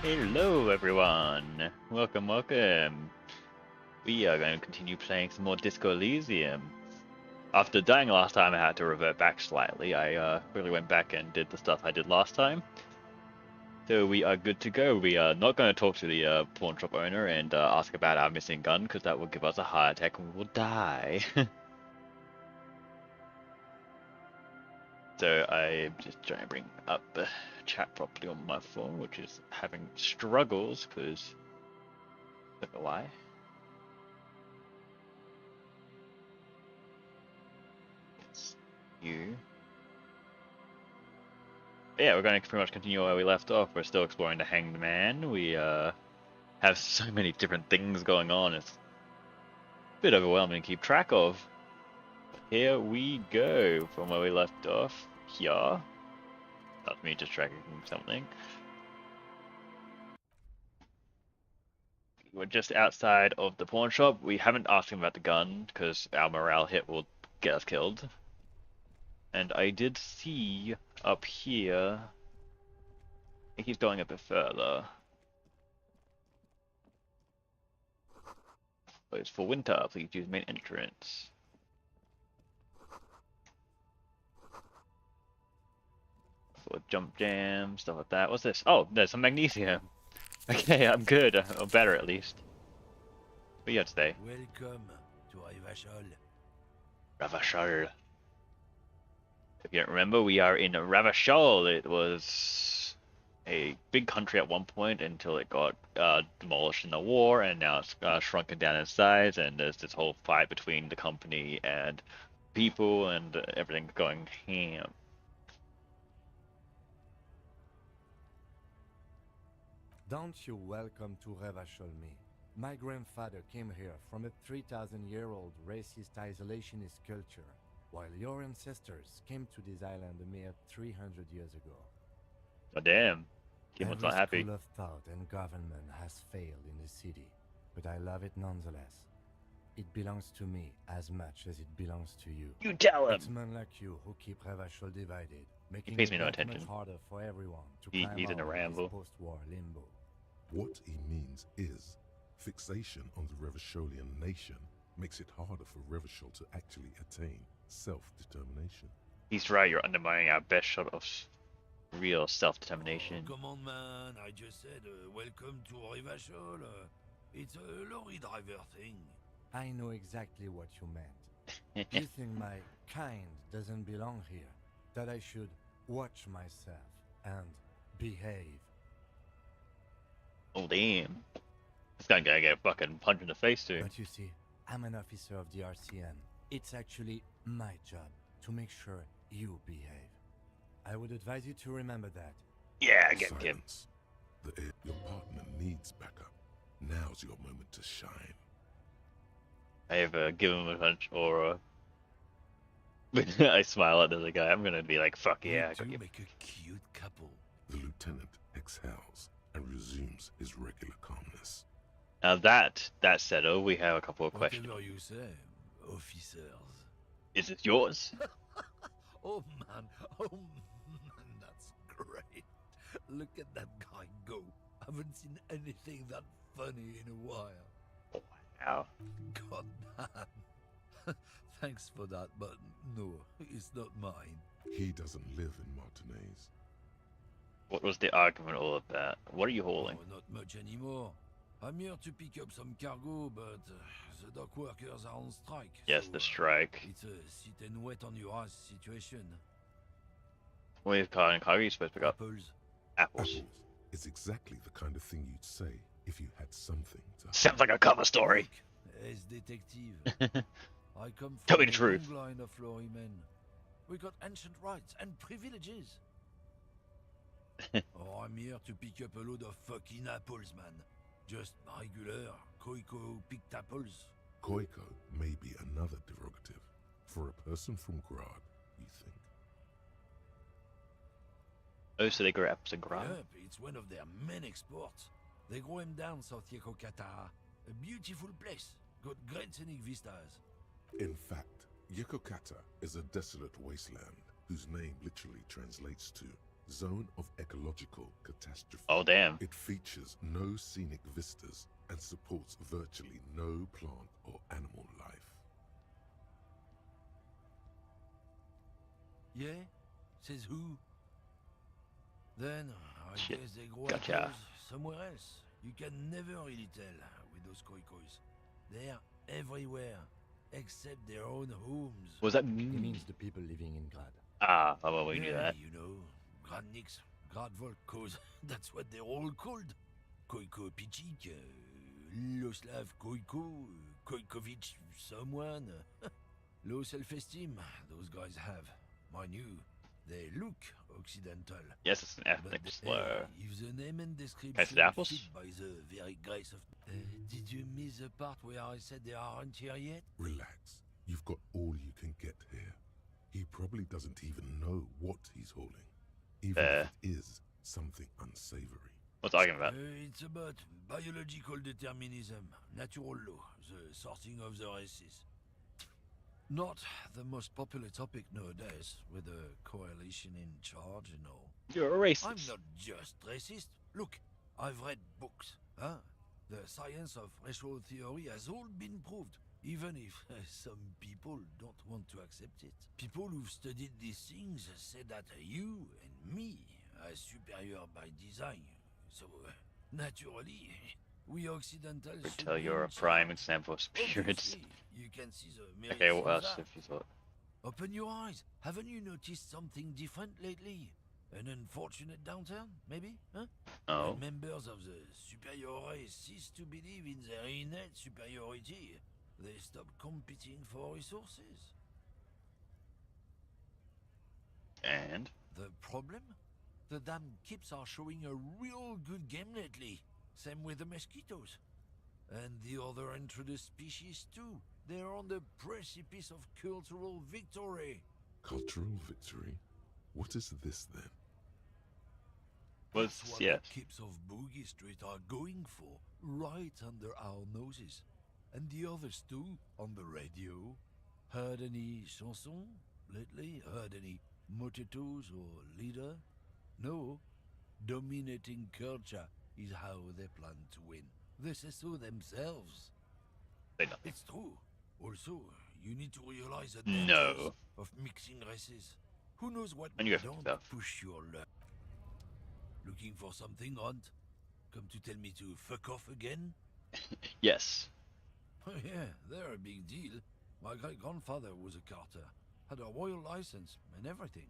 Hello everyone! Welcome. We are going to continue playing some more Disco Elysium. After dying last time, I had to revert back slightly. I really went back and did the stuff I did last time. So we are good to go. We are not going to talk to the pawn shop owner and ask about our missing gun, because that will give us a heart attack and we will die. So I'm just trying to bring up the chat properly on my phone, which is having struggles, because I don't know why. It's you. Yeah, we're going to pretty much continue where we left off. We're still exploring the Hanged Man. We have so many different things going on. It's a bit overwhelming to keep track of. Here we go from where we left off. Here. That's me just tracking something. We're just outside of the pawn shop. We haven't asked him about the gun because our morale hit will get us killed. And I did see up here. I think he's going a bit further. Closed for winter. Please use main entrance. For jump jam, stuff like that. What's this? Oh, there's some magnesium. Okay, I'm good. Or better at least. What do you have today? Welcome to Ravachol. Ravachol. If you don't remember, we are in Ravachol. It was a big country at one point until it got demolished in the war, and now it's shrunken down in size, and there's this whole fight between the company and people, and everything going ham. Don't you welcome to Ravachol me. My grandfather came here from a 3,000-year-old racist isolationist culture, while your ancestors came to this island a mere 300 years ago. Oh damn, Kimon's not happy. Every school of thought and government has failed in the city, but I love it nonetheless. It belongs to me as much as it belongs to you. You tell him! It's men like you who keep Ravachol divided, making pays me it no that attention. much harder for everyone to He's climb in out a of ramble. this post-war limbo. What he means is, fixation on the Ravacholian nation makes it harder for Ravachol to actually attain self-determination. He's right, you're undermining our best shot of real self-determination. Oh, come on, man. I just said, welcome to Ravachol. It's a lorry driver thing. I know exactly what you meant. You think my kind doesn't belong here, that I should watch myself and behave. Oh damn. This guy's gonna get a fucking punch in the face too. But you see, I'm an officer of the RCN. It's actually my job to make sure you behave. I would advise you to remember that. Yeah, I get him. Silence. Your partner needs backup. Now's your moment to shine. I either give him a punch or I smile at the other guy. I'm gonna be like, fuck yeah, I You got two you. make a cute couple. The lieutenant exhales and resumes his regular calmness. Now that settled, we have a couple of questions. Whatever you say, officers. Is it yours? Oh man, that's great. Look at that guy go. Haven't seen anything that funny in a while. Wow. God damn. Thanks for that, but no, it's not mine. He doesn't live in Martinez. What was the argument all about? What are you hauling? Oh, not much anymore. I'm here to pick up some cargo, but the dock workers are on strike. Yes, so, the strike. It's a sit and wait on your ass situation. What kind of cargo are you supposed to pick up? Apples. Apples. Apples is exactly the kind of thing you'd say if you had something to Sounds like a cover story. Look, as detective, I come Tell from me the a truth. long line of lorrymen. We got ancient rights and privileges. Oh, I'm here to pick up a load of fucking apples, man. Just regular Koiko picked apples. Koiko may be another derogative for a person from Grad, you think. Oh, so they grow apples in Grad? Yep, it's one of their main exports. They grow them down South Yekokata. A beautiful place. Got great scenic vistas. In fact, Yekokata is a desolate wasteland whose name literally translates to Zone of Ecological Catastrophe. Oh, damn. It features no scenic vistas and supports virtually no plant or animal life. Yeah? Says who? Then, I Shit. guess they grow Gotcha. apples somewhere else. You can never really tell with those koikos. They're everywhere, except their own homes. Was that He me? means the people living in Grad. Ah, oh, well, we knew Yeah, that. you know, Gradniks, Gradvolkos, that's what they're all called. Koiko Pichik, Loslav Koiko, Koikovic someone. Low self-esteem, those guys have. Mind you, they look occidental. Yes, it's an ethnic But slur. if the name and Guys, description the apples? fit by the very grace of... did you miss the part where I said they aren't here yet? Relax. You've got all you can get here. He probably doesn't even know what he's hauling, even if it is something unsavory. What's the argument about? It's about biological determinism, natural law, the sorting of the races. Not the most popular topic nowadays, with the coalition in charge and all. You're a racist. I'm not just racist. Look, I've read books. Huh? The science of racial theory has all been proved, even if some people don't want to accept it. People who've studied these things say that you and me are superior by design. So, naturally, we Occidentals Could should tell be you're in a prime charge. example of spirits. Obviously, you can see the merits Okay, what of else that. have you thought? Open your eyes. Haven't you noticed something different lately? An unfortunate downturn, maybe? Huh? Oh, When members of the superior race cease to believe in their innate superiority, they stop competing for resources. and? The problem? The damn kips are showing a real good game lately. Same with the mosquitoes. And the other introduced species too. They're on the precipice of cultural victory. Cultural victory? What is this then? What's That's what yes? the kips of Boogie Street are going for, right under our noses. And the others too, on the radio. Heard any chansons lately? Heard any motetos or leader? No. Dominating culture is how they plan to win. They say so themselves. Say nothing. It's true. Also, you need to realize the No. dangers of mixing races. Who knows what And you have don't stuff. push your luck. Looking for something, Hunt? Come to tell me to fuck off again? Yes. Oh yeah, they're a big deal. My great-grandfather was a carter, had a royal license and everything.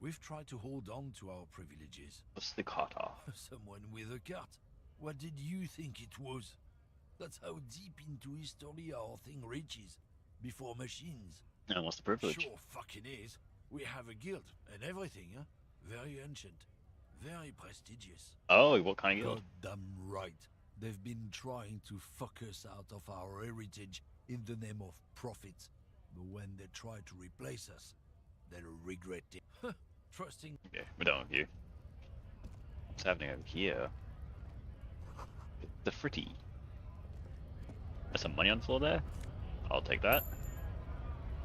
We've tried to hold on to our privileges. What's the kata? Someone with a cart. What did you think it was? That's how deep into history our thing reaches. Before machines. And what's the privilege? Sure fucking is. We have a guild and everything, huh? Very ancient. Very prestigious. Oh, what kind of guild? Goddamn right. They've been trying to fuck us out of our heritage in the name of profit. But when they try to replace us, they'll regret it. Trusting. Okay, we're done with you. What's happening over here? The fritty. There's some money on the floor there. I'll take that.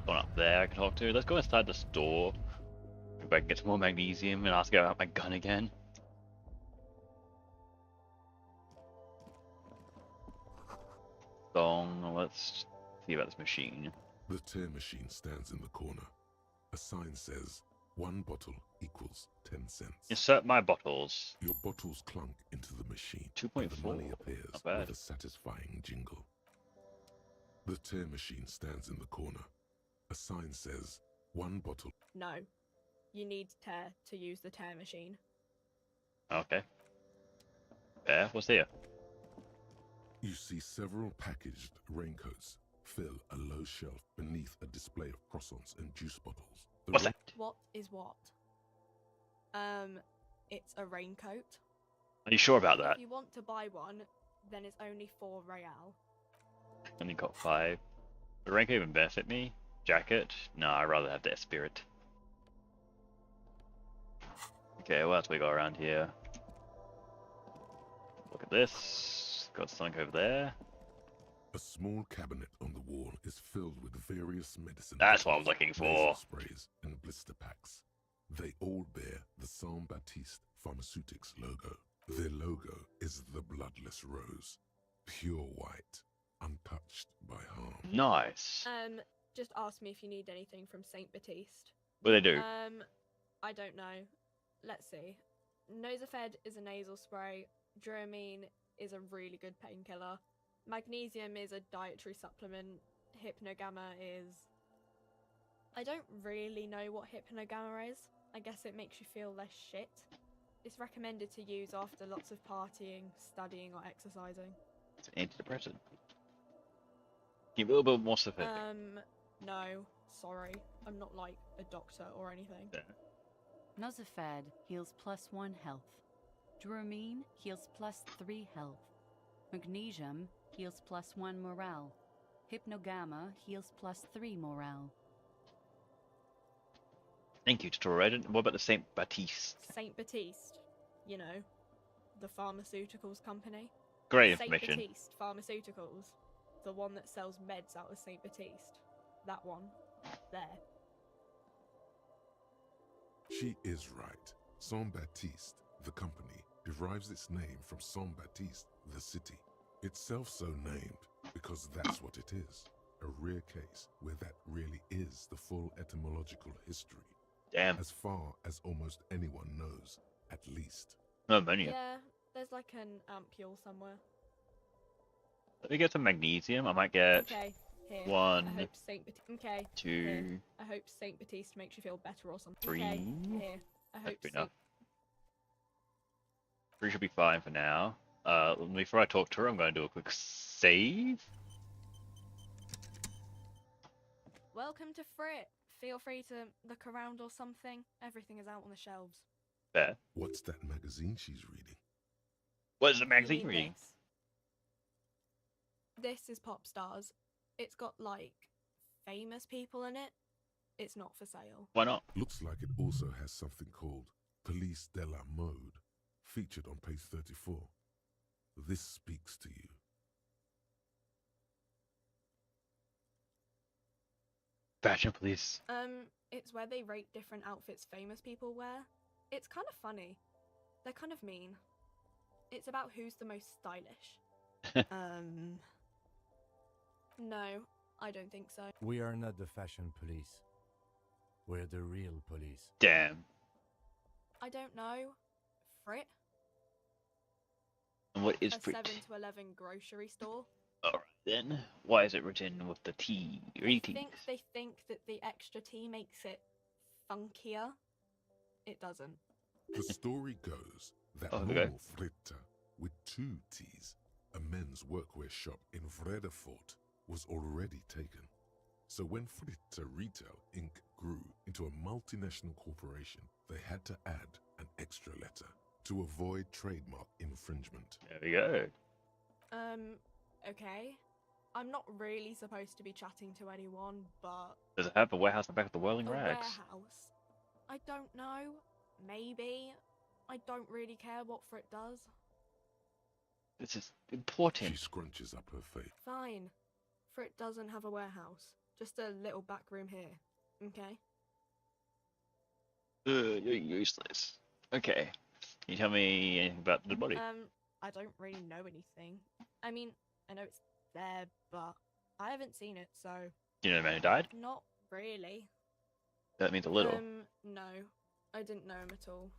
One up there I can talk to. Let's go inside the store. Maybe I can get some more magnesium and ask about my gun again. Let's see about this machine. The tear machine stands in the corner. A sign says, 1 bottle equals 10 cents. Insert my bottles. Your bottles clunk into the machine, 2.4. and the money appears Not bad. with a satisfying jingle. The tear machine stands in the corner. A sign says, 1 bottle. No. You need tear to use the tear machine. Okay. There. What's here? You see several packaged raincoats fill a low shelf beneath a display of croissants and juice bottles. The What's that? What is what? It's a raincoat. Are you sure about that? If you want to buy one, then it's only 4 real. Only got 5. Would rank even benefit me? Jacket? No, I'd rather have that spirit. Okay, what else we got around here? Look at this. Got something over there. A small cabinet on the wall is filled with various medicine. That's what I'm bottles, looking for. nasal sprays, and blister packs. They all bear the Saint Baptiste Pharmaceutics logo. Their logo is the bloodless rose, pure white, untouched by harm. Nice. Just ask me if you need anything from Saint Baptiste. What do they do? I don't know. Let's see. Nosafed is a nasal spray. Dramamine is a really good painkiller. Magnesium is a dietary supplement. Hypnogamma is... I don't really know what hypnogamma is. I guess it makes you feel less shit. It's recommended to use after lots of partying, studying, or exercising. It's an antidepressant. Give a little bit more specific. No. Sorry. I'm not like a doctor or anything. Yeah. Nosafed heals +1 health. Dramamine heals +3 health. Magnesium heals +1 morale. Hypnogamma heals +3 morale. Thank you, tutorial. What about the Saint Baptiste? Saint Baptiste. You know, the pharmaceuticals company. Great Saint information. Baptiste Pharmaceuticals. The one that sells meds out of Saint Baptiste. That one. There. She is right. Saint Baptiste, the company, derives its name from Saint Baptiste, the city. Itself so named because that's what it is. A rare case where that really is the full etymological history. Damn. As far as almost anyone knows, at least. No ammonia. Yeah, there's like an ampule somewhere. Let me get some magnesium. I might get Okay, here. one, I hope Saint Baptiste. Okay. 2, Here. I hope Saint Baptiste makes you feel better or something. 3. Okay, here. I hope That's Saint... enough. 3 should be fine for now. Before I talk to her, I'm going to do a quick save. Welcome to Frit. Feel free to look around or something. Everything is out on the shelves. There. What's that magazine she's reading? What is the You magazine mean reading? This is Pop Stars. It's got, like, famous people in it. It's not for sale. Why not? Looks like it also has something called Police de la Mode, featured on page 34. This speaks to you. Fashion police. It's where they rate different outfits famous people wear. It's kind of funny. They're kind of mean. It's about who's the most stylish. No, I don't think so. We are not the fashion police. We're the real police. Damn. I don't know. Frit? And what is A Frit? 7 to 11 grocery store. Alright then. Why is it written with the T? Or I ET? think they think that the extra T makes it funkier. It doesn't. The story goes that Oh, okay. normal Fritta, with 2 T's, a men's workwear shop in Vredefort, was already taken. So when Fritta Retail Inc. grew into a multinational corporation, they had to add an extra letter to avoid trademark infringement. There we go. Okay. I'm not really supposed to be chatting to anyone, but... Does it have a warehouse in the back of the Whirling A Rags? warehouse? I don't know. Maybe. I don't really care what Frit does. This is She important. scrunches up her face. Fine. Frit doesn't have a warehouse. Just a little back room here. Okay? You're useless. Okay. Can you tell me anything about the body? I don't really know anything. I mean, I know it's there, but I haven't seen it, so Do you know the man who died? not really. That means a little. No, I didn't know him at all.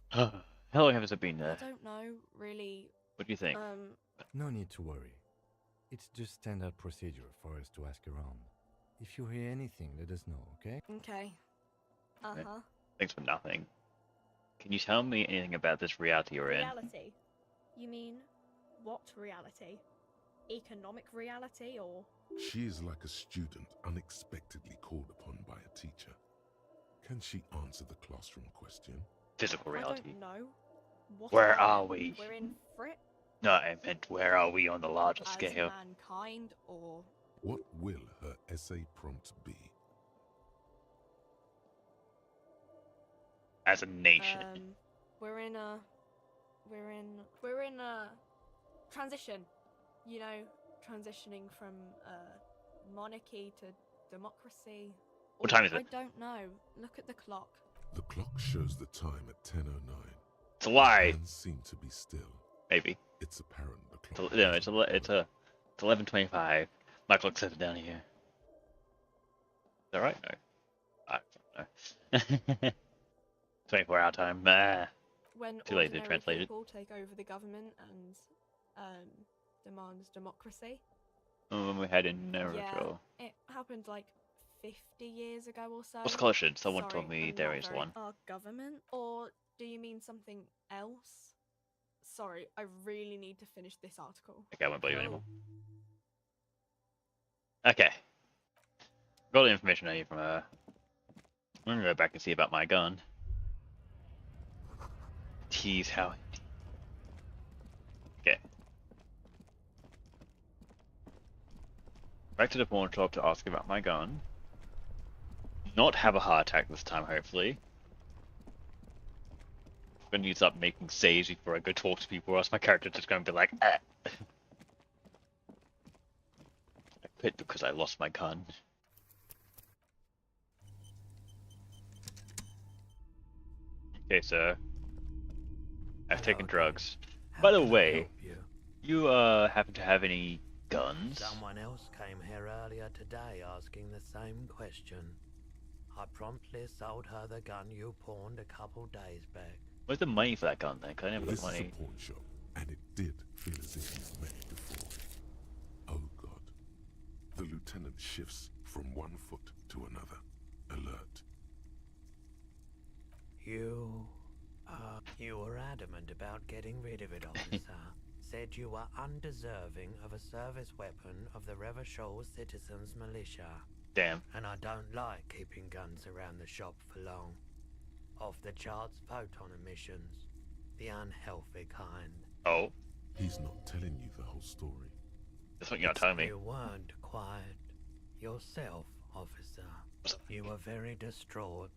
How long has it been I there? don't know, really. What do you think? No need to worry. It's just standard procedure for us to ask around. If you hear anything, let us know, okay? Okay. Uh-huh. Thanks for nothing. Can you tell me anything about this reality you're in? Reality? You mean, what reality? Economic reality, or...? She is like a student unexpectedly called upon by a teacher. Can she answer the classroom question? Physical I reality. don't know. What Where are we? We're in Frit No, I meant where are we on the larger as scale? mankind, or... What will her essay prompt be? As a nation. We're in a transition. You know, transitioning from monarchy to democracy. What time is I it? don't know. Look at the clock. The clock shows the time at 10:09. It's a lie. Hands seem to be still. Maybe. It's apparent the It's clock. no, it's doesn't work. 11:25. My clock says it down here. Is that right? No. I don't know. 24-hour time. When Too late to ordinary translate it. people take over the government and demand democracy. When we had in Naruto. Yeah, it happened like 50 years ago or so. What's the collection? Someone Sorry, told me I'm there not is very- one. Our government? Or do you mean something else? Sorry, I really need to finish this article. Okay, I won't believe you Oh. anymore. Okay. Got all the information I need from her. I'm gonna go back and see about my gun. Tease how. Okay. Back to the pawn shop to ask about my gun. Not have a heart attack this time, hopefully. I'm gonna need to start making saves before I go talk to people, or else my character's just gonna be like, ah. I quit because I lost my gun. Okay, sir. I've taken drugs. By the way, you happen to have any guns? Someone else came here earlier today asking the same question. I promptly sold her the gun you pawned a couple days back. Where's the money for that gun then? 'Cause I never got This is a money. pawn shop, and it did feel as if you've met before. Oh God. The lieutenant shifts from one foot to another. Alert. You were adamant about getting rid of it, officer. Said you were undeserving of a service weapon of the Revachol Citizens Militia. Damn. And I don't like keeping guns around the shop for long. Off the charts photon emissions. The unhealthy kind. Oh, He's not telling you the whole story. that's what you're not telling me. You weren't quiet. Yourself, officer. You were very distraught.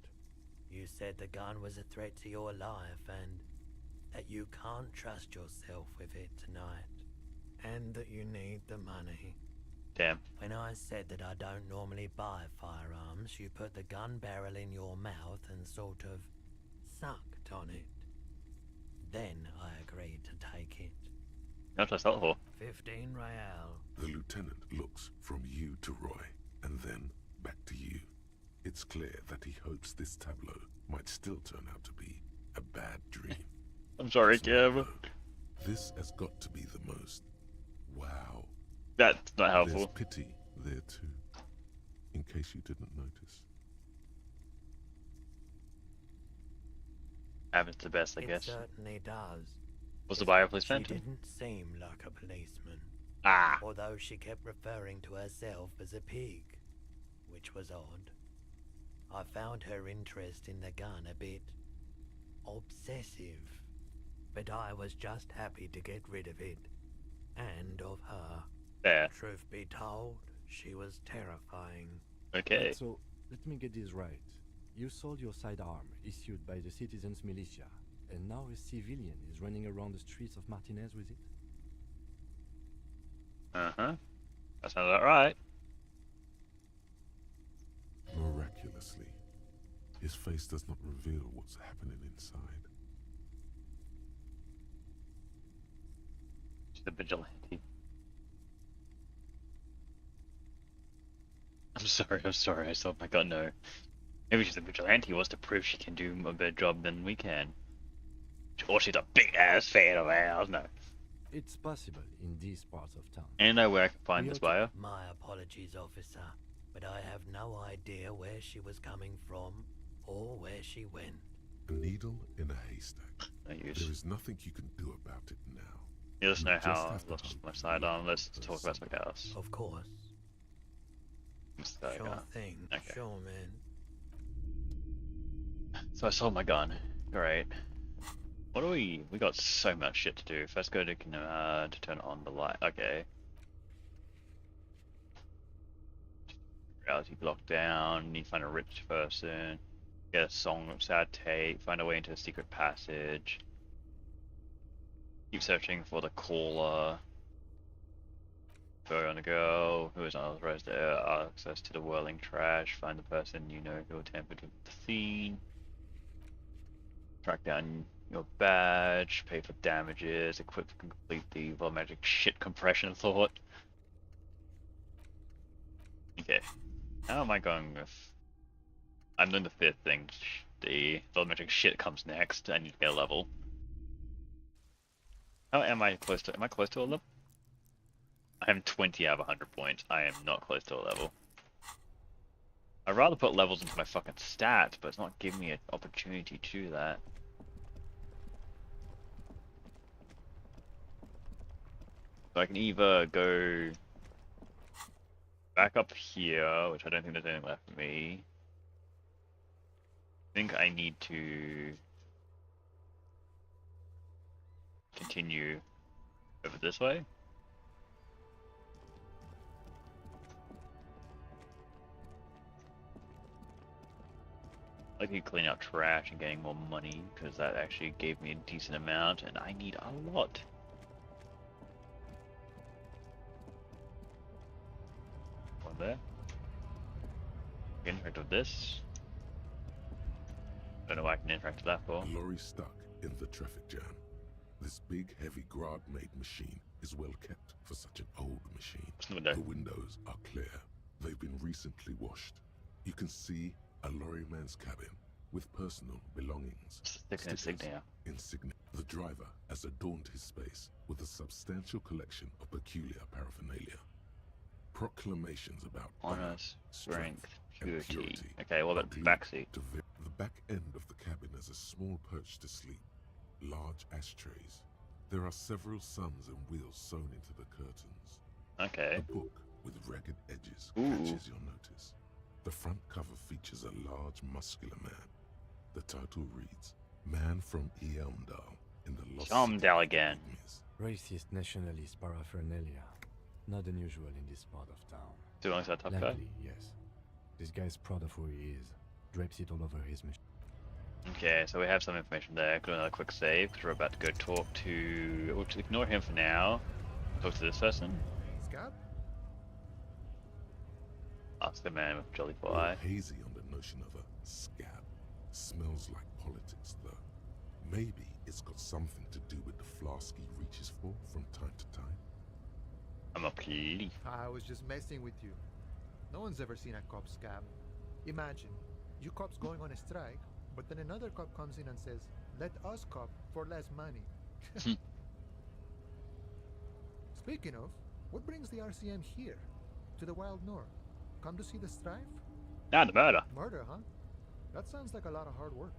You said the gun was a threat to your life and that you can't trust yourself with it tonight. And that you need the money. Damn. When I said that I don't normally buy firearms, you put the gun barrel in your mouth and sort of sucked on it. Then I agreed to take it. Not just helpful. 15 real. The lieutenant looks from you to Roy, and then back to you. It's clear that he hopes this tableau might still turn out to be a bad dream. I'm sorry, It's not, Kev. though. This has got to be the most. Wow. That's not There's helpful. pity there too, in case you didn't notice. Happens the best, I It guess. certainly does. Was the buyer police She phantom? didn't seem like a policeman, Ah. although she kept referring to herself as a pig, which was odd. I found her interest in the gun a bit obsessive, but I was just happy to get rid of it, and of her. There. Truth be told, she was terrifying. Okay. Right, so, let me get this right. You sold your sidearm, issued by the Citizens Militia, and now a civilian is running around the streets of Martinez with it? Uh-huh. That sounds about right. Miraculously, his face does not reveal what's happening inside. She's a vigilante. I'm sorry, I sold my gun, no. Maybe she's a vigilante who wants to prove she can do a better job than we can. Or she's a big ass fan of ours. No. It's possible in these parts of town. And know where I can find We this are to- buyer. My apologies, officer, but I have no idea where she was coming from or where she went. A needle in a haystack. No There use. is nothing you can do about it now. You just You know just how have to lost hope my you sidearm. meet Let's the talk about person. something else. Of course. So, Sure thing. Okay. Sure, man. So I sold my gun. Great. What do we got so much shit to do. First go to turn on the light. Okay. Reality block down. Need to find a rich person. Get a song of sad tape. Find a way into a secret passage. Keep searching for the caller. Go on the girl who is unauthorized access to the whirling trash. Find the person you know who tampered with the scene. Track down your badge. Pay for damages. Equip to complete the volumetric shit compression thought. Okay. How am I going with? I'm doing the fifth thing. The volumetric shit comes next. I need to get a level. How am I close to? Am I close to a level? I am 20 out of 100 points. I am not close to a level. I'd rather put levels into my fucking stats, but it's not giving me an opportunity to do that. So I can either go back up here, which I don't think there's anything left for me. I think I need to continue over this way. I could clean out trash and getting more money, because that actually gave me a decent amount, and I need a lot. One there. Interact with this. Don't know what I can interact with that for. A lorry stuck in the traffic jam. This big, heavy Grad-made machine is well kept for such an old machine. What's the window? The windows are clear. They've been recently washed. You can see a lorryman's cabin with personal belongings. Stick an Stickers, insignia. The driver has adorned his space with a substantial collection of peculiar paraphernalia. Proclamations about Honor, honor, strength, and purity. Okay, what about the are backseat? glued to the back end of the cabin has a small perch to sleep, large ashtrays. There are several suns and wheels sewn into the curtains. Okay. A book with ragged edges Ooh. catches your notice. The front cover features a large, muscular man. The title reads, Man from Eamdal in the Lost Eamdal City of again. Pygmies." Racist nationalist paraphernalia. Not unusual in this part of town. Too long as that tough guy? Likely, yes. This guy's proud of who he is. Drapes it all over his machine. Okay, so we have some information there. Do another quick save, because we're about to go talk to... We'll just ignore him for now. Talk to this person. Scott? Ask the man with jolly We're eye. hazy on the notion of a scab. Smells like politics, though. Maybe it's got something to do with the flask he reaches for from time to time. I'm a plea. I was just messing with you. No one's ever seen a cop scab. Imagine, you cops going on a strike, but then another cop comes in and says, let us cop for less money. Speaking of, what brings the RCM here? To the Wild North? Come to see the strife? Now the murder. Murder, huh? That sounds like a lot of hard work.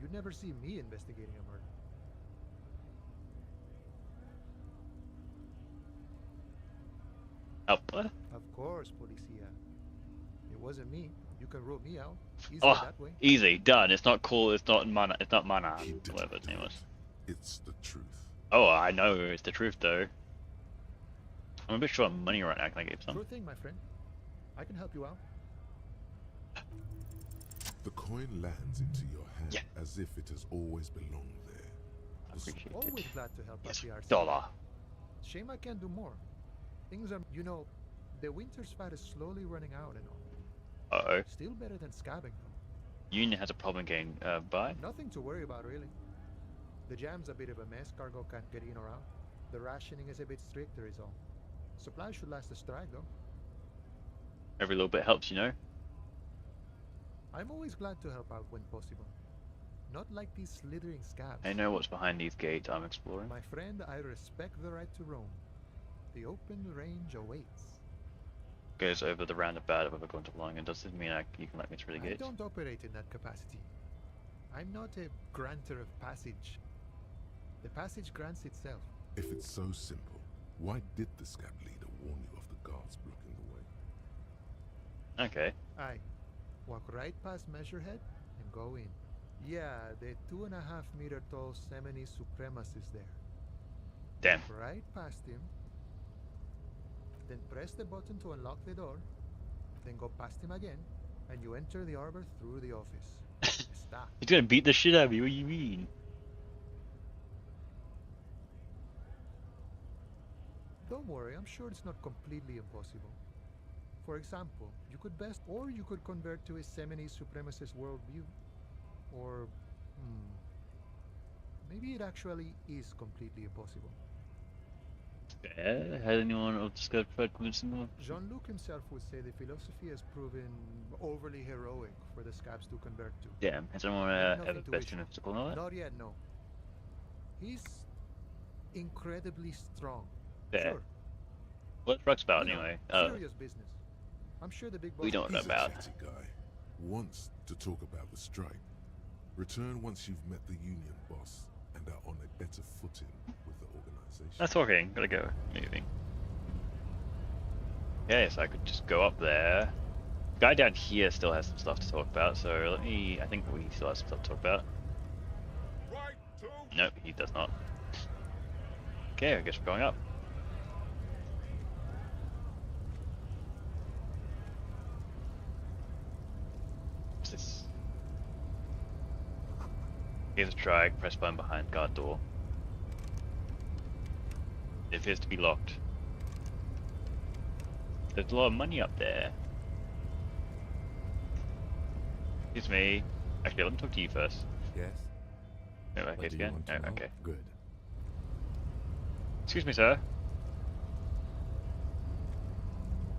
You'd never see me investigating a murder. Oh, what? Of course, Policia. It wasn't me. You can rule me out. Easy Oh, that way. easy, done. It's not cool. It's not mana. It's not mana. He didn't Whatever its do name it. was. It's the truth. Oh, I know. It's the truth, though. I'm a bit short on money right now. Can I get some? Sure thing, my friend. I can help you out. The coin lands into your hand Yeah. as if it has always belonged there. I The s- appreciate Always it. glad to help Yes, out the RC. dollar. Shame I can't do more. Things are, you know, the winter's fat is slowly running out and all. Uh-oh. Still better than scabbing though. Union has a problem getting by. Nothing to worry about really. The jam's a bit of a mess. Cargo can't get in or out. The rationing is a bit stricter is all. Supplies should last the strike though. Every little bit helps, you know. I'm always glad to help out when possible. Not like these slithering scabs. I know what's behind these gates I'm exploring. My friend, I respect the right to roam. The open range awaits. Goes over the roundabout of going to long, and does this mean you can let me through the I gates? don't operate in that capacity. I'm not a granter of passage. The passage grants itself. If it's so simple, why did the scab leader warn you of the guards blocking the way? Okay. Aye. Walk right past Measurehead and go in. Yeah, the 2.5-meter tall Semini supremacist there. Damn. Right past him. Then press the button to unlock the door. Then go past him again, and you enter the arbor through the office. Stop. He's gonna beat the shit out of you. What do you mean? Don't worry, I'm sure it's not completely impossible. For example, you could convert to a Semini supremacist worldview. Or, maybe it actually is completely impossible. Fair. Has anyone else discovered more? Jean-Luc himself would say the philosophy has proven overly heroic for the scabs to convert to. Damn. Has anyone Enough ever bested intuition. an obstacle on that? Not yet, no. He's incredibly strong. Fair. Sure. What's Rux about You know, anyway? serious business. I'm sure the big boss. We don't know He's about. a chatty guy. Wants to talk about the strike. Return once you've met the union boss and are on a better footing with the organization. That's talking. Gotta go. Moving. Okay, so I could just go up there. The guy down here still has some stuff to talk about, so let me. I think we still have some stuff to talk about. Right to Nope, he does not. Okay, I guess we're going up. What's this? Here's a strike, press button behind guard door. It appears to be locked. There's a lot of money up there. Excuse me. Actually, let me talk to you first. Yes? No, What okay, do you again? want to No, know? okay. Good. Excuse me, sir.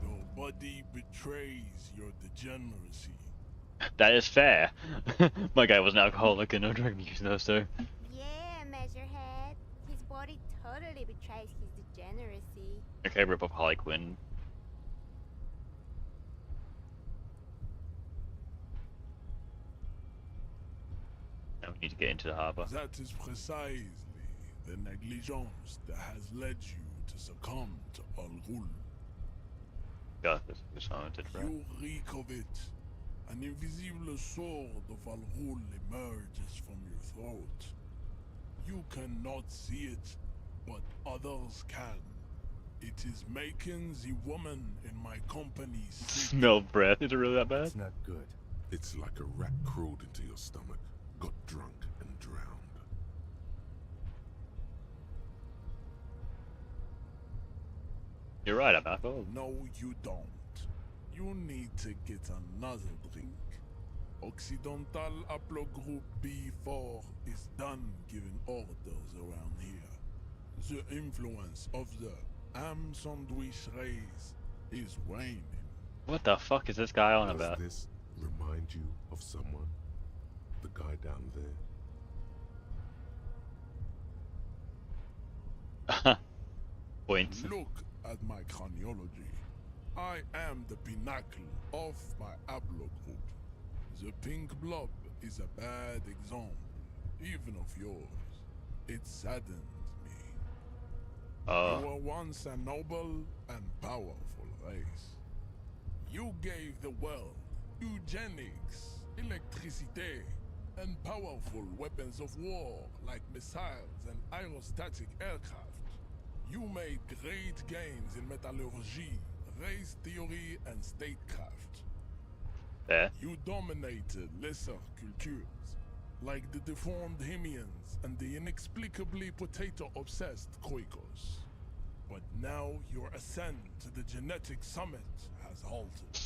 Nobody betrays your degeneracy. That is fair. My guy was an alcoholic and no drug use though, so. Yeah, Measurehead. His body totally betrays his degeneracy. Okay, rip off Harley Quinn. Now we need to get into the harbour. That is precisely the negligence that has led you to succumb to Al Ghul. God, this is haunted, right? You reek of it. An invisible sword of Al Ghul emerges from your throat. You cannot see it, but others can. It is making the woman in my company sick. Smell breath. Is it really that bad? It's not good. It's like a rat crawled into your stomach, got drunk and drowned. You're right, I'm alcohol. No, you don't. You need to get another drink. Occidental Haplogroup B4 is done giving orders around here. The influence of the Am Sandwich race is waning. What the fuck is this guy on Does about? this remind you of someone? The guy down there? Points. Look at my craniology. I am the pinnacle of my haplogroup. The pink blob is a bad example, even of yours. It saddens me. Oh. You were once a noble and powerful race. You gave the world eugenics, electricity, and powerful weapons of war like missiles and aerostatic aircraft. You made great gains in metallurgy, race theory, and statecraft. There. You dominated lesser cultures, like the deformed Hemians and the inexplicably potato-obsessed Quakers. But now your ascent to the genetic summit has halted.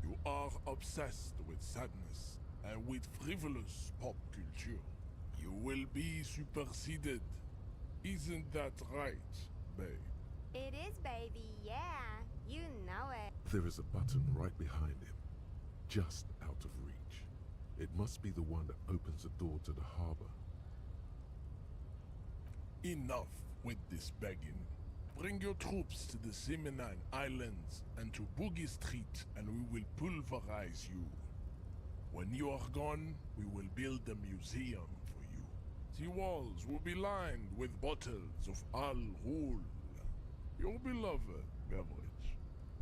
You are obsessed with sadness and with frivolous pop culture. You will be superseded. Isn't that right, babe? It is, baby, yeah. You know it. There is a button right behind him, just out of reach. It must be the one that opens the door to the harbor. Enough with this begging. Bring your troops to the Simenine Islands and to Boogie Street, and we will pulverize you. When you are gone, we will build a museum for you. The walls will be lined with bottles of Al Ghul, your beloved beverage.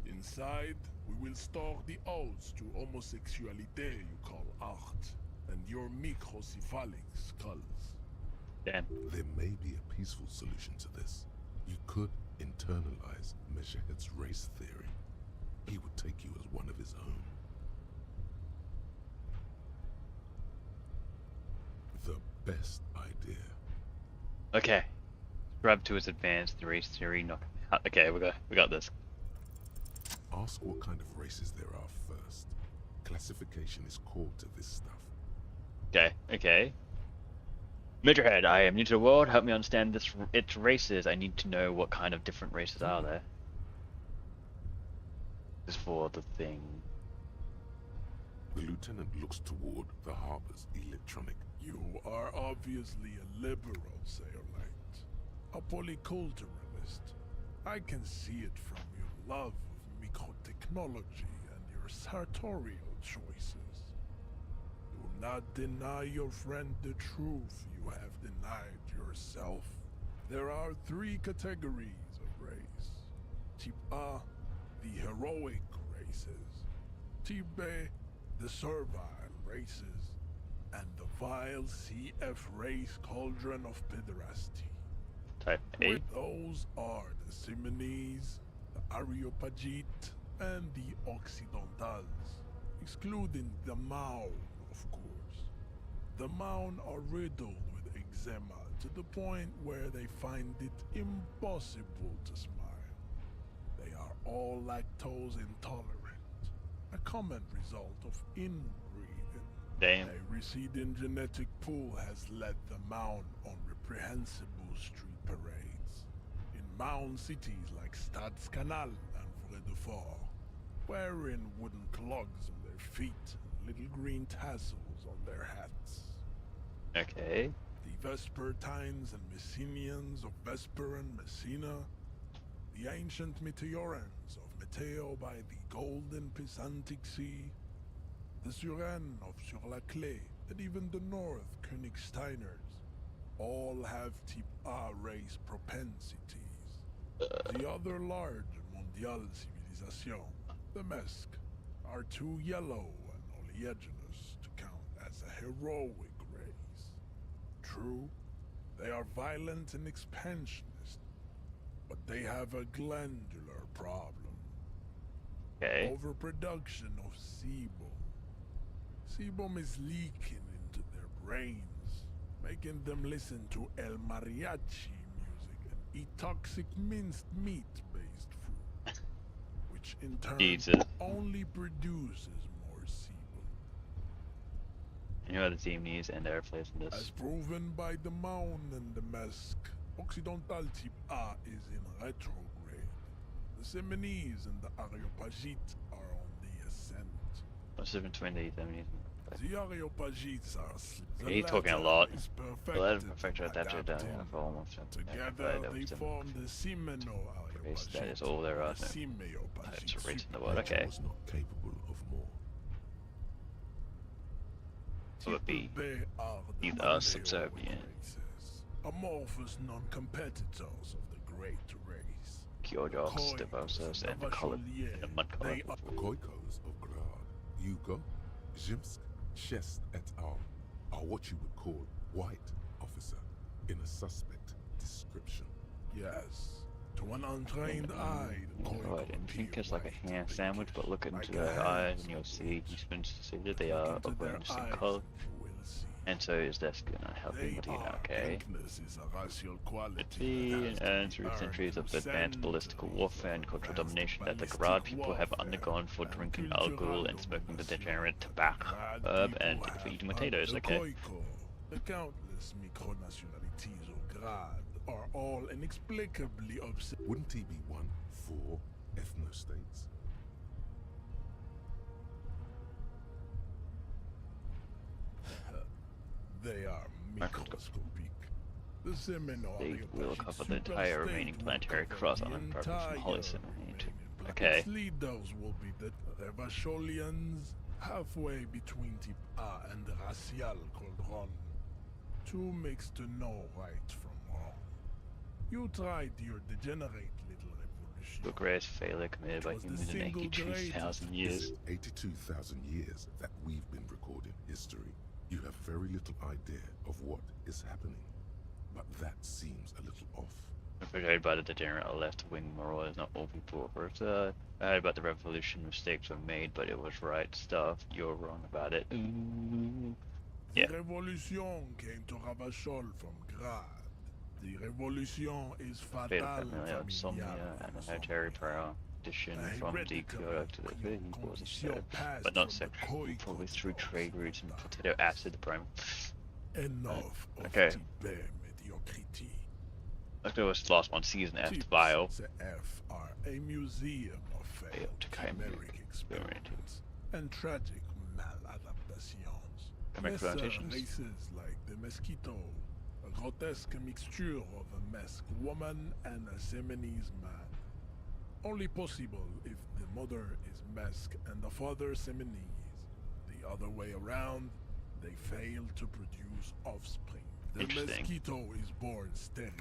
Inside, we will store the odes to homosexuality you call art, and your microcephalic skulls. Damn. There may be a peaceful solution to this. You could internalize Measurehead's race theory. He would take you as one of his own. The best idea. Okay. Grab to his advanced the race theory. Knock him out. Okay, we got this. Ask what kind of races there are first. Classification is core to this stuff. Okay. Measurehead, I am new to the world. Help me understand its races. I need to know what kind of different races are there. This is for the thing. The lieutenant looks toward the harbor's electronic. You are obviously a liberal, Sailorite. A polyculturalist. I can see it from your love of microtechnology and your sartorial choices. Do not deny your friend the truth you have denied yourself. There are 3 categories of race. Type A, the heroic races. Type B, the servile races. And the vile CF race cauldron of pederasty. Type A. Those are the Simonese, the Areopagite, and the Occidentals, excluding the Maun, of course. The Maun are riddled with eczema to the point where they find it impossible to smile. They are all lactose intolerant, a common result of inbreeding. Damn. A receding genetic pool has led the Maun on reprehensible street parades. In Maun cities like Stadskanal and Vredefort, wearing wooden clogs on their feet and little green tassels on their hats. Okay. The Vespertines and Messenians of Vesper and Messina, the ancient Meteorans of Meteo by the golden Pisantic Sea, the Suren of Sur-la-Clé, and even the North Königsteiners, all have Type A race propensities. The other large Mondial civilization, the Mesk, are too yellow and oleaginous to count as a heroic race. True, they are violent and expansionist, but they have a glandular problem. Okay. Overproduction of sebum. Sebum is leaking into their brains, making them listen to El Mariachi music and eat toxic minced meat-based food, which in turn Jesus. only produces more sebum. You know the Simonese and their place in As this. proven by the Maun and the Mesk, Occidental Type A is in retrograde. The Simonese and the Areopagite are on the ascent. What's the difference between the Simonese and The Areopagites are Yeah, he's talking a lot. The latter perfected adapted for almost Together they form the Simeno race. That is Areopagite, all there are. the Simeopagite Types of race in the super- world. Okay. Was not capable of more. So it be They are the either Mandeo subservient. races, amorphous non-competitors of the great race. Kyojoks, Koikos Devosos, and and the color Vacholier, and the mud color. they are Koikos of Grad, Yugo, Zhimsk, Chest et al. Are what you would call white officer in a suspect description. Yes. To an untrained eye, the Yeah, right, and think it's like a ham sandwich, but look into their eyes and you'll see that they are of a distinct color. And so is their skin helping with heat. Okay. And through centuries of advanced ballistical warfare and cultural domination that the Grad people have undergone for drinking alcohol and smoking the degenerate tobacco herb and for eating potatoes. Okay. The countless micronationalities of Grad are all inexplicably obsessed. Wouldn't he be one for ethnostates? microscopic. The seminar They will cover the entire remaining planetary crust on the purpose from Holy Seminary. Okay. Its leaders will be the Revacholians, halfway between Type A and the racial Cauldron. Two makes to know right from wrong. You tried your degenerate little revolution. The greatest failure committed by humans in 82,000 Is years. it 82,000 years that we've been recording history? You have very little idea of what is happening. But that seems a little off. Portrayed by the degenerate left-wing morals, not all people were I heard about the revolution, mistakes were made, but it was right stuff. You're wrong about it. Ooh. Yeah. The revolution came to Ravachol from Grad. The revolution is fatal, Fatal family insomnia and a hereditary prediction from the Kyoto to the Philippines was absurd, but not sexual, probably through trade routes and potato acid, the prime. Enough of Okay. Tibet mediocrity. Let's go with the last one, season F, Bio. The F are a museum of failed chimeric experiments and tragic maladaptations. Chimeric Lesser plantations. races like the mosquito, a grotesque mixture of a masked woman and a Seminese man. Only possible if the mother is masked and the father Seminese. The other way around, they fail to produce offspring. The Interesting. mosquito is born sterile,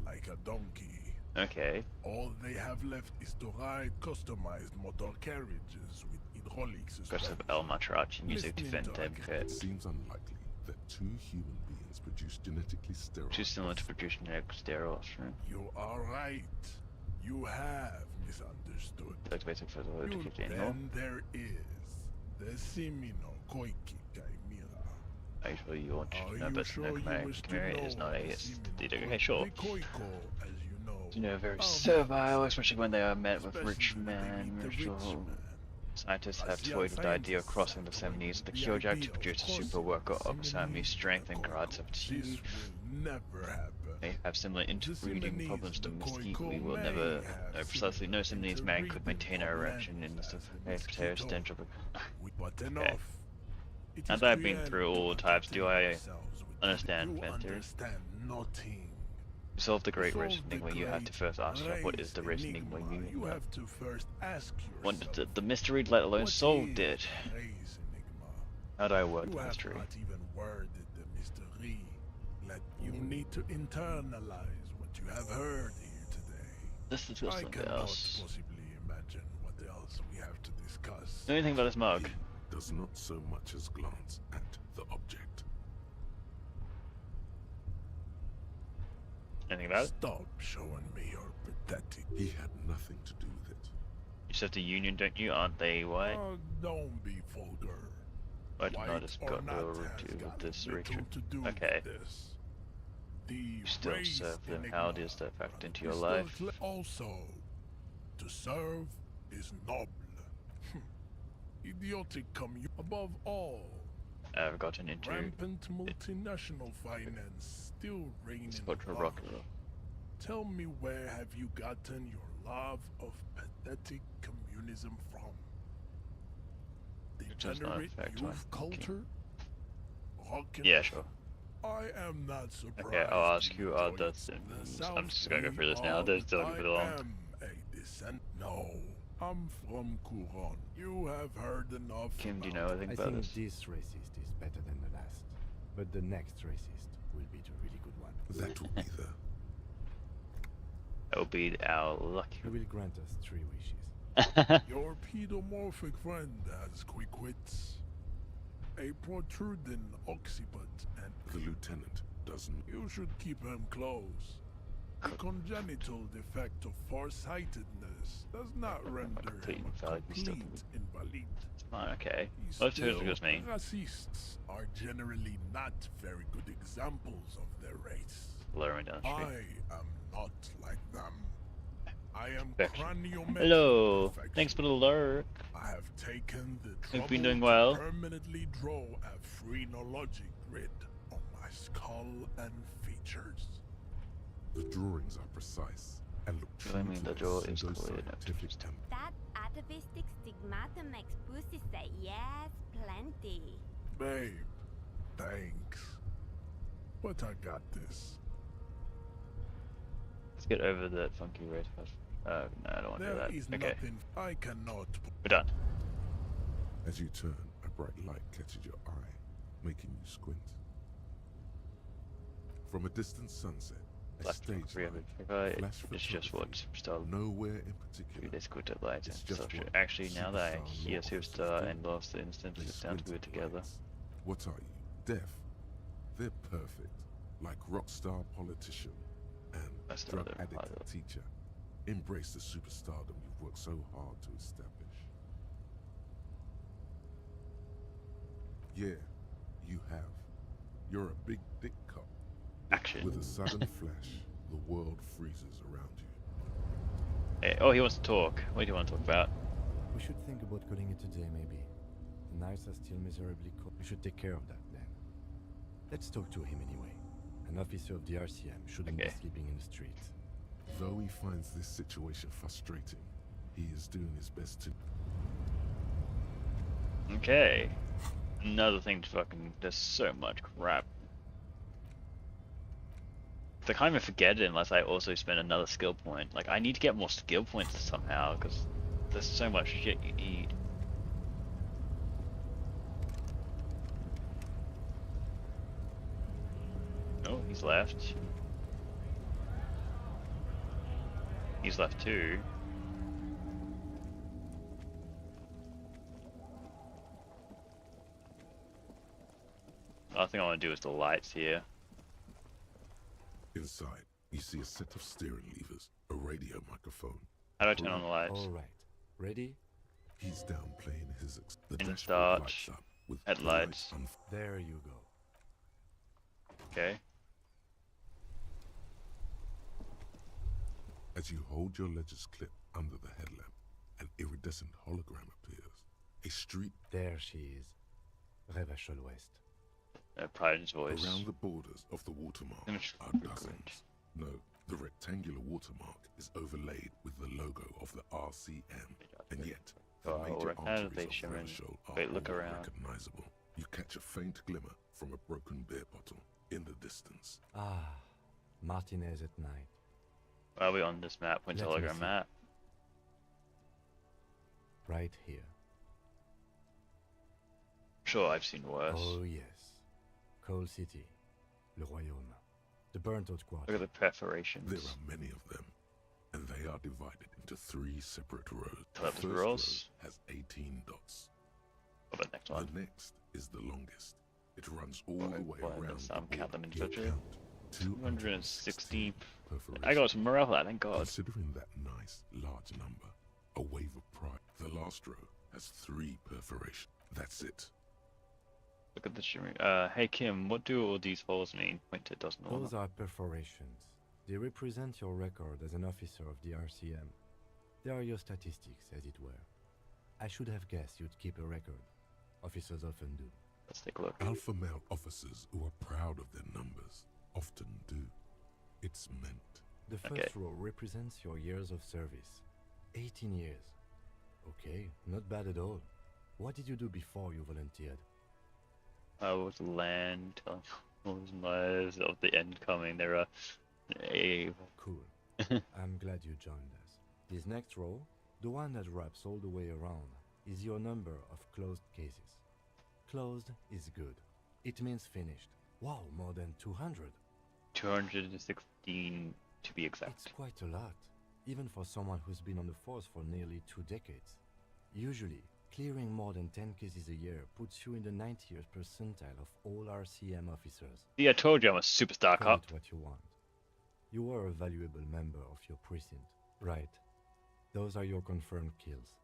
like a donkey. Okay. All they have left is to ride customized motor carriages with hydraulic Because suspension. of El Matrachi music to Listening vent to them a fit. It seems unlikely that two human beings produce genetically sterile. Too similar to produce genetic sterile offspring. You are right. You have misunderstood. Like basic for the You, to keep the then there is the Semino Koiki Chimera. Actually, you want Are to know, you but sure no you Chimera wish to Chimera is know not a the statistic. Semino Okay, sure. The Koiko, as you know, You know, very are servile, especially when they are met with rich especially when they men. meet the Ritual. rich man. Scientists have Racial toyed with the idea of scientists crossing the have toyed Semines with the the Kyojak idea to of produce a crossing super worker the of Sami Semines strength with and the grades of Koiko. T. This will never happen. They have similar interbreeding Semines, problems the domestically. Koiko We will may never have know precisely. No similar Semines man could interbreeding maintain an erection in the problems stuff. as the Potato mosquito. stench of But Okay. enough. It Now is that I've been cruel through all to types, do entertain I ourselves with understand you fan theory? understand nothing. To solve the great Solve race the enigma, you have to great first ask yourself, what is race the race enigma. enigma? You have to first ask Want yourself. the mystery, let alone what solved is it. race enigma? How do I word You the have mystery? not even worded the mystery. You need to internalize what you have heard here today. This is I something cannot else. possibly imagine what else we have to discuss. Know anything about this mug? He does not so much as glance at the object. Anything about it? Stop showing me your pathetic. He had nothing to do with it. You said the Union, don't you? Aren't they white? Don't be vulgar. I did White not just or got not no has review got with this little Richard. to do Okay. with this. The You still race serve them. enigma How does that factor into your crystal life? Also, to serve is noble. Idiotic above all. I've gotten into Rampant multinational finance still reigning Spectra above. Rock. Tell me, where have you gotten your love of pathetic communism from? does not Degenerate affect my youth thinking. culture? Rock and Yeah, sure. I am not surprised. Okay, I'll ask you enjoy the it. Sims. The I'm just gonna go South through this we now. are, There's still but a bit long. I am a descent. No, I'm from Couronne. You have heard enough. Kim, do you about know anything I about think this? this racist is better than the last, but the next racist will be the really good one. That will be the That will be our lucky. He will grant us 3 wishes. Your pedomorphic friend has quick wits, a protruding occiput, and the lieutenant doesn't. you should keep him close. A congenital defect of farsightedness does not render complete him a invalid, he's still complete invalid. Fine, okay. He's Let's hear still, what it mean. racists are generally not very good examples of their race. Lowering down the I street. am not like them. I am Perfection. craniometric Hello. perfection. Thanks for the alert. I have taken the You've trouble been doing to well. permanently draw a phrenologic grid on my skull and features. The drawings are precise and look true I mean, to the their jaw is pseudo-scientific clear. temper. That atavistic stigmata makes pussy say yes, plenty. Babe, thanks. but I got this. Let's get over that funky race first. No, I don't want to do There that. is Okay, nothing I cannot. we're done. As you turn, a bright light catches your eye, making you squint. From a distant sunset, a Left stage 300. light, flash It's just what photography, Superstar. nowhere in particular. They squid at lights It's and just stuff. what Actually, now that I Superstar hear law officers Superstar do. and Lost the Instant, They it sounds squint good at together. lights. What are you, deaf? They're perfect, like rock star politician and That's the drug other addict part of it. teacher. Embrace the superstardom you've worked so hard to establish. Yeah, you have. You're a big dick cop. Action. With a sudden flash, the world freezes around you. Hey, oh, he wants to talk. What do you want to talk about? We should think about calling it a day, maybe. The nights are still miserably cold. We should take care of that then. Let's talk to him anyway. An officer of the RCM shouldn't be Okay. sleeping in the streets. Though he finds this situation frustrating, he is doing his best to. Okay. Another thing to fucking. There's so much crap. I can't even forget it unless I also spend another skill point. Like, I need to get more skill points somehow, because there's so much shit you need. Oh, he's left. He's left too. Last thing I want to do is the lights here. Inside, you see a set of steering levers, a radio microphone. How do I turn on the lights? Alright. Ready? He's downplaying his. The In dashboard start, lights up with headlights. bright There you go. Okay. As you hold your ledger's clip under the headlamp, an iridescent hologram appears. A street There she is. Revachol West. Pride in his voice. around the borders of the watermark Image are frequent. dozens. No, the rectangular watermark is overlaid with the logo of the RCM, and yet the Oh, major right now arteries they of shimmer in- Revachol are Wait, look all around. recognizable. You catch a faint glimmer from a broken beer bottle in the distance. Ah, Martinez at night. Why are we on this map? When's Let me hologram see. map? Right here. Sure, I've seen worse. Oh yes. Coal City. Le Royaume. The burnt-out Look quarter. at the perforations. There are many of them, and they are divided into 3 separate rows. So that was the first rows? row has 18 dots. What about the next one? The next is the longest. It runs all Well, the way well, around let's, the count them border. You individually. count 260. 260 perforations. I got some morale for that, thank God. Considering that nice, large number, a wave of pride. The last row has 3 perforations. That's it. Look at the shimmering. Hey Kim, what do all these holes mean? Point to doesn't know. Those are perforations. They represent your record as an officer of the RCM. They are your statistics, as it were. I should have guessed you'd keep a record. Officers often do. Let's take a look. Alpha male officers who are proud of their numbers often do. It's meant. The first Okay. row represents your years of service. 18 years. Okay, not bad at all. What did you do before you volunteered? I was land telling all these lies of the end coming. There are a Cool. I'm glad you joined us. This next row, the one that wraps all the way around, is your number of closed cases. Closed is good. It means finished. Wow, more than 200. 216 to be exact. It's quite a lot, even for someone who's been on the force for nearly 2 decades. Usually, clearing more than 10 cases a year puts you in the 90th percentile of all RCM officers. See, I told you I'm a superstar Call cop. it what you want. You are a valuable member of your precinct. Right. Those are your confirmed kills.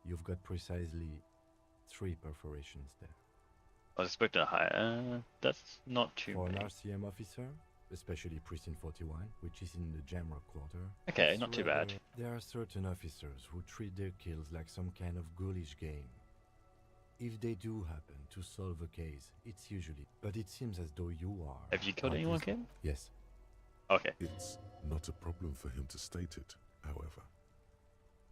You've got precisely 3 perforations there. I was expecting a higher. That's not too For an many. RCM officer, especially Precinct 41, which is in the Jamrock quarter. Okay, it's not too bad. There are certain officers who treat their kills like some kind of ghoulish game. If they do happen to solve a case, it's usually... But it seems as though you are... Have you killed at anyone, least- Kim? Yes. Okay. It's not a problem for him to state it, however.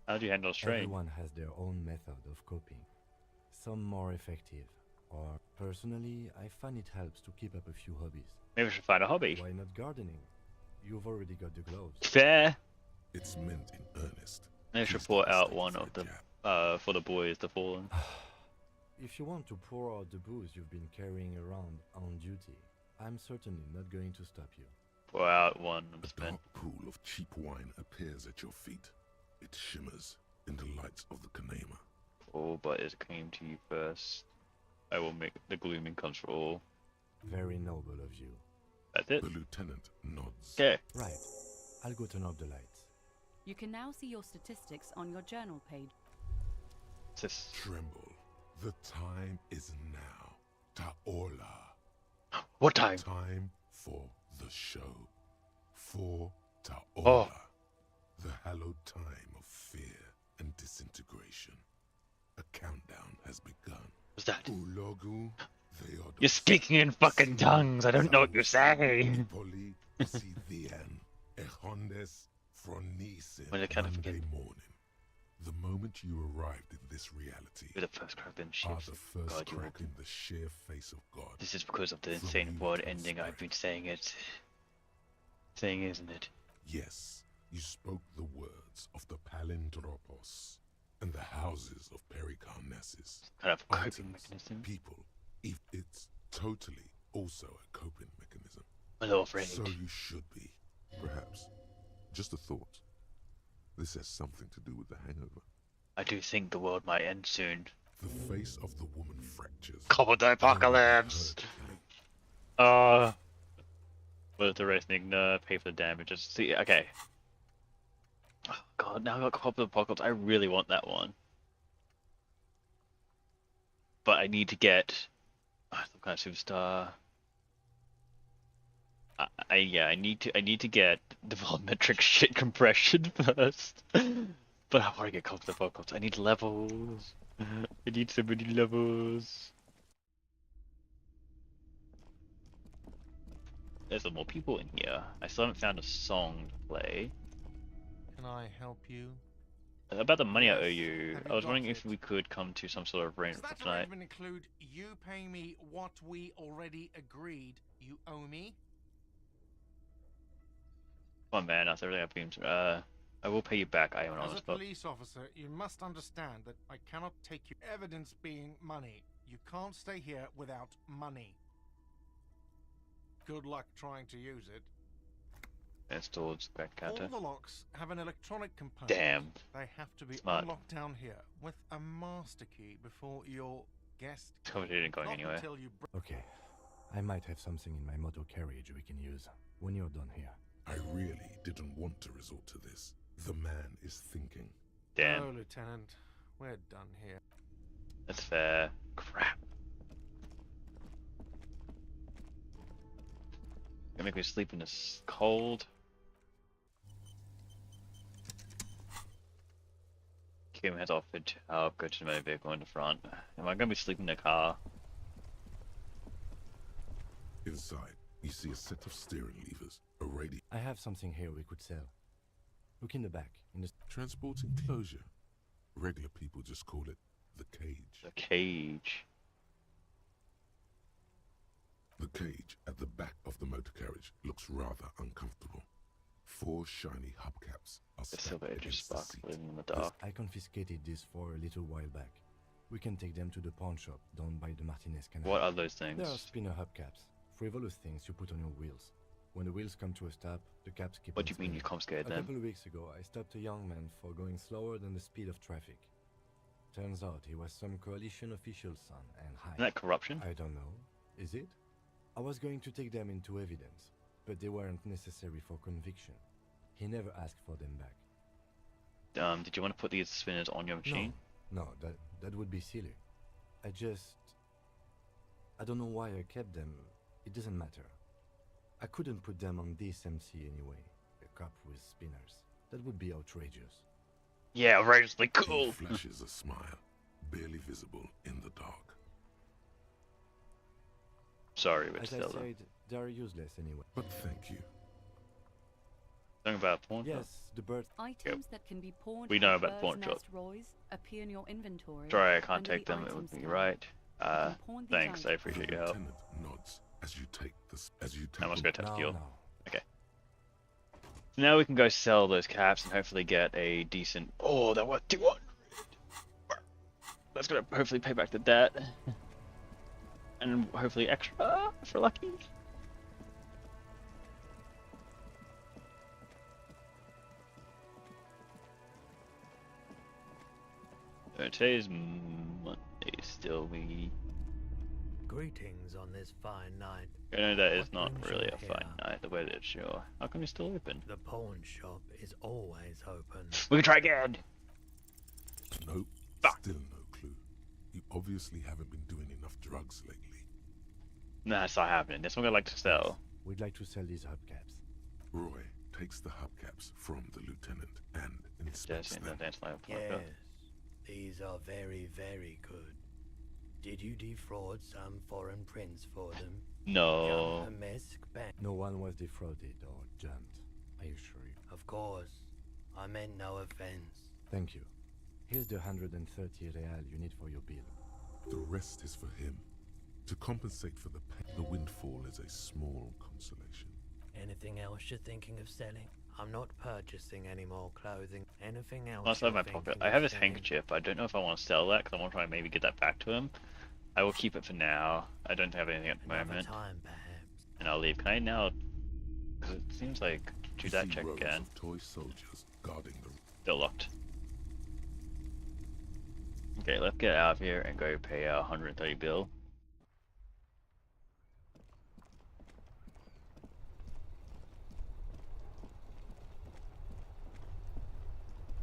How do you handle strain? Everyone has their own method of coping. Some more effective, Or, personally, I find it helps to keep up a few hobbies. Maybe we should find a hobby. Why not gardening? You've already got the gloves. Fair. It's meant in earnest. Maybe we should Please pour take a out step one for of a the jab. for the boys, the fallen. If you want to pour out the booze you've been carrying around on duty, I'm certainly not going to stop you. Pour out one of the A spin. dark pool of cheap wine appears at your feet. It shimmers in the lights of the Kanema. All but it came to you first. I will make the glooming comes for all. Very noble of you. That's it. The lieutenant nods. Okay. Right. I'll go turn off the lights. You can now see your statistics on your journal page. This. Tremble. The time is now. Taola. What time? Time for the show. For Taola. Oh. The hallowed time of fear and disintegration. A countdown has begun. What's that? Ulogu, Theodos, You're speaking in fucking tongues. I don't know what you're saying. Ipoli, Sithian, Echondes, Fronisin, Well, I kind of Monday forget. morning. The moment you arrived in this reality You're the first crack in the are ships. the first God, you crack reckon. in the sheer face of God. This is because of the From insane you word to ending I've been spirit. saying it. Saying, isn't it? Yes, you spoke the words of the Palindropos and the houses of Pericarnassus. Kind of coping Items, mechanism. people, if it's totally also a coping mechanism. A little afraid. So you should be. Perhaps. Just a thought. This has something to do with the hangover. I do think the world might end soon. The face of the woman fractures. Couple the apocalypse. Will the racing pay for the damages? See, okay. Oh god, now I got Couple of Apocalypse. I really want that one. But I need to get some kind of superstar. I need to get developmetric shit compression first. But I want to get Couple of Apocalypse. I need levels. I need so many levels. There's some more people in here. I still haven't found a song to play. Can I help you? About the money I owe Yes. you, Have I you was got wondering if it? we could come to some sort of Does arrangement that for tonight. arrangement include you paying me what we already agreed you owe me? Come on, man, that's everything I've been through. I will pay you back. I am an As a honest, but police officer, you must understand that I cannot take you. Evidence being money. You can't stay here without money. Good luck trying to use it. it's towards back All counter. the locks have an electronic component. Damn. They have to be Smart. unlocked down here with a master key before your guest. Complicated and going Not anywhere. until you Okay. I might have something in my motor carriage we can use when you're done here. I really didn't want to resort to this. The man is thinking. Damn, Oh, Lieutenant, we're done here. that's fair. Crap. Gonna make me sleep in this cold. Kim has offered to help go to my vehicle in the front. Am I gonna be sleeping in the car? Inside, you see a set of steering levers, a radio, I have something here we could sell. Look in the back. In the transport enclosure. Regular people just call it the cage. The cage. The cage at the back of the motor carriage looks rather uncomfortable. 4 shiny hubcaps are The stacked silver edges against the seat. sparkling in the dark. I confiscated this for a little while back. We can take them to the pawn shop down by the Martinez Canal. What are those things? They are spinner hubcaps. Frivolous things you put on your wheels. When the wheels come to a stop, the caps keep What on do you mean you spinning. confiscated A them? couple of weeks ago, I stopped a young man for going slower than the speed of traffic. Turns out he was some coalition official's son and high. Isn't that corruption? I don't know. Is it? I was going to take them into evidence, but they weren't necessary for conviction. He never asked for them back. Did you want to put these spinners on your machine? No, that would be silly. I don't know why I kept them. It doesn't matter. I couldn't put them on this MC anyway. A cop with spinners. That would be outrageous. Yeah, outrageously He cool. flashes a smile, barely visible in the dark. Sorry, but As I still. said, they're useless anyway. But thank you. Something about porn shop? Yes, the birds. Items that can be pawned We know at about Bird's pawn shop. Nest Roys appear in your inventory. Sorry, I can't under take the them. It would items be tab. right. can pawn these Thanks, I items. appreciate The your help. lieutenant nods as you take I must go touch No, fuel. no. Okay. So now we can go sell those caps and hopefully get a decent. Oh, that was 200. That's gonna hopefully pay back the debt, and hopefully extra for lucky. Today's Monday still. We. Greetings on this fine night. I know that is What not brings really you a fine here? night. The weather's sure. How come you're still open? The pawn shop is always open. We can try again. Nope, Fuck. still no clue. You obviously haven't been doing enough drugs lately. Nah, that's not happening. That's what I like to sell. We'd like to sell these hubcaps. Roy takes the hubcaps from the lieutenant and inspects Just in them. the dance line. Yes, these are very, very good. Did you defraud some foreign prince for them? No. Young Hermesk Bank. No one was defrauded or jumped, I assure you. Of course. I meant no offense. Thank you. Here's the 130 real you need for your bill. The rest is for him. To compensate for the pain, the windfall is a small consolation. Anything else you're thinking of selling? I'm not purchasing any more clothing. Anything else? That's you're in my thinking pocket. of I have his selling? handkerchief. I don't know if I want to sell that because I want to try and maybe get that back to him. I will keep it for now. I don't have anything at the Another moment. time, perhaps. And I'll leave. Can I now? Because it seems like do You that see check rows again. of toy soldiers guarding the. Still locked. Okay, let's get out of here and go pay our 130 bill.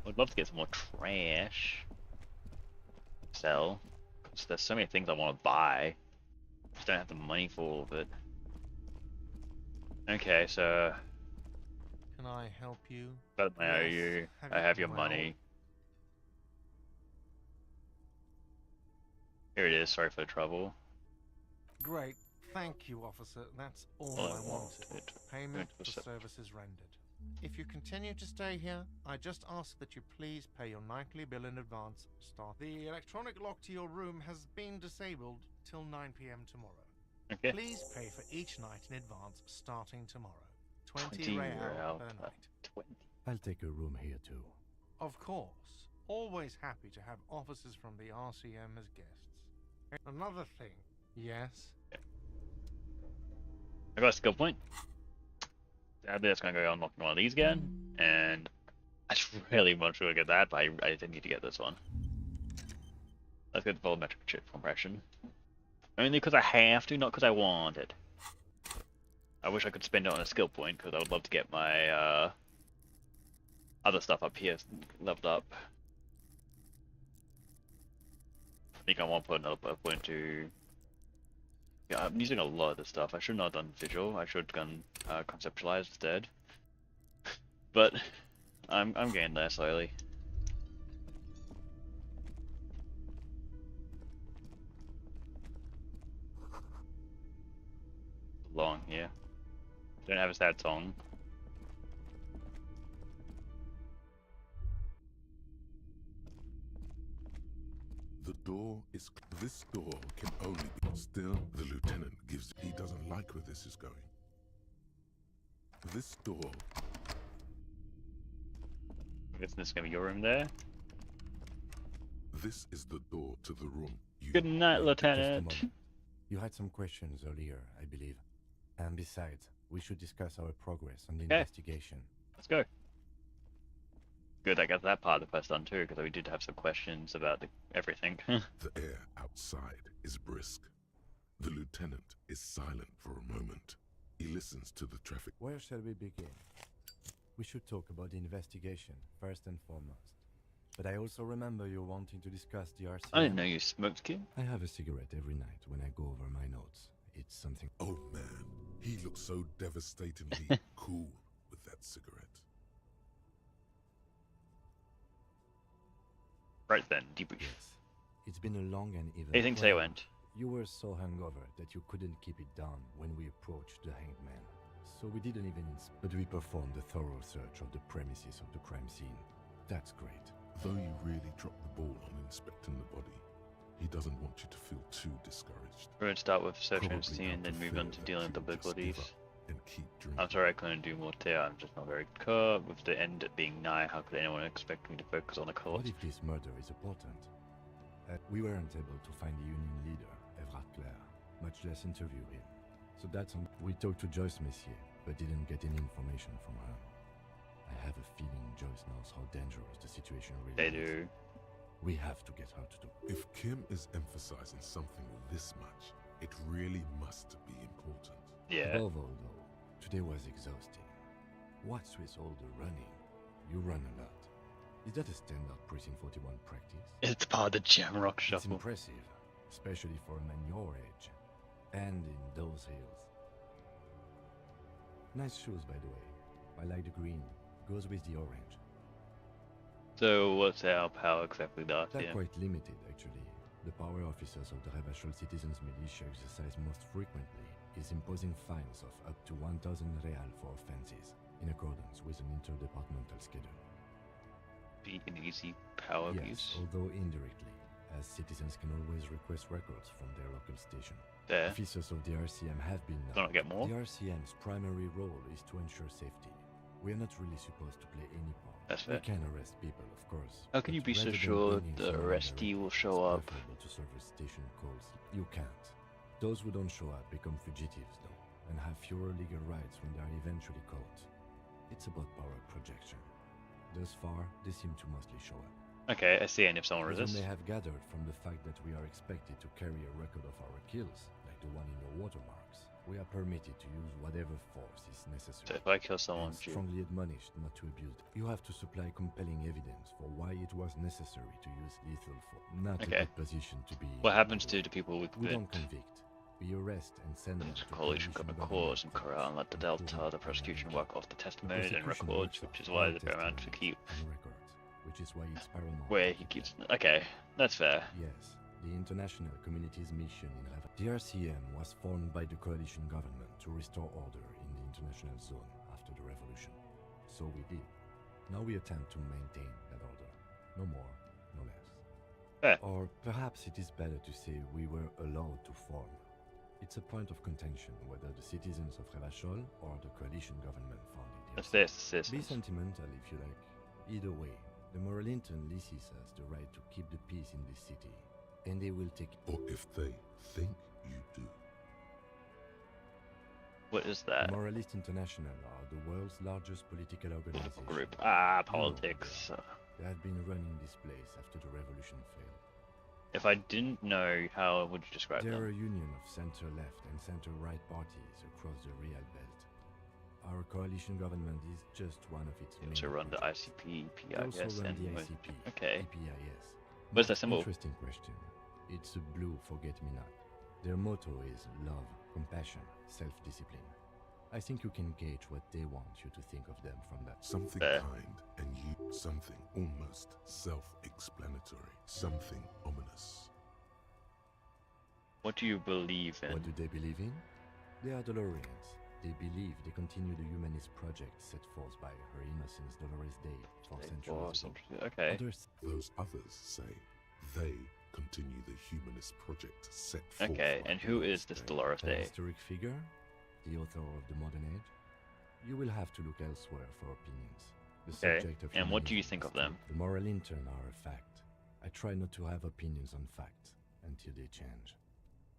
I'd love to get some more trash. Sell. Because there's so many things I want to buy. Just don't have the money for all of it. Okay, so Can I help you? but I owe Yes, you. have I you- have your well- money. Here it is. Sorry for the trouble. Great. Thank you, officer. That's all All I I wanted. wanted. Payment It was for a- services rendered. If you continue to stay here, I just ask that you please pay your nightly bill in advance. Start. The electronic lock to your room has been disabled till 9 p.m. tomorrow. Okay. Please pay for each night in advance starting tomorrow. 20 20 real real per per night. 20. I'll take a room here too. Of course. Always happy to have officers from the RCM as guests. Another thing. Yes? I got a skill point. Sadly, that's gonna go unlocking one of these again, and I just really want to get that, but I did need to get this one. Let's get the volumetric chip compression. Only because I have to, not because I want it. I wish I could spend it on a skill point, because I would love to get my other stuff up here leveled up. I think I want to put another point to. Yeah, I'm using a lot of this stuff. I should not have done visual. I should have done conceptualize instead. But I'm getting there slowly. Long here. Don't have a sad song. The door is. This door can only be. Still, the lieutenant gives. He doesn't like where this is going. This door. I guess this is gonna be your room there. This is the door to the room. Good night, Just a Lieutenant. moment. You had some questions earlier, I believe. And besides, we should discuss our progress on the Okay. investigation. Let's go. Good, I got that part of the quest done too, because we did have some questions about everything. The air outside is brisk. The lieutenant is silent for a moment. He listens to the traffic. Where shall we begin? We should talk about the investigation, first and foremost. But I also remember you wanting to discuss the RCM. I didn't know you smoked, kid. I have a cigarette every night when I go over my notes. It's something. Oh man, he looks so devastatingly cool with that cigarette. Right then, debrief. Yes. It's been a long and even. How do you think today went? You were so hungover that you couldn't keep it down when we approached the hanged man. So we didn't even but we performed a thorough search of the premises of the crime scene. That's great. Though you really dropped the ball on inspecting the body, he doesn't want you to feel too discouraged. We're going to start with searching and Probably seeing, out then of move fear on to that dealing with the you'll just give difficulties. up and keep drinking. I'm sorry I couldn't do more today, I'm just not very good. With the end being nigh, how could anyone expect me to focus on the What cause? if this murder is important? We weren't able to find the union leader, Everard Clare, much less interview him. So that's on. We talked to Joyce Messier, but didn't get any information from her. I have a feeling Joyce knows how dangerous the situation really They is. do. We have to get her to talk. If Kim is emphasizing something this much, it really must be important. Yeah. Above all, though, today was exhausting. What's with all the running? You run a lot. Is that a standard Precinct 41 practice? It's part of the Jamrock It's Shuffle. impressive, especially for a man your age. And in those hills. Nice shoes, by the way. I like the green. Goes with the orange. So what's our power exactly last They're year? quite limited, actually. The power officers of the Revachol Citizens Militia exercise most frequently is imposing fines of up to 1,000 real for offenses, in accordance with an interdepartmental schedule. Be an easy power Yes, abuse. although indirectly, as citizens can always request records from their local station. There. Officers of the RCM have been Don't I get more? The RCM's primary role is to ensure safety. We are not really supposed to play any part. That's We fair. can arrest people, of course. How can you but be so rather than sure bringing the someone arrestee will directly, show it's up? preferable to service station calls. You can't. Those who don't show up become fugitives, though, and have fewer legal rights when they are eventually caught. It's about power projection. Thus far, they seem to mostly show up. Okay, I see. And if someone As you resists, may have gathered from the fact that we are expected to carry a record of our kills, like the one in your watermarks, we are permitted to use whatever force is so necessary. if I kill someone, And shoot. strongly admonished not to abuse it. You have to supply compelling evidence for why it was necessary to use lethal force. Not Okay. a good position to be in. What happens to the people we We don't convict? convict. We arrest and send them to Coalition got a cause and corral and let the Delta, the prosecution, work off the testimony and records, which is why the paramount to keep and records, which is why it's paramount. where to he keep keeps. Okay, that's fair. Yes, the international community's mission in Reva. The RCM was formed by the coalition government to restore order in the international zone after the revolution. So we did. Now we attempt to maintain that order. No more, no less. Fair. Or perhaps it is better to say we were allowed to form. It's a point of contention whether the citizens of Revachol or the coalition government founded the That's RCM. their Be citizens. sentimental if you like. Either way, the Moralinton leases us the right to keep the peace in this city, and they will take. Or if they think you do. What is that? Moralist International are the world's largest political organization. Group. You know Politics. They have been running this place after the revolution failed. If I didn't know, how would you describe They are a them? union of center-left and center-right parties across the Real Belt. Our coalition government is just one of its They main also run the projects. ICP, They also PIS, run and the what- ICP, okay. EPIS. What's that symbol? Interesting question. It's a blue forget-me-not. Their motto is love, compassion, self-discipline. I think you can gauge what they want you to think of them from that. Something Fair. kind and you something almost self-explanatory. Something ominous. What do you believe in? What do they believe in? They are Dolorians. They believe they continue the humanist project set forth by Her Innocence Dolores Day 4 centuries ago. Okay. Others Those others say they continue the humanist project set forth. Okay, by and who is Dolores this Day. Dolores a Day? historic figure, the author of the modern age. You will have to look elsewhere for opinions. The Okay, subject of and what do you humanism think is of them? true. The moral intern are a fact. I try not to have opinions on facts until they change.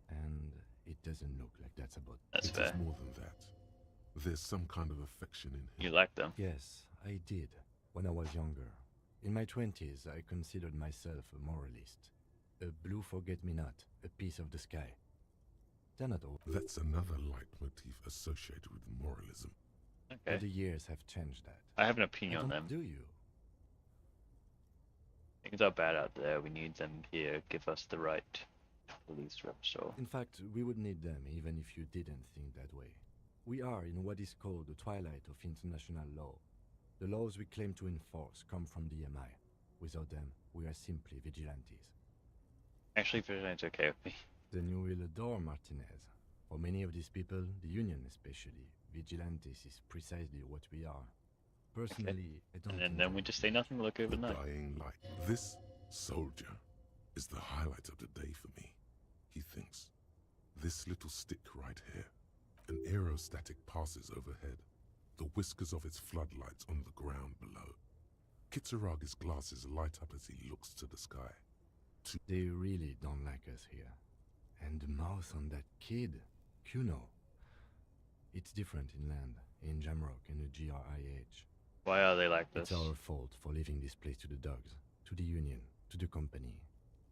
And it doesn't look like that's about. That's It fair. is more than that. There's some kind of affection in him. You like them? Yes, I did, when I was younger. In my 20s, I considered myself a moralist. A blue forget-me-not, a piece of the sky. They're not all. That's another leitmotif associated with moralism. Okay. But the years have changed that. I have an I opinion on don't- them. Do you? Things are bad out there. We need them here. Give us the right to police Repsol. In fact, we would need them even if you didn't think that way. We are in what is called the twilight of international law. The laws we claim to enforce come from the MI. Without them, we are simply vigilantes. Actually, Vigilante's okay with me. Then you will adore Martinez. For many of these people, the Union especially, vigilantes is precisely what we are. Personally, I don't. And then we just say nothing, look The overnight. dying light. This soldier is the highlight of the day for This little stick right here. An aerostatic passes overhead, the whiskers of its floodlights on the ground below. Kitsuragi's glasses light up as he looks to the sky. They really don't like us here. And the mouth on that kid, Kuno. It's different inland, in Jamrock and the GRIH. Why are they like this? It's our fault for leaving this place to the dogs, to the Union, to the company,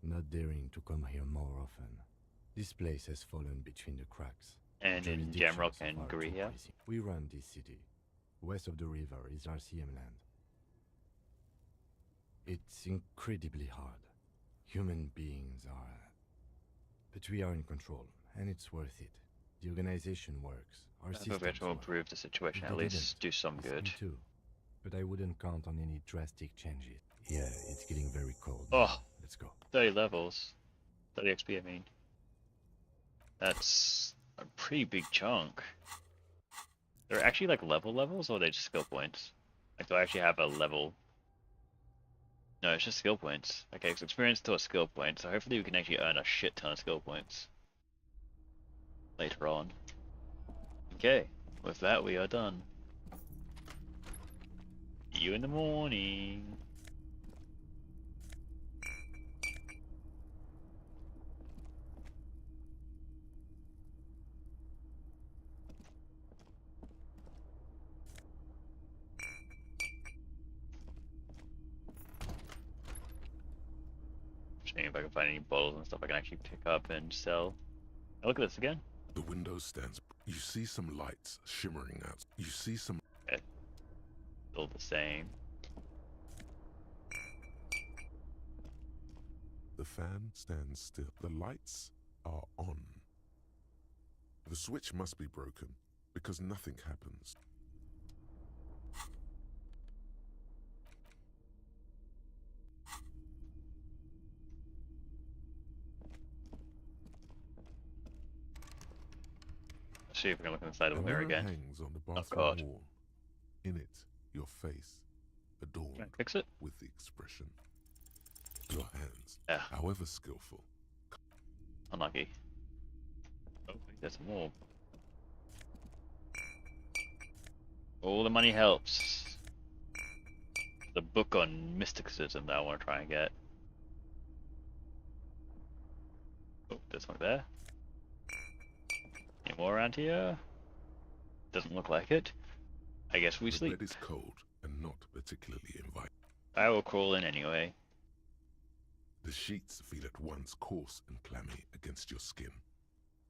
not daring to come here more often. This place has fallen between the cracks. And in Jamrock and Gurria? We run this city. West of the river is RCM land. It's incredibly hard. Human beings are... But we are in control, and it's worth it. The organization works. Our systems I hope it will work. improve the situation, If at they least didn't, do some it's good. me too. But I wouldn't count on any drastic changes. Yeah, it's getting very cold. Oh, now. Let's go. 30 levels. 30 XP, I mean. That's a pretty big chunk. They're actually like levels, or are they just skill points? Like, do I actually have a level? No, it's just skill points. Okay, so experience to a skill point, so hopefully we can actually earn a shit ton of skill points later on. Okay, with that we are done. See you in the morning. Seeing if I can find any bottles and stuff I can actually pick up and sell. Oh, look at this again. The window stands. You see some lights shimmering out. You see some... Okay. Still the same. The fan stands still. The lights are on. The switch must be broken, because nothing happens. Let's see if we can look inside the A mirror mirror again. hangs on the Oh, bathroom God. wall. In it, your face, adorned Can I fix it? with the expression. Your hands, Yeah. however skillful, Unlucky. Oh, wait, there's more. All the money helps. The book on mysticism that I want to try and get. Oh, there's one there. Any more around here? Doesn't look like it. I guess we the sleep. bed is cold and not particularly inviting. I will crawl in anyway. The sheets feel at once coarse and clammy against your skin.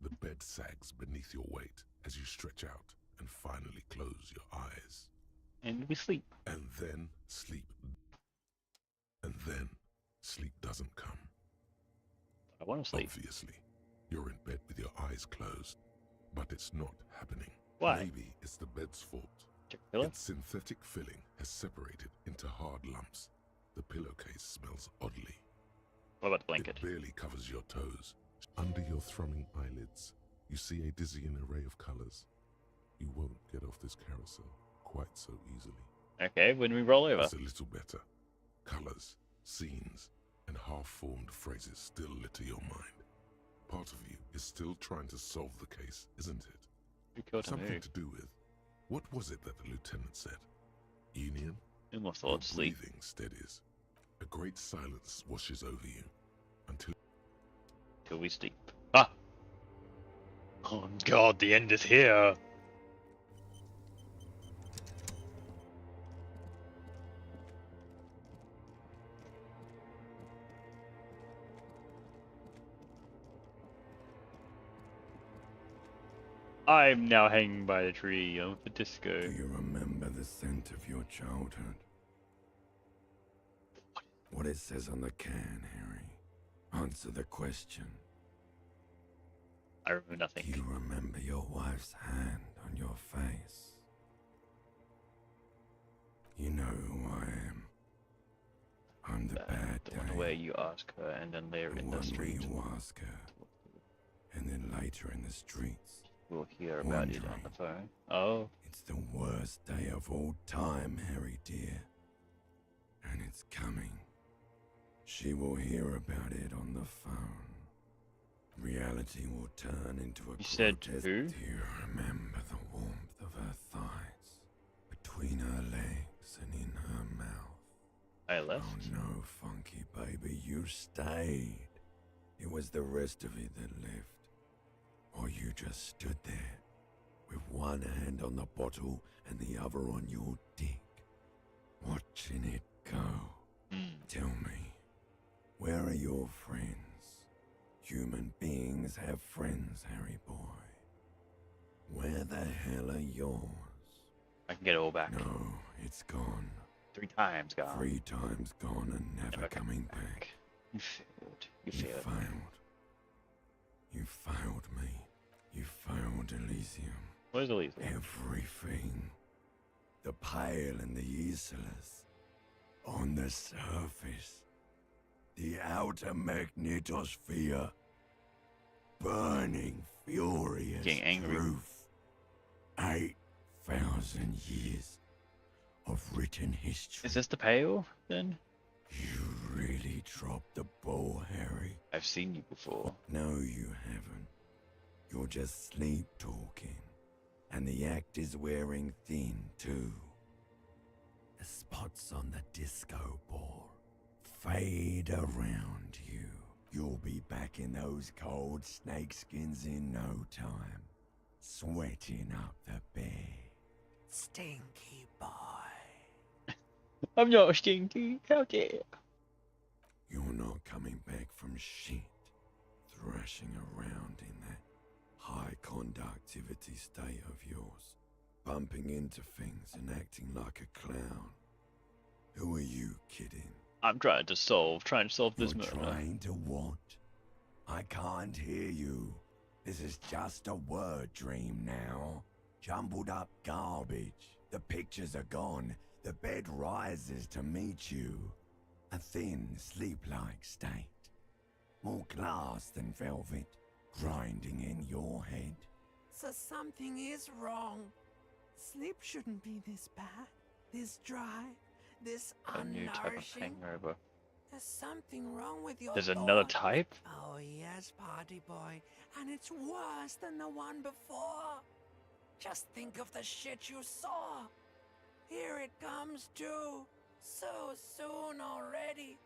The bed sags beneath your weight as you stretch out and finally close your eyes. And we sleep. And then sleep. And then sleep doesn't come. I want to sleep. Obviously, you're in bed with your eyes closed, but it's not happening. Why? Maybe it's the bed's fault. Check the pillow. Its synthetic filling has separated into hard lumps. The pillowcase smells oddly. What about the blanket? It barely covers your toes. Under your thrumming eyelids, you see a dizzying array of colors. You won't get off this carousel quite so easily. Okay, when we roll over. It's a little better. Colors, scenes, and half-formed phrases still litter your mind. Part of you is still trying to solve the case, isn't it? You killed him. Something to do with... What was it that the lieutenant said? Union? Almost Your thought sleep. breathing steadies. A great silence washes over you until... Till we sleep. Ah! Oh god, the end is here! I'm now hanging by the tree of the disco. Do you remember the scent of your childhood? What it says on the can, Harry. Answer the question. I remember nothing. Do you remember your wife's hand on your face? You know who I am. I'm the bad The day. one where you ask her and then later The in one the street. where you ask her, and then later in the streets. We'll hear about it on the phone. Oh. It's the worst day of all time, Harry dear. And it's coming. She will hear about it on the phone. reality will turn into a You said grotesque. who? Do you remember the warmth of her thighs, between her legs and in her mouth? I left. Oh no, funky baby, you stayed. It was the rest of it that left. Or you just stood there, with one hand on the bottle and the other on your dick, watching it go. Tell me, where are your friends? Human beings have friends, Harry boy. Where the hell are yours? I can get it all back. No, it's gone. 3 times gone. 3 times gone and never coming back. You failed. You You failed. failed. You failed me. You failed Elysium. Where's Elysium? Everything. The Pale and the Islas. On the surface. The outer magnetosphere. Burning, furious Getting angry. truth. 8,000 years of written history. Is this the Pale, then? You really dropped the ball, Harry. I've seen you before. No, you haven't. You're just sleep talking. And the act is wearing thin, too. The spots on the disco ball fade around you. You'll be back in those cold snakeskins in no time, sweating up the bed. Stinky boy. I'm not stinky. How dare. You're not coming back from shit, thrashing around in that high conductivity state of yours, bumping into things and acting like a clown. Who are you kidding? I'm trying to solve this You're murder. trying to what? I can't hear you. This is just a word dream now. Jumbled up garbage. The pictures are gone. The bed rises to meet you. A thin, sleep-like state. More glass than velvet, grinding in your head. So something is wrong. Sleep shouldn't be this bad, this dry, this A new type of unnourishing. hangover. There's something wrong with your There's another thought. type? Oh yes, party boy, and it's worse than the one before. Just think of the shit you saw. Here it comes too. So soon already.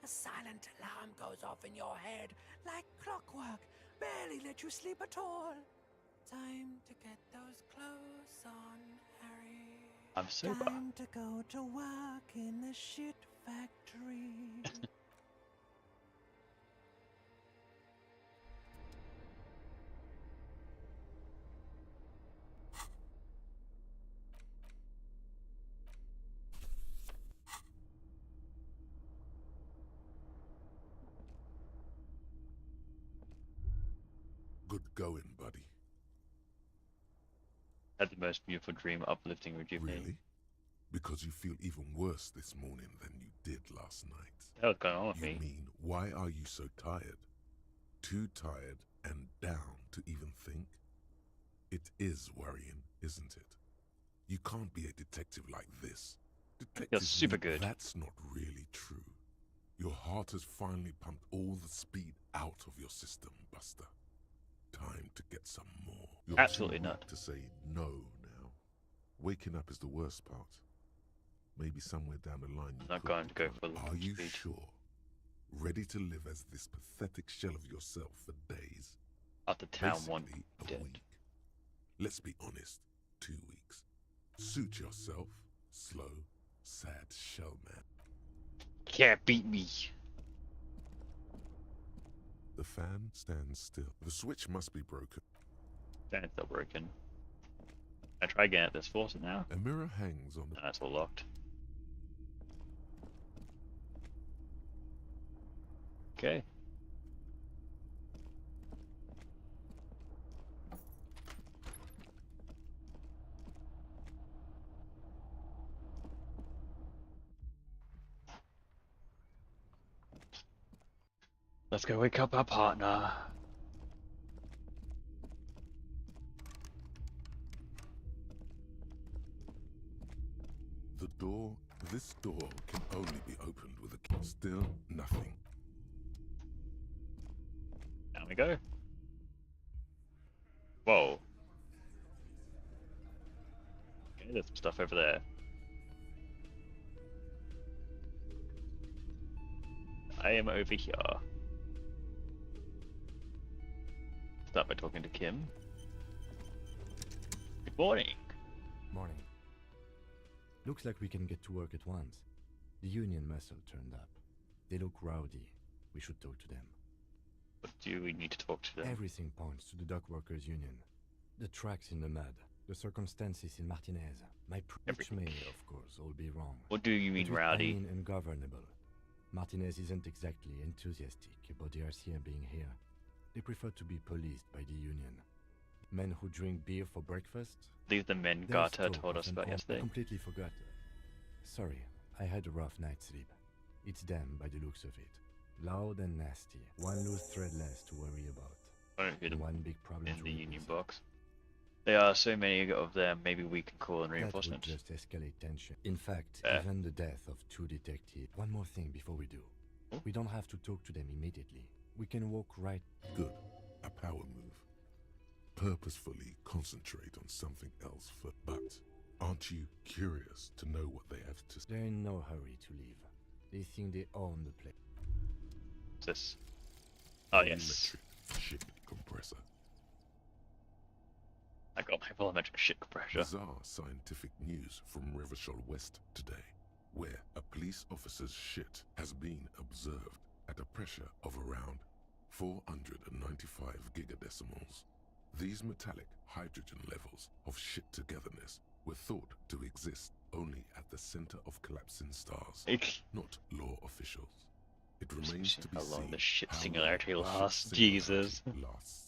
A silent alarm goes off in your head like clockwork. Barely let you sleep at all. Time to get those clothes on, Harry. I'm sober. Time to go to work in the shit factory. Good going, buddy. Had the most beautiful dream, uplifting, rejuvenating. Really? Because you feel even worse this morning than you did last night. That was going on with You me. mean, why are you so tired? Too tired and down to even think? It is worrying, isn't it? You can't be a detective like this. Detectives super know good. That's not really true. Your heart has finally pumped all the speed out of your system, Buster. Time to get some more. You're Absolutely too not. weak to say no now. Waking up is the worst part. Maybe somewhere down the line you I'm not could going to go become- for Are you speed. sure? Ready to live as this pathetic shell of yourself for days? After town one Basically, a dead. week. Let's be honest, 2 weeks. Suit yourself, slow, sad shell man. Can't beat me. The fan stands still. The switch must be broken. Then it's still broken. I try again at this force it now. A mirror hangs on the... No, it's all locked. Okay. Let's go wake up our partner. The door, this door can only be opened with a key. Still nothing. Down we go. Whoa. Okay, there's some stuff over there. I am over here. Start by talking to Kim. Good morning. Morning. Looks like we can get to work at once. The union muscle turned up. They look rowdy. We should talk to them. What do we need to talk to them? Everything points to the dock workers union. The tracks in the mud, the circumstances in Martinez. Which may, of course, all be wrong. What do you mean, But rowdy? I mean ungovernable. Martinez isn't exactly enthusiastic about the RCA being here. They prefer to be policed by the union. Men who drink beer for breakfast? These are the men There's Gata talk told of us an about I yesterday. completely forgot. Sorry, I had a rough night's sleep. It's them by the looks of it. Loud and nasty. One loose thread less to worry about. I don't hear them One big problem in to the replace. union box. There are so many of them, maybe we can call in That would reinforcements. just escalate tension. In fact, Yeah. even the death of 2 detectives. One more thing before we do. Oh. We don't have to talk to them immediately. We can walk right. Good. A power move. Purposefully concentrate on something else for. But aren't you curious to know what they have to say? They're in no hurry to leave. They think they own the place. What's this? Oh, yes. Electric ship compressor. I got my volumetric ship compressor. Bizarre scientific news from Revachol West today, where a police officer's shit has been observed at a pressure of around 495 gigadecimals. These metallic hydrogen levels of shit togetherness were thought to exist only at the center of collapsing stars, not law officials. It remains to be How seen long the shit how singularity long the shit lasts. singularity Jesus. lasts.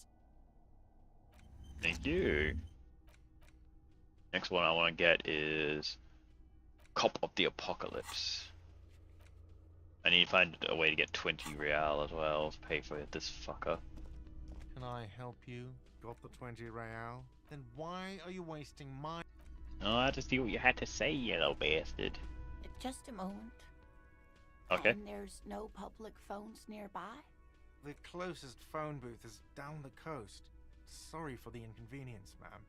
Thank you. Next one I want to get is Cop of the Apocalypse. I need to find a way to get 20 real as well to pay for this fucker. Can I help you? Got the 20 real? Then why are you wasting my... Oh, I had to see what you had to say, you little bastard. Just a moment. Okay. And there's no public phones nearby? The closest phone booth is down the coast. Sorry for the inconvenience, ma'am.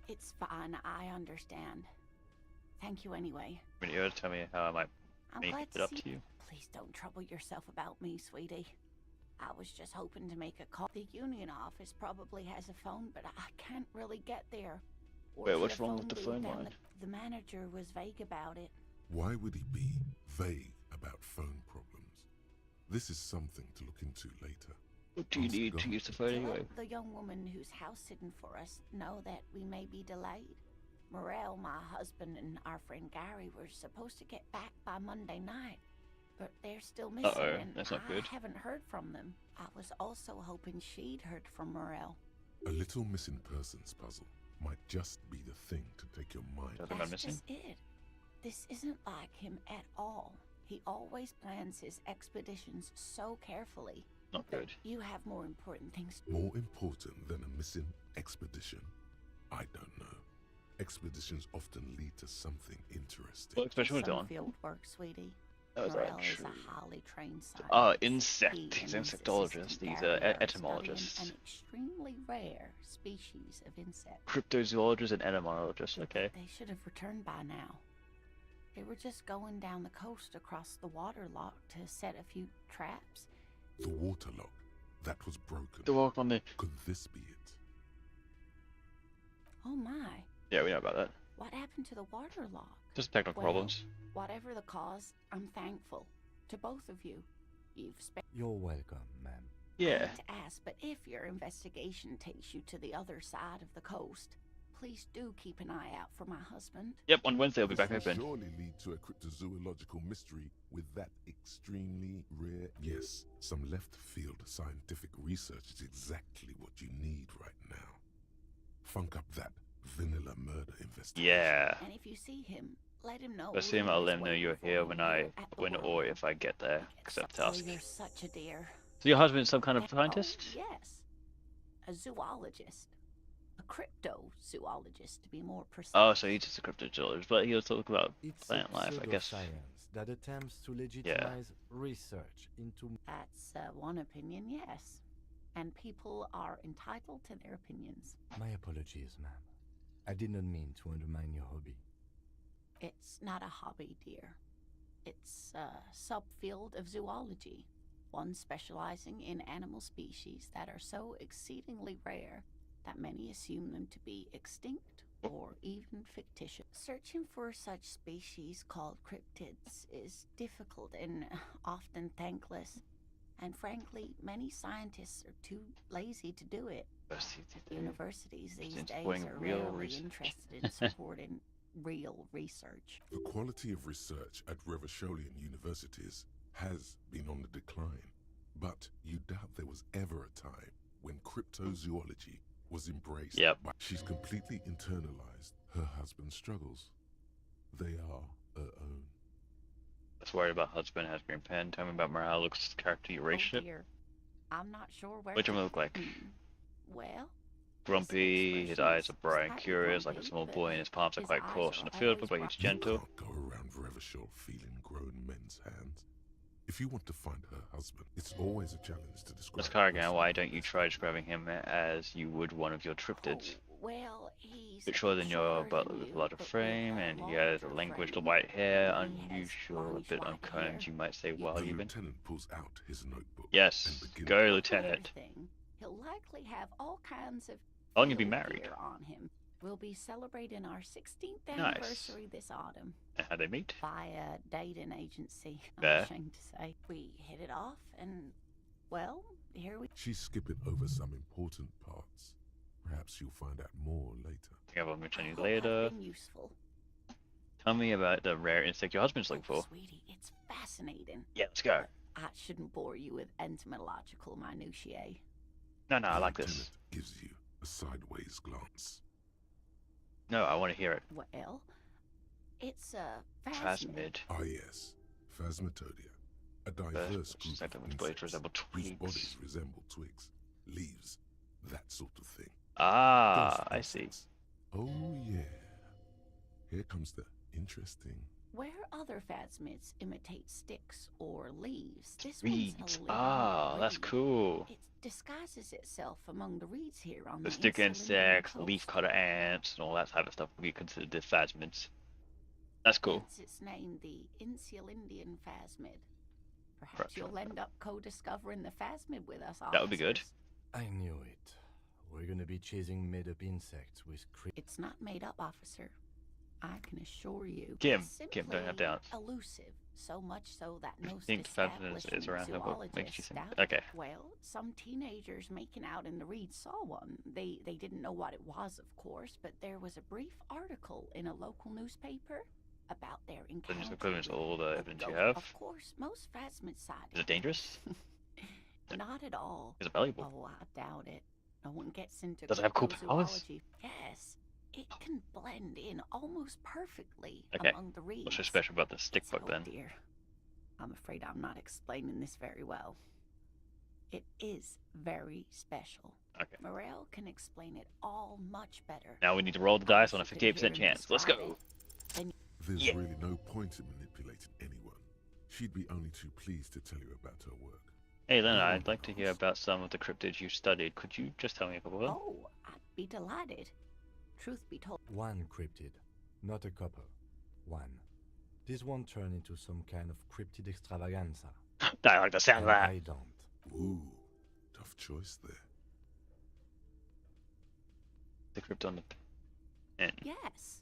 It's fine, I understand. Thank you anyway. When you tell me how I might I'm make glad it to up see to you. Please don't trouble yourself about me, sweetie. I was just hoping to make a call. The union office probably has a phone, but I can't really get there. Or Wait, to what's wrong with the booth, phone and line? The manager was vague about it. Why would he be vague about phone problems? This is something to look into later. What do you need to use the phone anyway? Let the young woman who's house sitting for us know that we may be delayed. Morel, my husband, and our friend Gary were supposed to get back by Monday night, but they're still missing, Uh-oh, and that's not I good. haven't heard from them. I was also hoping she'd heard from Morel. A little missing persons puzzle might just be the thing to take your mind. That's just it. This isn't like him at all. He always plans his expeditions so carefully. Not good. You have more important things. More important than a missing expedition? I don't know. Expeditions often lead to something interesting. What expedition was it Some on? field work, sweetie. That was Morel is true. a highly trained scientist. Insect. He and He's his insectologist. assistant He's Gary are etymologist. studying an extremely rare species of insect. Cryptozoologist and etymologist. Okay. They should have returned by now. They were just going down the coast across the water lock to set a few traps. The water lock. That was broken. The walk on the... Could this be it? Oh my. Yeah, we know about that. What happened to the water lock? Just technical Well, problems. Whatever the cause, I'm thankful. To both of you. You've spent... You're welcome, ma'am. I Yeah. hate to ask, but if your investigation takes you to the other side of the coast, please do keep an eye out for my husband. Yep, on Wednesday I'll be This back will open. surely lead to a cryptozoological mystery with that extremely rare... Yes, some left-field scientific research is exactly what you need right now. Funk up that vanilla murder investigation. Yeah. And if you see him, let him know. If I see him, I'll Louis let is him know you're waiting here for when him I... here at the when world. or if I get there. Accept Oh, task. you're such a dear. So your husband's some kind of scientist? Oh, yes. A zoologist. A cryptozoologist, to be more precise. Oh, so he's just a cryptozoologist, but he'll talk about It's plant a life, I guess. pseudoscience that attempts to legitimize research into... That's one opinion, yes. and people are entitled to their opinions. My apologies, ma'am. I did not mean to undermine your hobby. It's not a hobby, dear. It's a subfield of zoology, one specializing in animal species that are so exceedingly rare that many assume them to be extinct or even fictitious. Searching for such species called cryptids is difficult and often thankless, and frankly, many scientists are too lazy to do it. Universities these days are rarely interested in supporting real research. The quality of research at Revacholian universities has been on the decline, but you doubt there was ever a time when cryptozoology was embraced. Yep. She's completely internalized her husband's struggles. They are her own. That's worried about husband has green pen. Tell me about Morale. Looks character Oh relationship. dear. I'm not sure where. What do you look like? Well, Grumpy, his eyes are bright and curious, like a small boy, and his palms are quite coarse in the field, but he's gentle. You can't go around Revachol feeling grown men's hands. If you want to find her husband, it's always a challenge to describe. Let's Carrigan, why don't you try describing him as you would one of your triptids? Well, he's Bit shorter than your butler with a lot of frame, and he has a languished white hair, unusual, a bit uncombed, you might say, well, The even. lieutenant pulls out his notebook. Yes, go, Lieutenant. He'll likely have all kinds of How long have you been married? gear on him. We'll be celebrating our 16th Nice. anniversary this autumn. And how'd they meet? By a dating agency, I'm Fair. ashamed to say. We hit it off, and, well, here we... She's skipping over some important parts. Perhaps you'll find out more later. I think I'll mention you hope later. I've been useful. Tell me about the rare insect your husband's looking for. Sweetie, it's fascinating. Yeah, let's go. I shouldn't bore you with entomological minutiae. No, I like The this. lieutenant gives you a sideways glance. No, I want to hear it. Well, it's a Phasmid. Ah yes, Phasmatodea. A diverse group of insects resemble whose twigs. bodies resemble twigs, leaves, that sort of thing. Ah, Those I see. insects. Oh yeah. Here comes the interesting. Where other phasmids imitate sticks or leaves, this Reeds. one's a living Ah, that's reed. cool. It disguises itself among the reeds here on The the stick insular insects, coast. leaf-cutter ants, and all that type of stuff would be considered the phasmids. That's cool. Hence its name, the Insulindian phasmid. Perhaps Right. you'll end up co-discovering the phasmid with us. That would be good. officers. I knew it. We're gonna be chasing made-up insects with It's not made up, officer. I can assure you. Kim, It's Kim, don't have simply doubts. Elusive, so much so that most think phasmid is established around here, what makes you zoologists think- doubt okay. it. Well, some teenagers making out in the reeds saw one. They didn't know what it was, of course, but there was a brief article in a local newspaper about their Then encounter. just equivalent to all the with evidence you goat. have. Of course, most phasmid sightings. Is it dangerous? Not at all. Is it valuable? Oh, I doubt it. No one gets into Does it have cool powers? cryptozoology. Yes. It can blend in almost perfectly Okay. among the reeds. What's so special about the stick bug Oh then? dear. I'm afraid I'm not explaining this very well. It is very special. Okay. Morel can explain it all much better. Now we need to roll the dice on a 58% chance. Let's go. There's Yeah. really no point in manipulating anyone. She'd be only too pleased to tell you about her work. Hey Leonard, I'd like to hear about some of the cryptids you studied. Could you just tell me a couple of them? Oh, I'd be delighted. Truth be told. One cryptid, not a couple. One. This one turned into some kind of cryptid extravaganza. I like the sound of And that. I don't. Ooh, tough choice there. The crypt on the pen. Yes.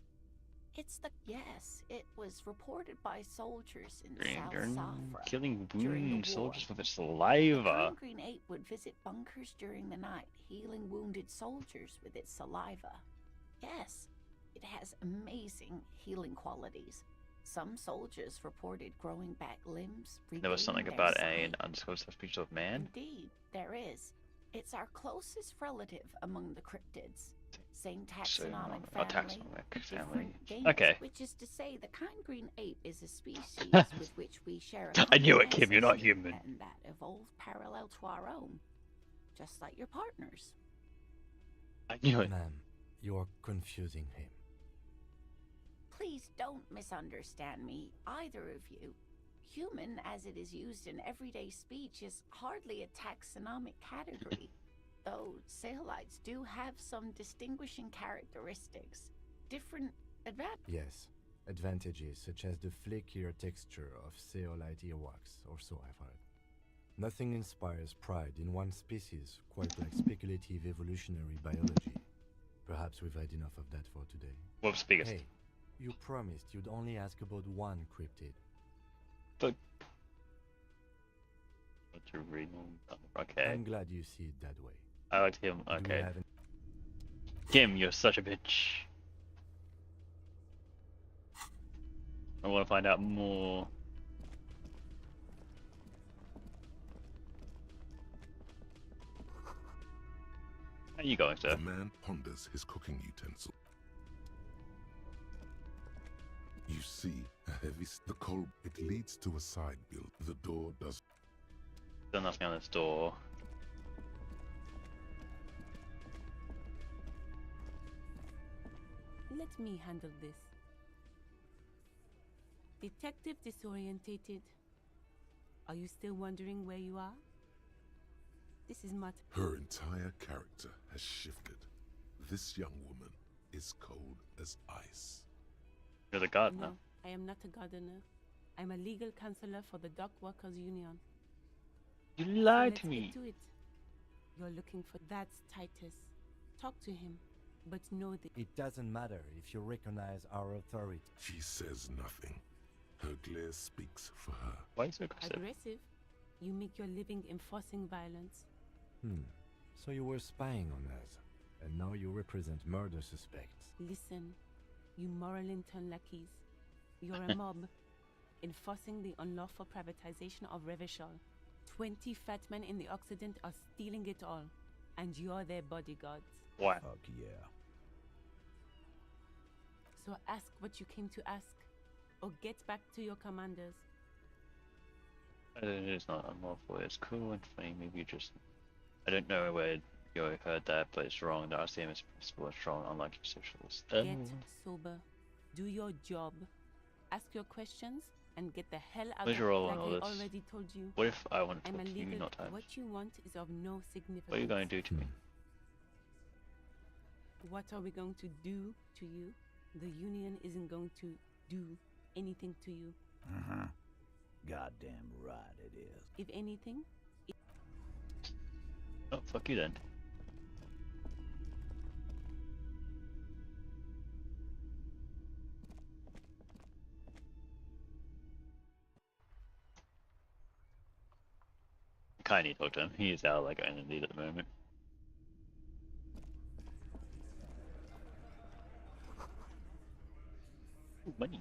Yes, it was reported by soldiers in Green South Gurn, Safra. killing during the wound war. soldiers with its The saliva. green ape would visit bunkers during the night, healing wounded soldiers with its saliva. Yes, it has amazing healing qualities. Some soldiers reported growing back limbs. There was something regaining about their an sight. undisclosed species of man. Indeed, there is. It's our closest relative among the cryptids. Same taxonomic Oh, family. taxonomic family. different genus, Okay. Which is to say, the kind green ape is a species with which we share a I knew common it, Kim. You're not ancestor, human. and that evolved parallel to our own, just like your partners. I knew it. Ma'am, you are confusing him. Please don't misunderstand me, either of you. Human, as it is used in everyday speech, is hardly a taxonomic category, though Saolites do have some distinguishing characteristics. Different advantages. Yes, advantages such as the flakier texture of Zeolite earwax, or so I've heard. Nothing inspires pride in one species quite like speculative evolutionary biology. Perhaps we've had enough of that for today. What's biggest? Hey, you promised you'd only ask about one cryptid. But what you're reading? Okay. I'm glad you see it that way. I liked him. Do we Okay. have an- Kim, you're such a bitch. I want to find out more. How you going, sir? The man ponders his cooking utensil. You see a heavy the coal. It leads to a side build. The door does. Still nothing on this door. Let me handle this. Detective disorientated. Are you still wondering where you are? This is Matt. Her entire character has shifted. This young woman is cold as ice. You're the gardener. No, I am not a gardener. I'm a legal counselor for the Dock Workers Union. You lied So to me. let's get to it. You're looking for that's Titus. Talk to him, but know that It doesn't matter if you recognize our authority. She says nothing. Her glare speaks for her. Why is it aggressive? aggressive. You make your living enforcing violence. So you were spying on us, and now you represent murder suspects. Listen, you moral intern lackeys. You're a mob, enforcing the unlawful privatization of Revachol. 20 fat men in the Occident are stealing it all, and you're their bodyguards. Why? Fuck yeah. So ask what you came to ask, or get back to your commanders. It's not unlawful. It's cool and funny. Maybe you just. I don't know where you heard that, but it's wrong. The RCM is principle and strong, unlike your socials. Get sober. Do your job. Ask your questions and get the hell out Where's of your role like in all I this? already told you. What if I want to I'm talk a to you, legal. not time? What you want is of no significance. What are you going to do to me? What are we going to do to you? The Union isn't going to do anything to you. Uh-huh. Goddamn right it is. If anything, Oh, fuck you then. I kinda need to talk to him. He is our like only lead at the moment. Ooh, money.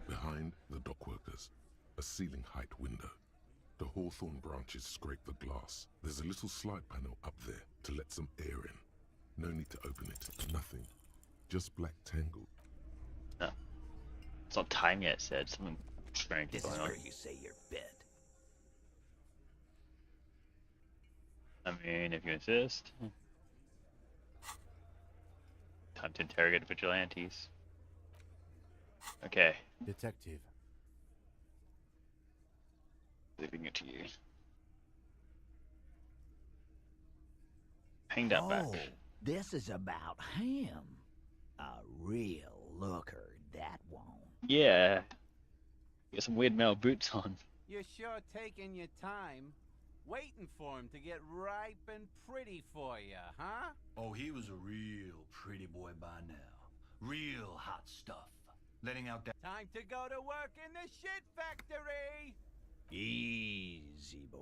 Behind the dockworkers, a ceiling height window. The hawthorn branches scrape the glass. There's a little slide panel up there to let some air in. No need to open it. Nothing. Just black tangle. No. It's not time yet, said. Something strange This going is on. where you say your bed. I mean, if you insist. Time to interrogate vigilantes. Okay. Detective. Leaving it to you. Hang that back. Oh, this is about him. A real looker, that won't. Yeah. Get some weird metal boots on. You're sure taking your time, waiting for him to get ripe and pretty for you, huh? Oh, he was a real pretty boy by now. Real hot stuff. Letting out that. Time to go to work in the shit factory! Easy, boys.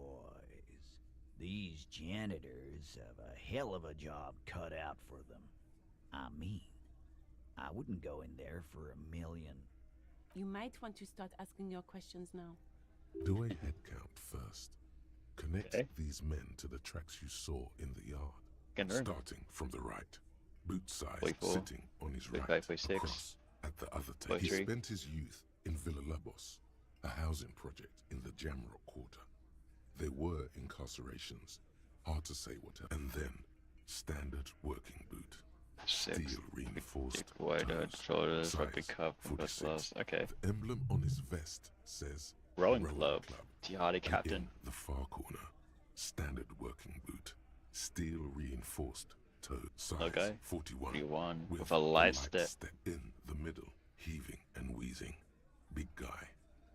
These janitors have a hell of a job cut out for them. I mean, I wouldn't go in there for $1 million. you might want to start asking your questions now. Do a head count first. Connect these men to the tracks you saw in the yard. Starting from the right. Boot size 44, sitting on his 45, right. 46, Across at the other table. He 43. spent his youth in Villa Labos, a housing project in the Jamrock quarter. There were incarcerations, Hard to say what else. And then, standard working boot. 6. Steel reinforced Wider toes. shoulders, Size rugby cup, and 46. gloves. Okay. The emblem on his vest says Rowing club. Jihadi And captain. in the far corner, standard working boot. Steel reinforced toe. Size Okay. 41. 41 with a light step. In the middle, heaving and wheezing. Big guy.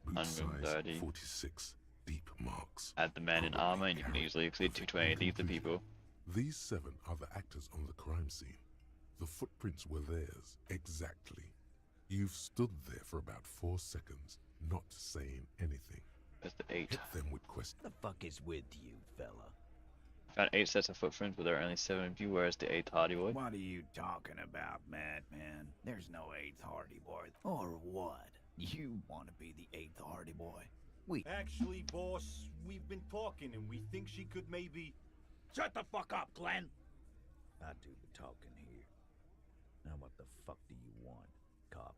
Boot size 130. 46. Deep marks. Add the man in armor and you can easily exceed 220. These are the people. These 7 are the actors on the crime scene. The footprints were theirs, exactly. You've stood there for about 4 seconds, not saying anything. That's the 8. Hit them with questions. The fuck is with you, fella? Found 8 sets of footprints, but there are only 7 of you. Where's the 8th Hardy Boy? What are you talking about, madman? There's no 8th Hardy Boy. Or what? You want to be the 8th Hardy Boy? Actually, boss, we've been talking and we think she could maybe... Shut the fuck up, Glenn! I do the talking here. Now what the fuck do you want, cop?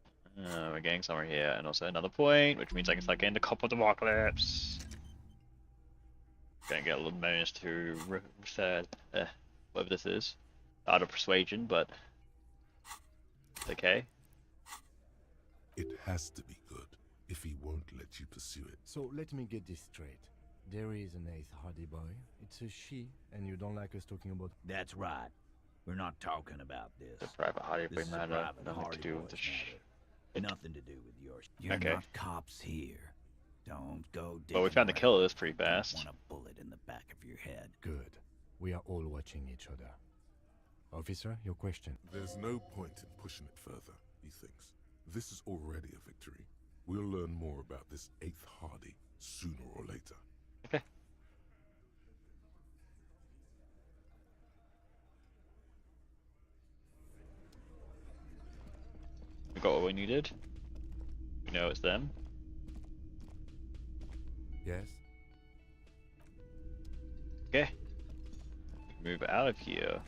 We're getting somewhere here, and also another point, which means I can start getting the cop of the apocalypse. Gonna get a little bonus to whatever this is. Art of persuasion, but it's okay. It has to be good, if he won't let you pursue it. So let me get this straight. There is an 8th Hardy Boy. It's a she, and you don't like us talking about... That's right. We're not talking about this. The private Hardy Boy This is a matter. private Nothing to Hardy do Boys with the matter. Nothing to do with yours. You're Okay. not cops here. Don't go digging Well, we found the around. killers pretty fast. Want a bullet in the back of your head. Good. We are all watching each other. Officer, your question. There's no point in pushing it further, he thinks. This is already a victory. We'll learn more about this 8th Hardy sooner or later. Okay. We got what we needed. We know it's them. Yes? Okay. Move out of here.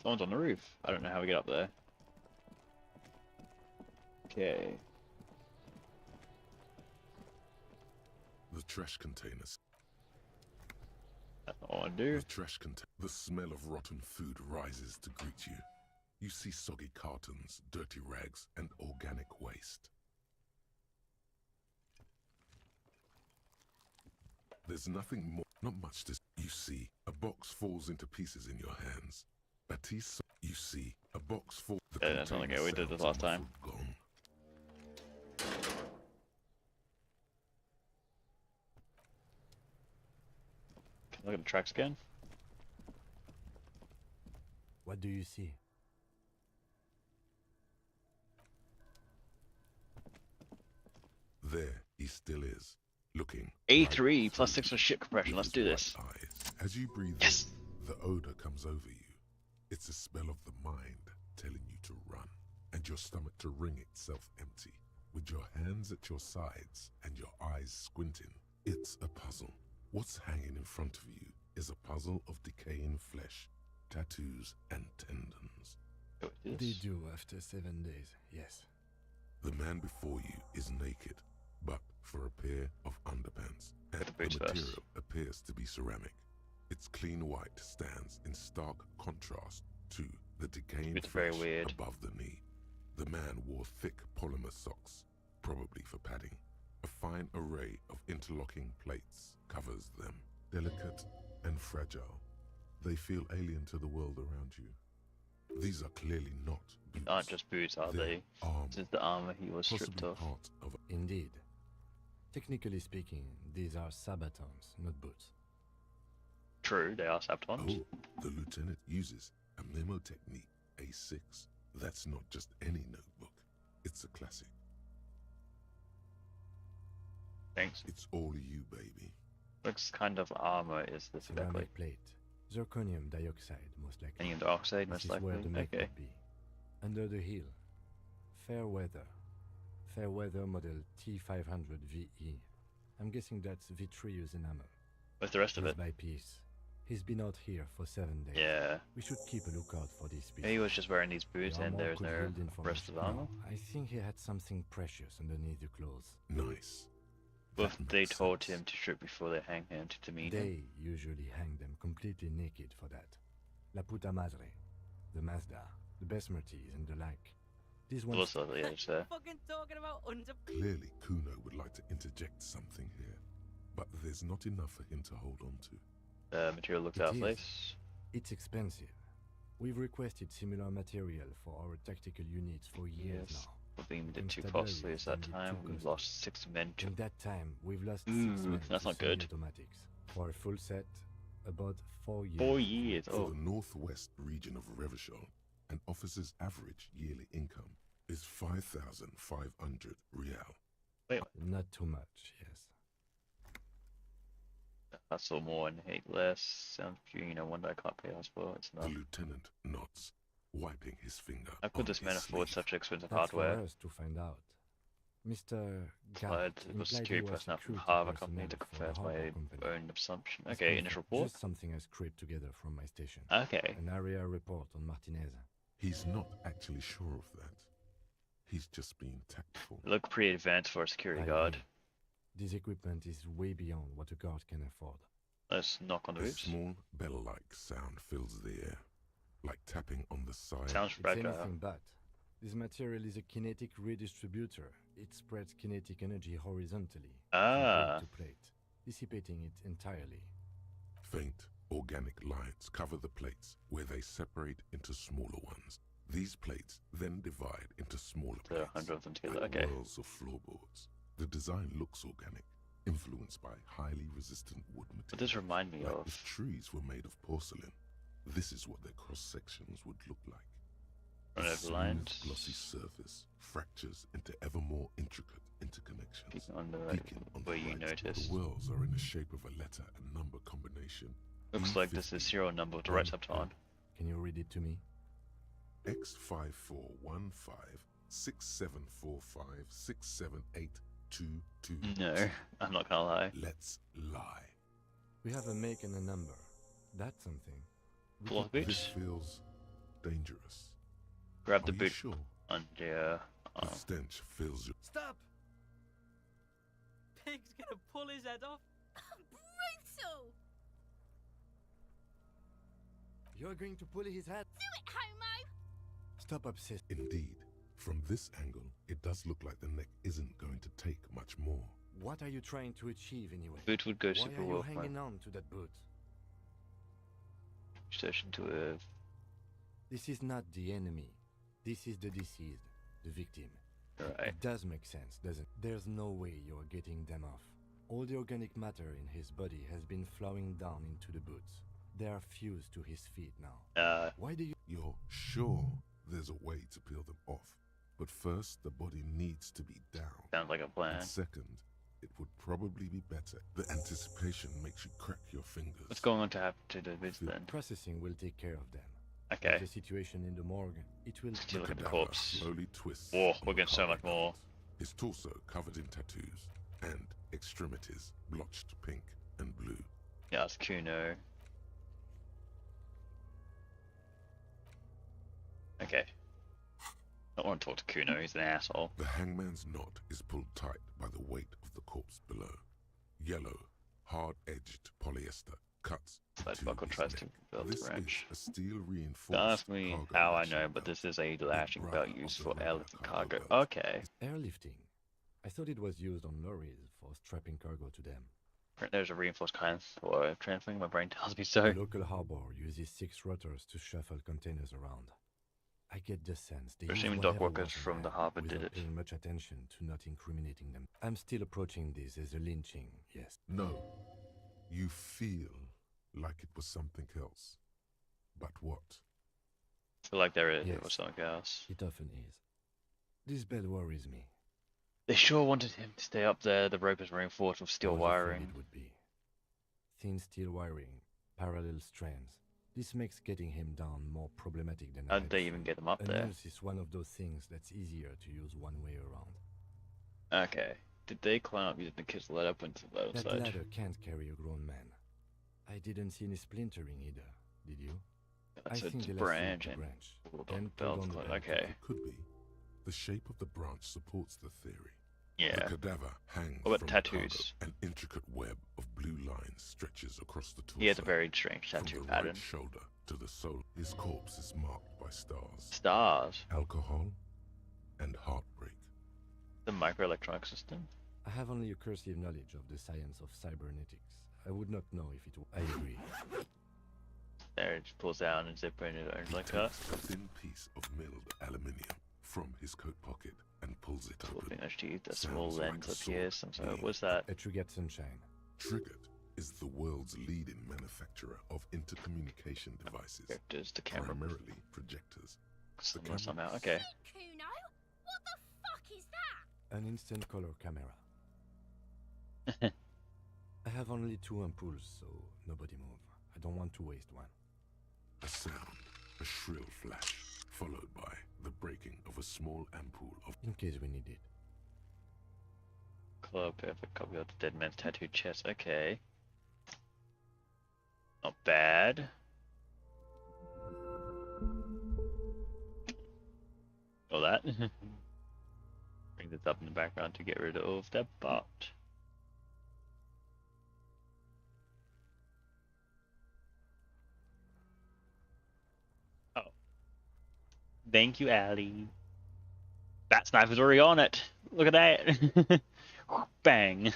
Someone's on the roof. I don't know how we get up there. Okay. The trash containers. That's what I want to do. The trash container. The smell of rotten food rises to greet you. You see soggy cartons, dirty rags, and organic waste. There's nothing more, not much to... You see, a box falls into pieces in your hands. Batiste, you see, a box falls... Yeah, that's not okay. We did this last time. Gone. Can I look at the tracks again? What do you see? There he still is, looking. A3 plus 6 for ship compression. Let's do this. As you breathe Yes! in, the odor comes over you. It's a spell of the mind telling you to run, and your stomach to wring itself empty. With your hands at your sides and your eyes squinting, it's a puzzle. What's hanging in front of you is a puzzle of decaying flesh, tattoos, and tendons. They do after 7 days, yes. The man before you is naked, but for a pair of underpants, and the boots first. material appears to be ceramic. Its clean white stands in stark contrast to the decaying It's very flesh weird. above the knee. The man wore thick polymer socks, probably for padding. A fine array of interlocking plates covers them, delicate and fragile. They feel alien to the world around you. These are clearly not boots. Aren't just boots, are They're they? armor, This is the armor he was stripped possibly of. part of Indeed. Technically speaking, these are sabatons, not boots. True, they are Saptons. Oh, the lieutenant uses a memo technique A6. That's not just any notebook. It's a classic. Thanks. It's all you, baby. What kind of armor is this exactly? Ceramic plate. Zirconium dioxide, most likely. Any dioxide, most This is where likely. the make Okay. would be. Under the heel. Fair weather. Fair weather model T500 VE. I'm guessing that's vitreous enamel. What's the rest of Piece it? by piece. He's been out here for 7 days. Yeah. We should keep a lookout for these species. He was just wearing these boots The and armor there's could no yield rest of information. the armor. No, I think he had something precious underneath the clothes. Nice. But they told him to strip before they hang him to demean him. They usually hang them completely naked for that. La puta madre, the Mazda, the Besmerties, and the like. These ones. Also, yeah, it's, Fucking talking about under. Clearly, Kuno would like to interject something here, but there's not enough for him to hold on to. Material looked It out of is. place. It's expensive. We've requested similar material for our tactical units for years Yes. now. But being a bit too Constabulary costly at that found it time, too we costly. lost 6 men to In that time, we've lost 6 Ooh, men that's to not good. semi-automatics. For a full set, about 4 years. 4 years. For Oh, the northwest region of Revachol, an officer's average yearly income is 5,500 real. wait, Not too much, yes. that's all more and hate less. Sounds one that I can't pay us for. It's The not. lieutenant nods, wiping his finger. How could on this man his afford sleeve. such expensive That's hardware? for us to find out. Mr. Slide Gart the implied security he was personnel from security Harvard Company to personnel for confirm the my Harvard Company. own assumption. It's Okay, confirmed. initial report. Just something I scraped together from my station. Okay. An area report on Martinez. He's not actually sure of that. He's just being tactful. Look pretty advanced for a security I guard. agree. This equipment is way beyond what a guard can afford. Let's knock on the A boots. small bell-like sound fills the air, like tapping on the side. Sounds It's fragile. anything but. This material is a kinetic redistributor. It spreads kinetic energy horizontally Ah. from plate to plate, dissipating it entirely. Faint, organic lines cover the plates where they separate into smaller ones. These plates then divide into smaller There are plates, 100 of them together. like Okay. whirls of floorboards. The design looks organic, influenced by highly resistant wood material. What does remind me like of? if trees were made of porcelain, this is what their cross-sections would look like. Run A over smooth, lines. glossy surface fractures into ever more intricate interconnections. Peeking on the right, Peeking on where the you right, noticed. the whirls are in the shape of a letter and number combination. Looks like this is serial number with the right subton. Can you read it to me? X54156745678222. No, I'm not gonna lie. Let's lie. We have a make and a number. That's something. We Pull off could- boots. This feels dangerous. Grab the Are you boot sure? on the The stench fills you. Stop! Pig's gonna pull his head off. Brutal! You're going to pull his head. Do it, homo! Stop obsessing. Indeed, from this angle, it does look like the neck isn't going to take much more. What are you trying to achieve anyway? boot would go Why super are you well for hanging on to that boot? search into a This is not the enemy. This is the deceased, the victim. Right. It does make sense, doesn't it? There's no way you're getting them off. All the organic matter in his body has been flowing down into the boots. They are fused to his feet now. Why do you... You're sure there's a way to peel them off, but first the body needs to be down. Sounds like a plan. And second, it would probably be better. The anticipation makes you crack your fingers. What's going on to happen to the boots then? Processing will take care of them. Okay. The situation in the morgue, it will... Let's look at the cadaver corpse. slowly twists. Whoa, on we're the getting so much carpet. more. His torso covered in tattoos, and extremities blotched pink and blue. Yeah, it's Kuno. Okay. I don't want to talk to Kuno, he's an asshole. The hangman's knot is pulled tight by the weight of the corpse below. Yellow, hard-edged polyester cuts. Side buckle tries to build This the wrench. is a steel reinforced. Don't ask me cargo how I lashing know, but this is a lashing belt used for airlifting cargo. Okay. Airlifting. I thought it was used on lorries for strapping cargo to them. There's a reinforced kind for transferring. My brain tells me so. The local harbor uses 6 rotors to shuffle containers around. I get the sense they use Assuming dock whatever workers was in from the hand harbor did without it. paying much attention to not incriminating them. I'm still approaching this as a lynching, yes. No, you feel like it was something else. But what? I feel like there is Yes. it was something else. It often is. This bed worries me. They sure wanted him to stay up there. The rope is reinforced with steel I was afraid wiring. It would be. Thin steel wiring, parallel strands. This makes getting him down more problematic than I How'd had they even get him up A there? noose is one of those things that's easier to use one way around. Okay. Did they climb up using the kid's ladder up into the other That side? ladder can't carry a grown man. I didn't see any splintering either, did you? That's I a think they branch lacerated the and branch, pulled then on pulled belt on the cord. belt. Okay. Could be. The shape of the branch supports the theory. Yeah. The cadaver hangs What from about the cargo. tattoos? An intricate web of blue lines stretches across the torso. He has a very strange tattoo from the pattern. right shoulder to the sole. His corpse is marked by stars. Stars. Alcohol and heartbreak. The microelectronic system. I have only a cursive knowledge of the science of cybernetics. I would not know if it. I agree. There, it just pulls out and zipper in it like that. A thin piece of milled aluminium from his coat pocket and pulls it open. A small Sounds lens like a appears. sword. So what's that? A Trigger Sunshine. Triggered is the world's leading manufacturer of intercommunication devices. Projectors, the camera. Primarily projectors. Somehow, okay. Kuno, what the fuck is that? An instant color camera. I have only 2 ampoules, so nobody move. I don't want to waste one. A sound, a shrill flash, followed by the breaking of a small ampoule of... In case we need it. Club, perfect copy of the dead man's tattooed chest. Okay. Not bad. All that. Bring this up in the background to get rid of that bot. Oh. Thank you, Allie. That sniper's already on it. Look at that. Bang.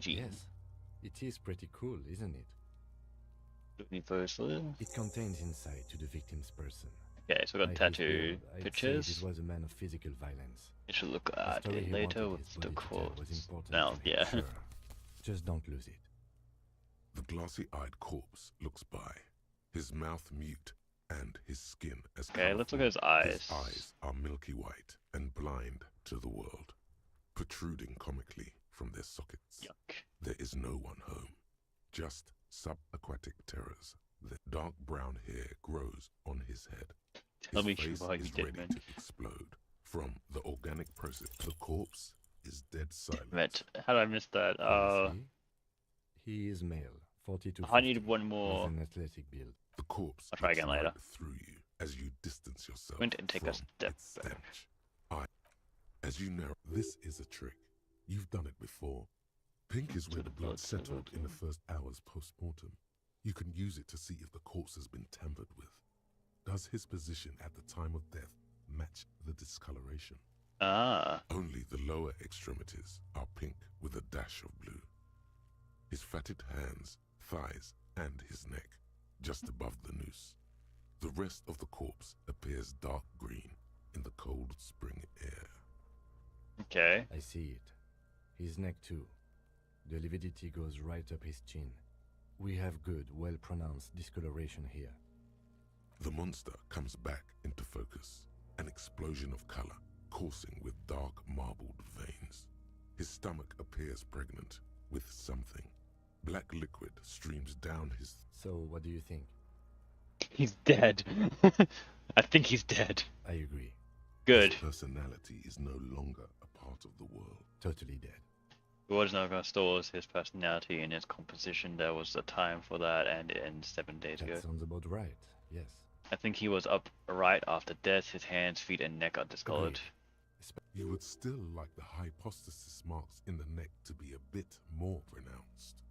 Yes, it is pretty cool, isn't it? Universal. It contains insight to the victim's person. Okay, so we got tattoo pictures. It was a man of physical violence. You should look at it later with the quotes. Now, yeah. Sure. Just don't lose it. The glossy-eyed corpse looks by, his mouth mute and his skin as Okay, let's look at his eyes. His eyes are milky white and blind to the world, protruding comically from their sockets. Yuck. There is no one home, just subaquatic terrors. The dark brown hair grows on his head. Tell His me face why you is did, ready man. to explode. From the organic process, the corpse is dead silent. Damn it. How did I miss that? He is male, 40 to 50. I need one more. With an athletic build. The corpse I'll try again looks later. right through you as you distance yourself Went and take a from step its back. stench. As you know, this is a trick. You've done it before. Pink is where the blood settled in the first hours post-mortem. You can use it to see if the corpse has been tampered with. Does his position at the time of death match the discoloration? Ah. Only the lower extremities are pink with a dash of blue. His fatted hands, thighs, and his neck, just above the noose. The rest of the corpse appears dark green in the cold spring air. Okay. I see it. His neck too. The lividity goes right up his chin. We have good, well-pronounced discoloration here. The monster comes back into focus, an explosion of color, coursing with dark marbled veins. His stomach appears pregnant with something. Black liquid streams down his... So, what do you think? He's dead. I think he's dead. I agree. Good. His personality is no longer a part of the world. Totally dead. The world is not going to store his personality and his composition. There was a time for that, and it ends 7 days ago. That sounds about right, yes. I think he was upright after death. His hands, feet, and neck are discolored. You would still like the hypostasis marks in the neck to be a bit more pronounced.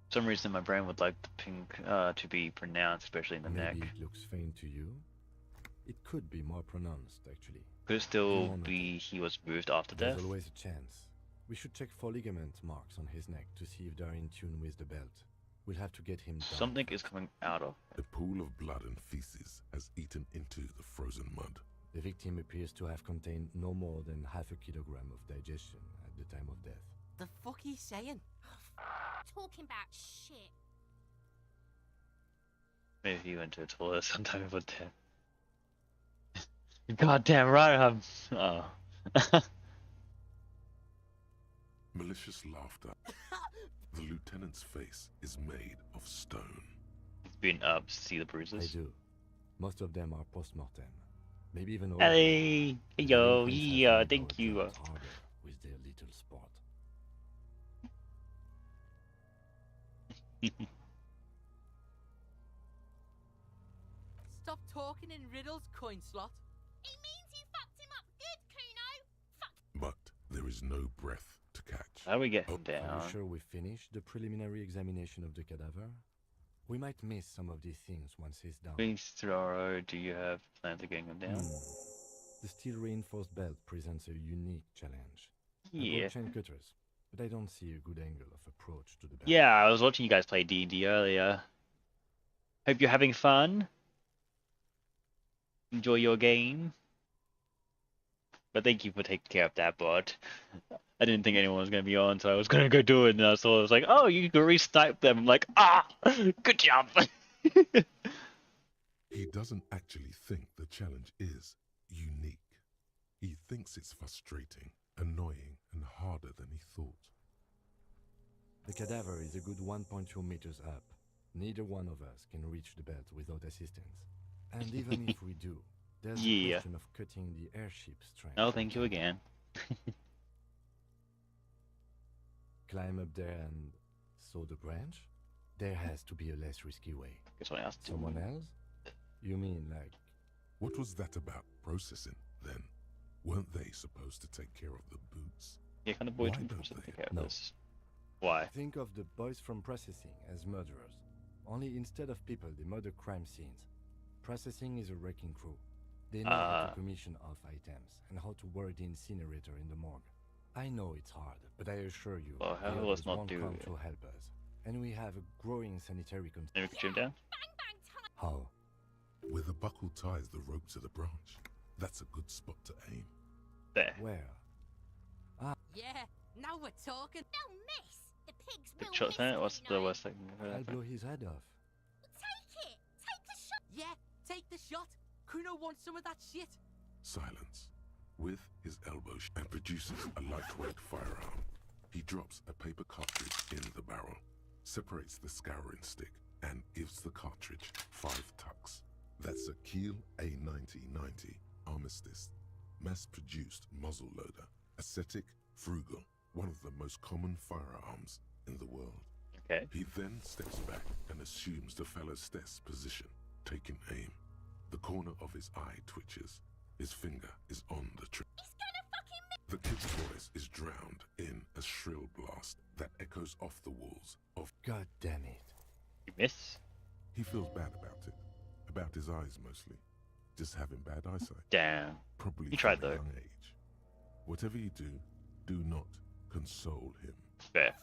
For some reason, my brain would like the pink to be pronounced, especially in the Maybe neck. it looks faint to you. It could be more pronounced, actually. Could it still be he was moved after death? There's always a chance. We should check for ligament marks on his neck to see if they're in tune with the belt. We'll have to get him down. Something is coming out of A pool of blood and feces has eaten into the frozen mud. The victim appears to have contained no more than half a kilogram of digestion at the time of death. The fuck he's saying? Talking about shit. Maybe he went to a toilet sometime before death. You're goddamn right, oh. Malicious laughter. The lieutenant's face is made of stone. He's been up to see the I bruises. do. Most of them are post-mortem. Maybe even older. Hey, The yo, delinquents have yeah, made thank our you. jobs harder with their little sport. Stop talking in riddles, coin slot. He means you fucked him up good, Kuno. But there is no breath to catch. How do we get him Are down? you sure we finished the preliminary examination of the cadaver? We might miss some of these things once he's down. Tomorrow, do you have plans of getting him down? The steel reinforced belt presents a unique challenge. Yeah. I've got chain cutters, but I don't see a good angle of approach to the belt. Yeah, I was watching you guys play D&D earlier. Hope you're having fun. Enjoy your game. But thank you for taking care of that bot. I didn't think anyone was going to be on, so I was going to go do it, and I saw it was like, oh, you can re-snipe them. I'm like, ah, good job. He doesn't actually think the challenge is unique. He thinks it's frustrating, annoying, and harder than he thought. The cadaver is a good 1.2 meters up. Neither one of us can reach the belt without assistance. And even if we do, there's the question of cutting the airship's strength. Oh, thank you again. Climb up there and saw the branch? There has to be a less risky way. Someone else? You mean like... What was that about processing, then? Weren't they supposed to take care of the boots? Yeah, kind of boys Why from don't processing they? take care of No. this. Why? Think of the boys from processing as murderers. Only instead of people, they murder crime scenes. Processing is a wrecking crew. They know how to commission off items and how to work the incinerator in the morgue. I know it's hard, but I assure you, Well, the let's others not won't do come it. to help us. And we have a growing sanitary concern. Maybe we could shoot him down? How? Where the buckle ties the rope to the branch. That's a good spot to aim. There. Where? Yeah, now we're talking. Don't miss. The pigs Big will shots miss, in it? What's the Kuno. worst thing? I'll blow his head off. Take it. Take the shot. Yeah, take the shot. Kuno wants some of that shit. Silence. With his elbow and produces a lightweight firearm. He drops a paper cartridge in the barrel, separates the scouring stick, and gives the cartridge 5 tucks. That's a Kiel A9090 Armistice, mass-produced muzzle loader, ascetic, frugal, one of the most common firearms in the world. Okay. He then steps back and assumes the fellow's position, taking aim. The corner of his eye twitches. His finger is on the trigger. The kid's voice is drowned in a shrill blast that echoes off the walls of... God damn it. You miss? He feels bad about it. About his eyes, mostly. Just having bad eyesight. Damn. Probably You tried, from a though. young age. Whatever you do not console him. Fair.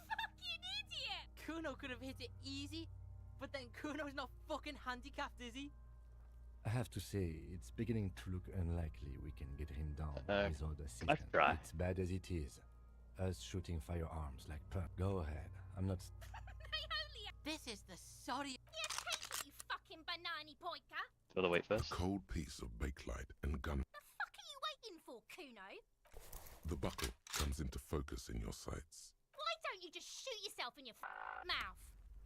Kuno could have hit it easy, but then Kuno's not fucking handicapped, is he? I have to say, it's beginning to look unlikely we can get him down without assistance. try. It's bad as it is. Us shooting firearms like per. Go ahead. I'm not... This is the sorry. Yeah, take it, you fucking banana poiker. Do the wait A first? cold piece of bakelite and gun. The fuck are you waiting for, Kuno? The buckle comes into focus in your sights. Why don't you just shoot yourself in your mouth?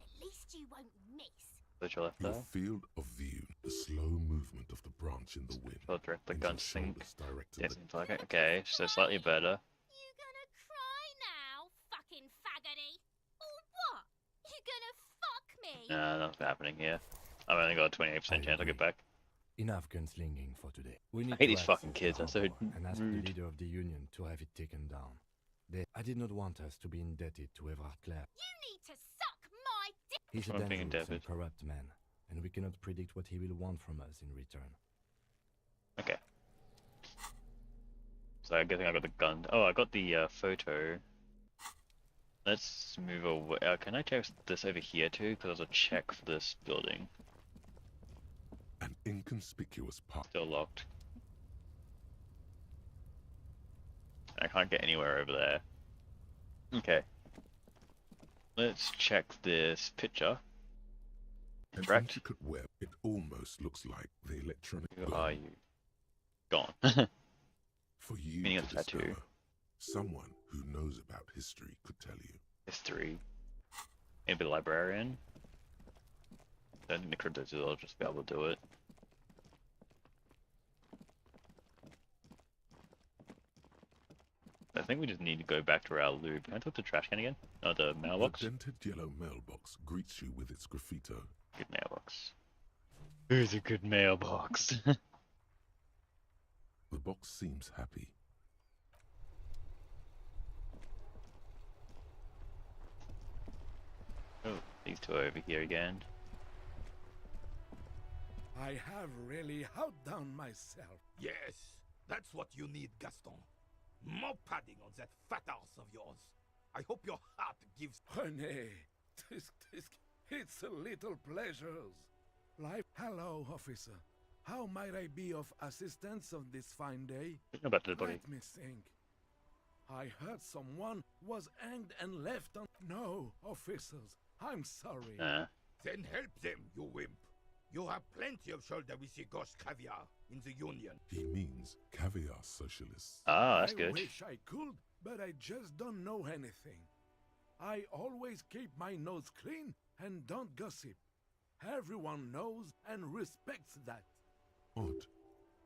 At least you won't miss. Put your left Your eye. field of view, the slow movement of the branch in the wind. I'll direct the and gun your sync. shoulders directed Yeah, at seems like it. Okay, so slightly better. You gonna cry now, fucking faggoty? Or what? You gonna fuck me? Nah, nothing's happening here. I've only got a 28% chance I'll get back. Enough gunslinging for today. We need hate to these fucking access kids, the they're so harbor and ask rude. the leader of the union to have it taken down. I did not want us to be indebted to Everard Clare. You need to suck my dick. He's a I'm being dangerous and indebted. corrupt man, and we cannot predict what he will want from us in return. Okay. So I guess I got the gun. Oh, I got the photo. Let's move away. Can I check this over here too? Because there's a check for this building. an inconspicuous part. Still locked. I can't get anywhere over there. Okay. Let's check this picture. An Interact. intricate web. It almost looks like the electronic. Who are you? Gone. For you Meaning to of tattoo. discover, someone who knows about history could tell you. History. Maybe the librarian. I think the cryptozoologist will just be able to do it. think we just need to go back to our loop. Can I talk to the trash can again? Oh, the mailbox? The dented yellow mailbox greets you with its graffito. Good mailbox. Who's a good mailbox? The box seems happy. Oh, these two are over here again. I have really outdone myself. Yes, that's what you need, Gaston. More padding on that fat ass of yours. I hope your heart gives... René, it's a little pleasures. Life. Hello, officer. How might I be of assistance on this fine day? About the body. Let me think. I heard someone was hanged and left on... No, officers, I'm sorry. Then help them, you wimp. You have plenty of shoulder with the ghost caviar in the Union. He means caviar socialists. Ah, that's good. I wish I could, but I just don't know anything. I always keep my nose clean and don't gossip. Everyone knows and respects that. Odd.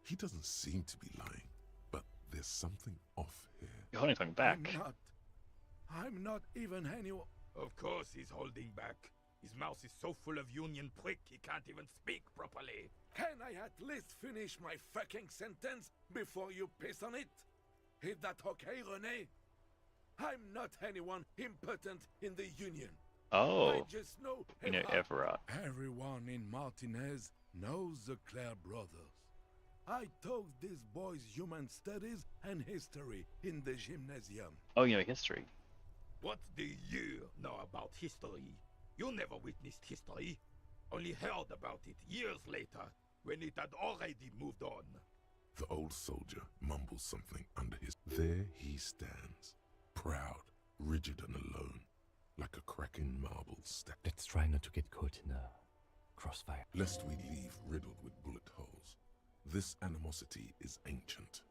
He doesn't seem to be lying, but there's something off here. You're holding something back. I'm not even anyone. Of course he's holding back. His mouth is so full of Union prick he can't even speak properly. Can I at least finish my fucking sentence before you piss on it? Is that okay, René? I'm not anyone important in the Union. Oh, I just know you know Everard. Everyone in Martinez knows the Clare brothers. I taught these boys human studies and history in the gymnasium. Oh, you know history. What do you know about history? You never witnessed history, only heard about it years later, when it had already moved on. The old soldier mumbles something under his... There he stands, proud, rigid and alone, like a cracking marble stack. Let's try not to get caught in a crossfire. Lest we leave riddled with bullet holes. This animosity is ancient.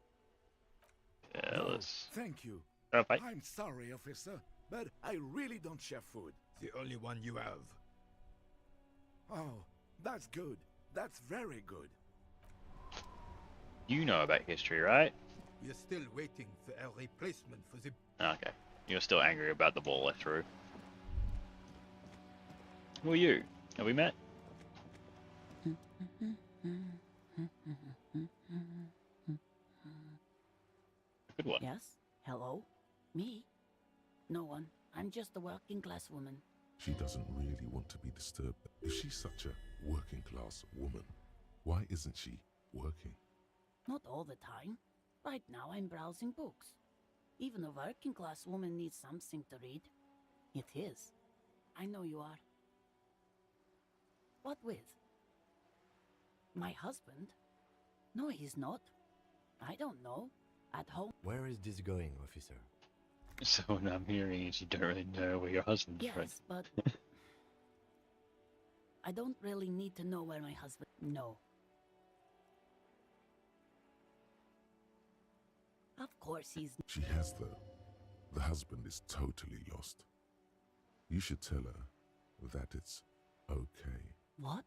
Thank you. Oh, bye. I'm sorry, officer, but I really don't share food. The only one you have. Oh, that's good. That's very good. You know about history, right? We are still waiting for a replacement for the... Okay. You're still angry about the ball I threw. Who are you? Have we met? Good one. Yes? Hello? Me? No one. I'm just a working class woman. She doesn't really want to be disturbed. If she's such a working class woman, why isn't she working? Not all the time. Right now I'm browsing books. Even a working class woman needs something to read. It is. I know you are. What with? My husband? No, he's not. I don't know. At home. Where is this going, officer? So what I'm hearing is you don't really know where your husband's from. Yes, but... I don't really need to know where my husband... No. Of course he's... She has, though. The husband is totally lost. You should tell her that it's okay. What?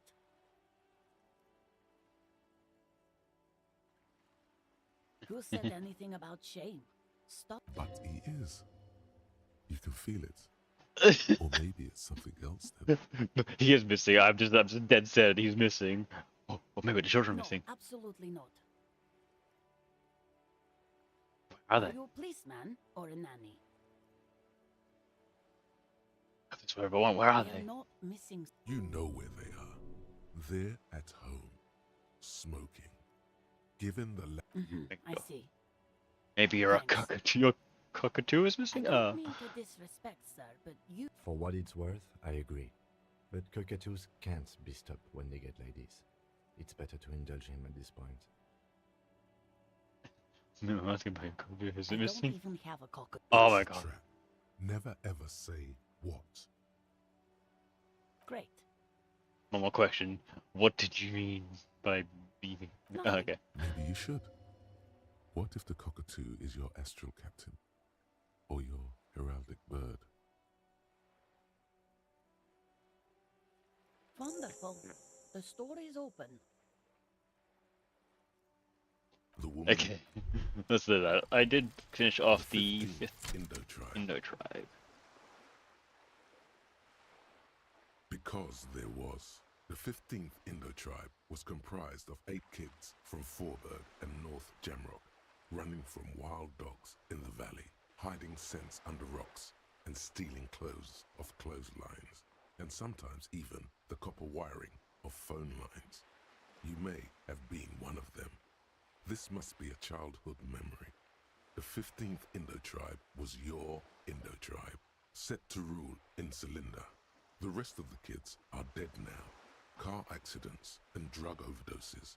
Who said anything about shame? Stop. But he is. You can feel it. Or maybe it's something else then. He is missing. I'm just dead set. He's missing. Or maybe the children are No, missing. absolutely not. Where are they? Are you a policeman or a nanny? That's where everyone. Where are They they? are not missing. You know where they are. They're at home, smoking. Given the... I see. Maybe you're a cockatoo. Your cockatoo is missing? I don't mean to disrespect, sir, but you... For what it's worth, I agree. But cockatoos can't be stopped when they get ladies. It's better to indulge him at this point. No, I'm asking about your cockatoo. Is I it don't missing? even have a cockatoo. Oh my god. Trap. Never ever say what. Great. One more question. What did you mean by being... Oh, okay. Maybe you should. What if the cockatoo is your astral captain? Or your heraldic bird? Wonderful. The store is open. The woman. Okay, let's do that. I did finish off the 15th 5th Indo tribe. Because there was. The 15th Indo tribe was comprised of 8 kids from Forberg and North Jamrock, running from wild dogs in the valley, hiding scents under rocks, and stealing clothes off clotheslines, and sometimes even the copper wiring of phone lines. You may have been one of them. This must be a childhood memory. The 15th Indo tribe was your Indo tribe, set to rule in Celinda. The rest of the kids are dead now. Car accidents and drug overdoses.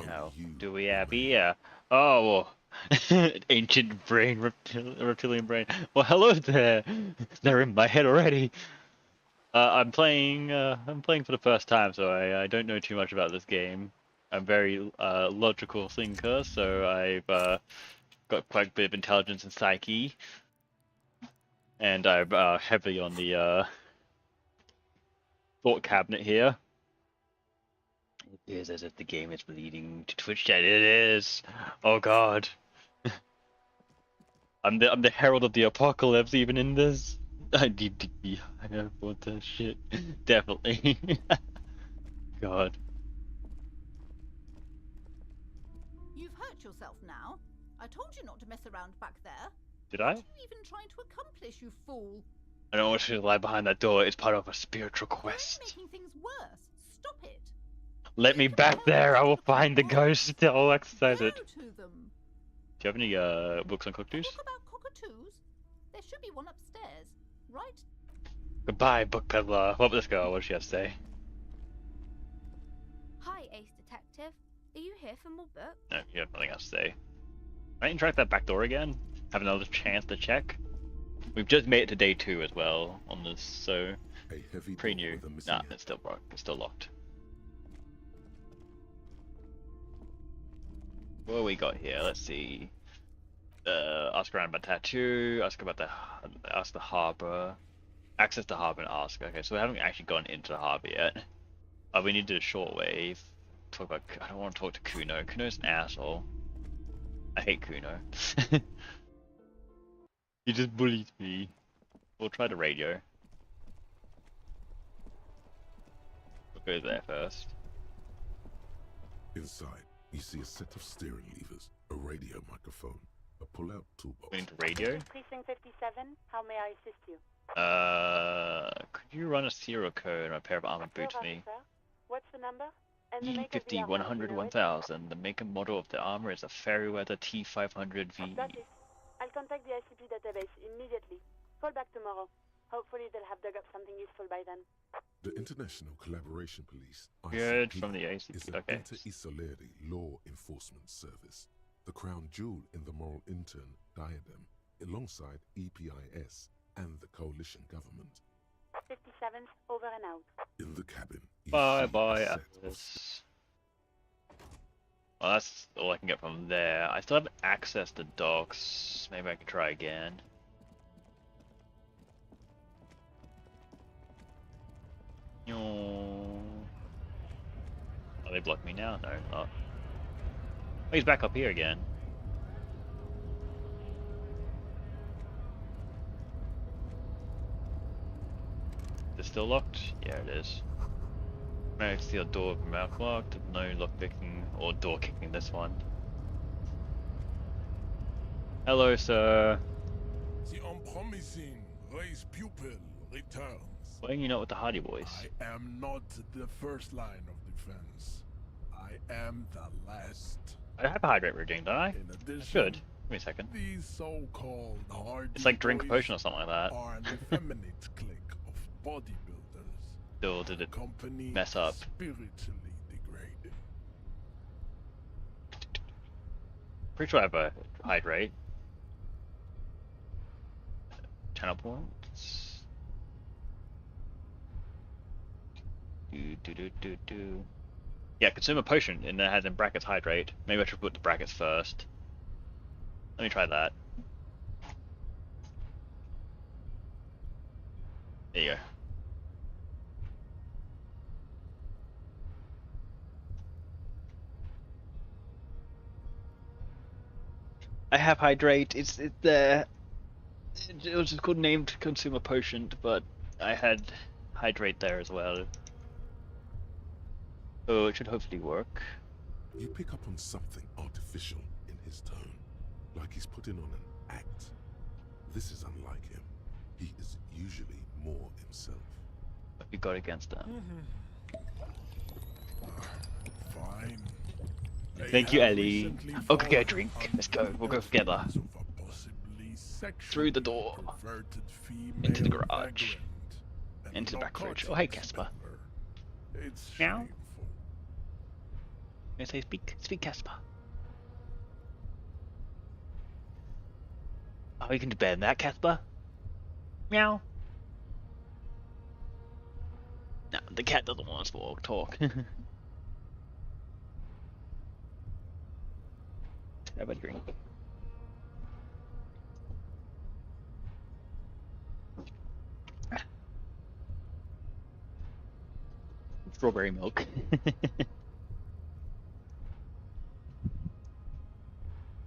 Now, do we have here? Oh, ancient brain, reptilian brain. Well, hello there. They're in my head already. I'm playing for the first time, so I don't know too much about this game. I'm very logical thinker, so I've got quite a bit of intelligence and psyche, and I'm heavily on the thought cabinet here. It is as if the game is leading to Twitch chat. It is. Oh God. I'm the herald of the apocalypse even in this. I need to be higher for this shit. Definitely. God. You've hurt yourself now. I told you not to mess around back there. Did What I? are you even trying to accomplish, you fool? I don't want you to lie behind that door. It's part of a spiritual quest. Making things worse. Stop it. Let me back there. I will find the ghost. I'll exercise it. To them. Do you have any books on cockatoos? Book about cockatoos? There should be one upstairs, right? Goodbye, book peddler. What about this girl? What does she have to say? Hi, Ace Detective. Are you here for more books? No, you have nothing else to say. I didn't track that back door again. Have another chance to check. We've just made it to day 2 as well on this, so pretty new. Nah, it's still broke. It's still locked. What do we got here? Let's see. Ask around about tattoo. Ask about the harbor. Access the harbor and ask. Okay, so we haven't actually gone into the harbor yet. We need to do a shortwave. Talk about. I don't want to talk to Kuno. Kuno's an asshole. I hate Kuno. He just bullies me. We'll try the radio. We'll go there first. Inside, you see a set of steering levers, a radio microphone, a pull-out toolbox. Going to radio? Precinct 57, how may I assist you? Could you run a serial code and a pair of armored boots for me? What's the number? And the make of the E50 armor, 100 you know it? 1000. The make and model of the armor is a Fairyweather T500V. Got it. I'll contact the ICP database immediately. Call back tomorrow. Hopefully they'll have dug up something useful by then. The International Collaboration Police Good ICP, from the ICP. is an Okay. inter-Isolari law enforcement service, the crown jewel in the moral intern diadem, alongside EPIS and the coalition government. 57th, over and out. In the cabin, you Bye see bye a set after of this. Well, that's all I can get from there. I still haven't accessed the docks. Maybe I can try again. Oh, they blocked me now? No, not. Oh, he's back up here again. Is it still locked? Yeah, it is. Maybe see a door mouth locked. No lock picking or door kicking this one. Hello, sir. The unpromising race pupil returns. Why are you not with the Hardy Boys? I am not the first line of defense. I am the last. I have a hydrate routine, don't I? In I addition, should. Give me a second. These so-called Hardy It's like drink a Boys potion or something like that. are an effeminate clique of bodybuilders. Still did it Company mess up. spiritually degraded. Pretty sure I have a hydrate. Channel points. Do. Yeah, consume a potion and it has in brackets hydrate. Maybe I should put the brackets first. Let me try that. There you go. I have hydrate. It's there. It was called named consumer potion, but I had hydrate there as well. So it should hopefully work. You pick up on something artificial in his tone, like he's putting on an act. This is unlike him. He is usually more himself. What you got against that? Fine. Thank you, Ellie. Okay, get a drink. Let's go. We'll go together. Through the door. Into the garage. Into the back road. Oh, hey, Casper. Meow. I say speak. Speak, Casper. Oh, you can do better than that, Casper. Meow. No, the cat doesn't want us to talk. Have a drink. Strawberry milk.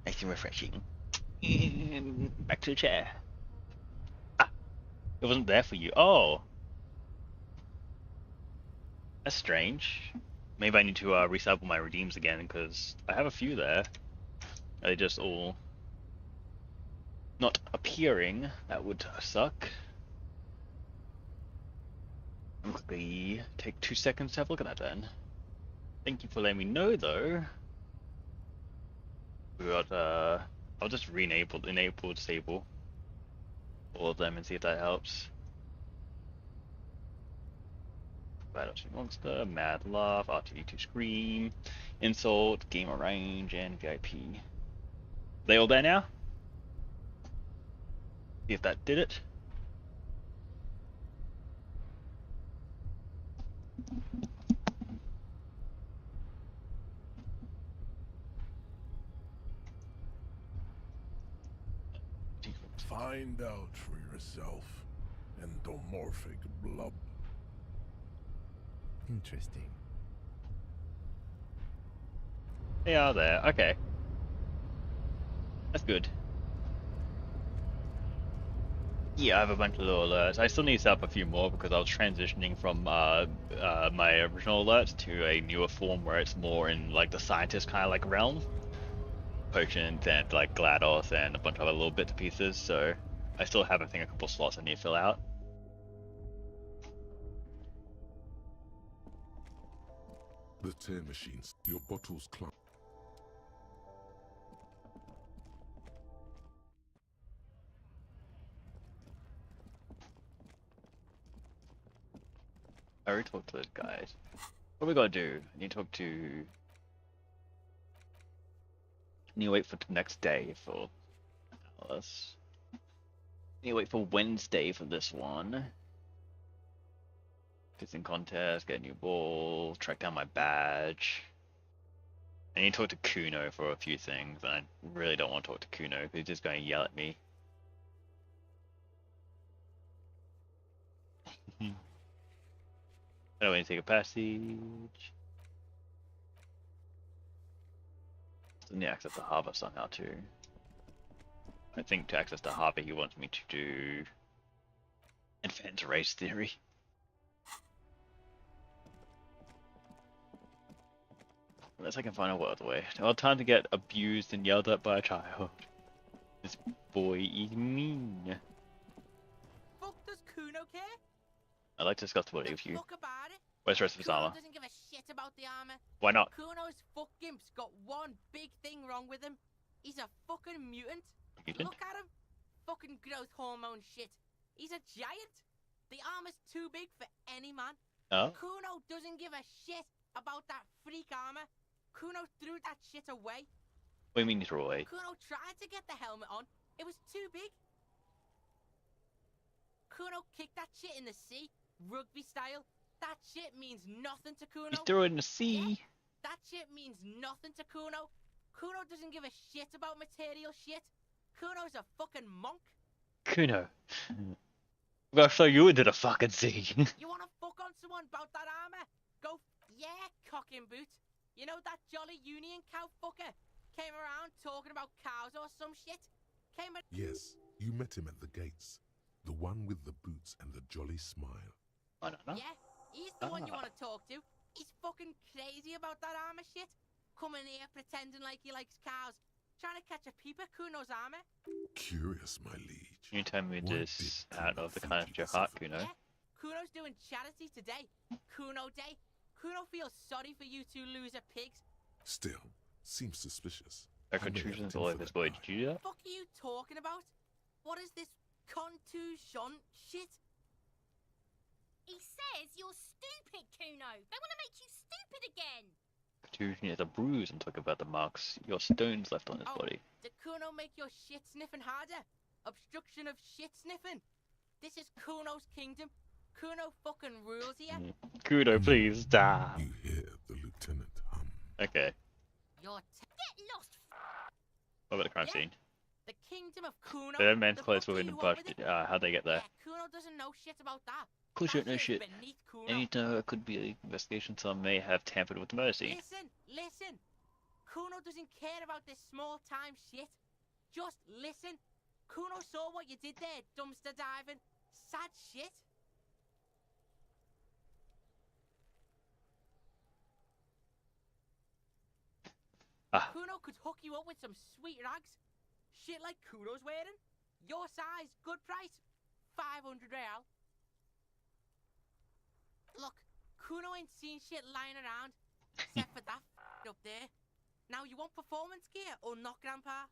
Nice and refreshing. And back to the chair. Ah, it wasn't there for you. Oh, that's strange. Maybe I need to recycle my redeems again because I have a few there. Are they just all not appearing? That would suck. I'll quickly take 2 seconds to have a look at that then. Thank you for letting me know though. We got I'll just enable, disable all of them and see if that helps. Battlefield Monster, Mad Love, R2D2 Scream, Insult, Gamer Range, and VIP. They all there now? See if that did it. Find out for yourself. Endomorphic blob. Interesting. They are there. Okay. That's good. Yeah, I have a bunch of little alerts. I still need to set up a few more because I was transitioning from my original alerts to a newer form where it's more in like the scientist kind of like realm. Potions and like GLaDOS and a bunch of other little bits and pieces. So I still have, I think, a couple slots I need to fill out. The tear machines. Your bottles climb. I already talked to those guys. What are we gotta do? I need to talk to... I need to wait for the next day for Alice. I need to wait for Wednesday for this one. Kissing contest, get a new ball, track down my badge. I need to talk to Kuno for a few things, and I really don't want to talk to Kuno because he's just going to yell at me. I don't want to take a passage. Still need to access the harbor somehow too. I think to access the harbor he wants me to do advanced race theory. Unless I can find a world way. Well, time to get abused and yelled at by a child. This boy is mean. Fuck does Kuno care? I'd like to discuss the body with you. Fuck about it. Where's the rest of his armor? Kuno doesn't give a shit about the armor. Why not? Kuno's fuck gimp's got one big thing wrong with him. He's a fucking mutant. Mutant? Look at him. Fucking growth hormone shit. He's a giant. The armor's too big for any man. Oh? Kuno doesn't give a shit about that freak armor. Kuno threw that shit away. What do you mean you threw away? Kuno tried to get the helmet on. It was too big. Kuno kicked that shit in the sea, rugby style. That shit means nothing to Kuno. You threw it in the sea. Yeah, that shit means nothing to Kuno. Kuno doesn't give a shit about material shit. Kuno's a fucking monk. Kuno. I'm gonna throw you into the fucking sea. You wanna fuck on someone about that armor? Go, yeah, cock and boot. You know that jolly union cow fucker? came around talking about cows or some shit. Yes, you met him at the gates. The one with the boots and the jolly smile. I don't know. Yeah, he's the one you want to talk to. He's fucking crazy about that armor shit. Coming here pretending like he likes cows. Trying to catch a peep at Kuno's armor. Curious, my liege. Can you tell me this out of the kindness of your heart, Kuno? Yeah, Kuno's doing charity today. Kuno Day. Kuno feels sorry for you two loser pigs. Still, seems suspicious. There are contusions all over his body. Did you do that? What the fuck are you talking about? What is this contusion shit? He says you're stupid, Kuno. They want to make you stupid again. Contusion is a bruise. I'm talking about the marks your stones left on his body. Did Kuno make your shit sniffing harder? Obstruction of shit sniffing. This is Kuno's kingdom. Kuno fucking rules here. Kuno, please stop. You hear the lieutenant hum. Okay. You're get lost. What about the crime scene? The kingdom of Kuno. The men's clothes were in but how'd they get there? Yeah, Kuno doesn't know shit about that. Of course you don't know shit. Beneath Kuno. And you know it could be an investigation someone may have tampered with the murder scene. Listen. Kuno doesn't care about this small time shit. Just listen. Kuno saw what you did there, dumpster diving. Sad shit. Kuno could hook you up with some sweet rags. Shit like Kuno's wearing. Your size, good price. 500 real. Look, Kuno ain't seen shit lying around. Except for that up there. Now you want performance gear or not, Grandpa?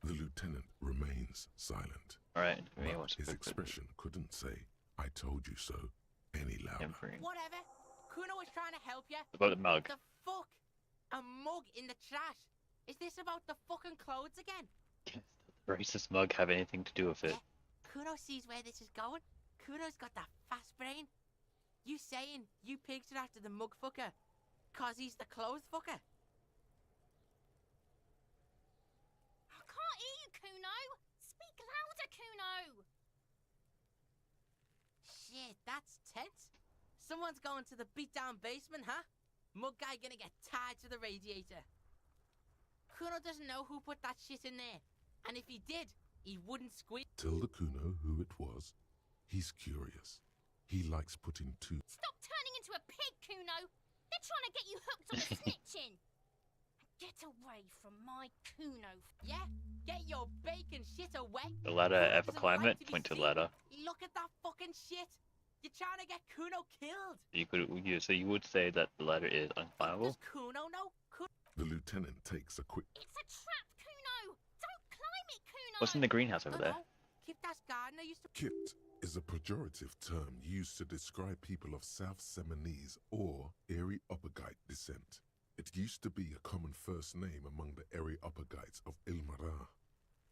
The lieutenant remains silent. Alright, but his expression couldn't say, "I told you so," any louder. Whatever. Kuno was trying to help you. About the mug. The fuck? A mug in the trash? Is this about the fucking clothes again? Does the racist mug have anything to do with it? Kuno sees where this is going. Kuno's got that fast brain. You saying you pigs are after the mug fucker cause he's the clothes fucker? I can't hear you, Kuno. Speak louder, Kuno. Shit, that's tense. Someone's going to the beat-down basement, huh? Mug guy gonna get tied to the radiator. Kuno doesn't know who put that shit in there. And if he did, he wouldn't squeak. Tell the Kuno who it was. He's curious. He likes putting two. Stop turning into a pig, Kuno. They're trying to get you hooked on the snitching. Get away from my Kuno. Yeah, get your bacon shit away. The ladder ever climb it? Point to the ladder. Look at that fucking shit. You're trying to get Kuno killed. So you would say that the ladder is unclimbable? Does Kuno know? The lieutenant takes a quick. It's a trap, Kuno. Don't climb it, Kuno. What's in the greenhouse over there? Kiptas gardener used to. Kipt is a pejorative term used to describe people of South Seminese or Areopagite descent. It used to be a common first name among the Areopagites of Ilmara.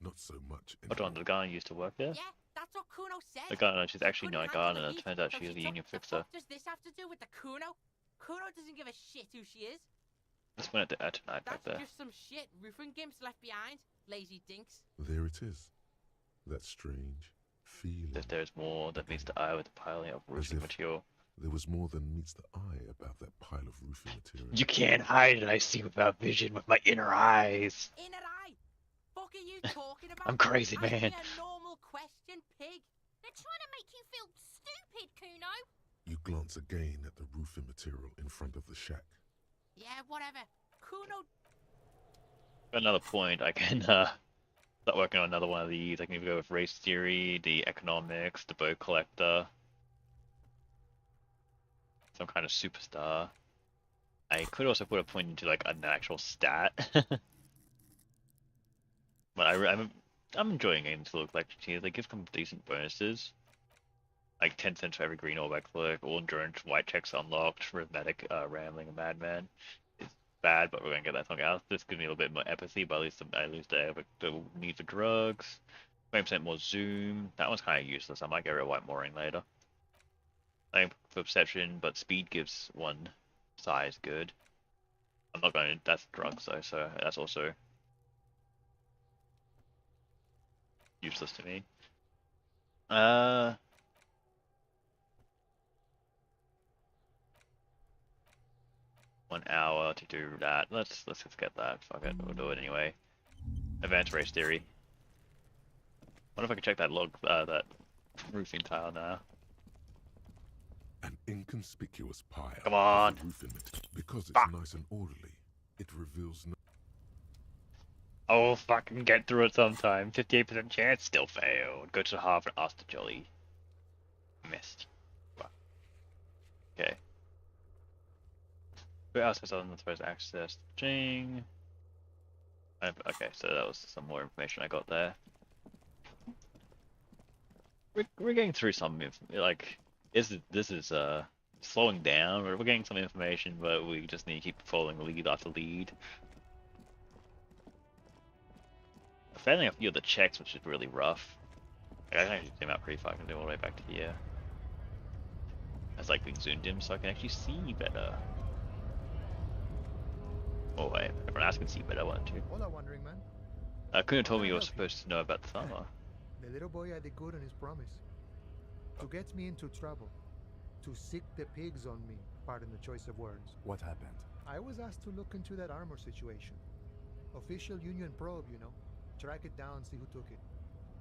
Not so much anymore. Hold on, the gardener used to work there? Yeah, that's what Kuno said. The gardener, she's actually not a gardener. It turns out she's a union fixer. What does this have to do with the Kuno? Kuno doesn't give a shit who she is. Let's win at tonight back there. That's just some shit roofing gimps left behind. Lazy dinks. There it is. That strange feeling. If there's more that meets the eye with the piling of roofing material. There was more than meets the eye about that pile of roofing material. You can't hide it. I see without vision with my inner eyes. Inner eye? Fuck are you talking about? I'm crazy, Ask man. me a normal question, pig. They're trying to make you feel stupid, Kuno. You glance again at the roofing material in front of the shack. Yeah, whatever. Kuno. At another point, I can start working on another one of these. I can either go with race theory, the economics, the bow collector, some kind of superstar. I could also put a point into like an actual stat. But I'm enjoying getting to look like they give some decent bonuses. Like 10 cents for every green orb I click, all endurance, white checks unlocked, rhythmic, rambling, and madman. It's bad, but we're gonna get that something else. This gives me a little bit more empathy, but at least I lose the need for drugs. 20% more zoom. That one's kind of useless. I might get rid of white mooring later. I think for perception, but speed gives one size good. I'm not going to. That's drugs though, so that's also useless to me. 1 hour to do that. Let's just get that. Fuck it, we'll do it anyway. Advanced race theory. What if I can check that that roofing tile now? An inconspicuous pile. Come on. Of the roofing because it's nice and orderly. It reveals no. Oh, fucking get through it sometime. 58% chance, still failed. Go to the half and ask the jolly. Missed. Okay. Who else has on the supposed access? Jing. Okay, so that was some more information I got there. We're getting through some like this is slowing down. We're getting some information, but we just need to keep following lead after lead. Failing a few of the checks, which is really rough. Like, I can actually zoom out pretty far. I can do all the way back to here. That's like being zoomed in, so I can actually see better. Oh wait, everyone else can see better, won't you? Hola, wandering man. Couldn't have told me you were supposed to know about the farmer. The little boy had the good on his promise. To get me into trouble. To sick the pigs on me, pardon the choice of words. What happened? I was asked to look into that armor situation. Official Union probe, you know. Track it down, see who took it.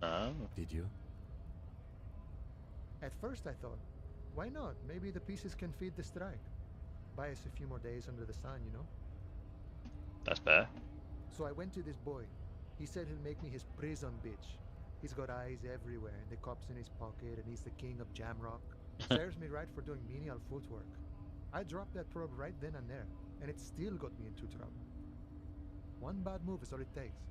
Oh. Did you? At first I thought, why not? Maybe the pieces can feed the strike. Buy us a few more days under the sun, you know? That's fair. So I went to this boy. He said he'll make me his prison bitch. He's got eyes everywhere, and the cop's in his pocket, and he's the king of Jamrock. Serves me right for doing menial footwork. I dropped that probe right then and there, and it still got me into trouble. One bad move is all it takes.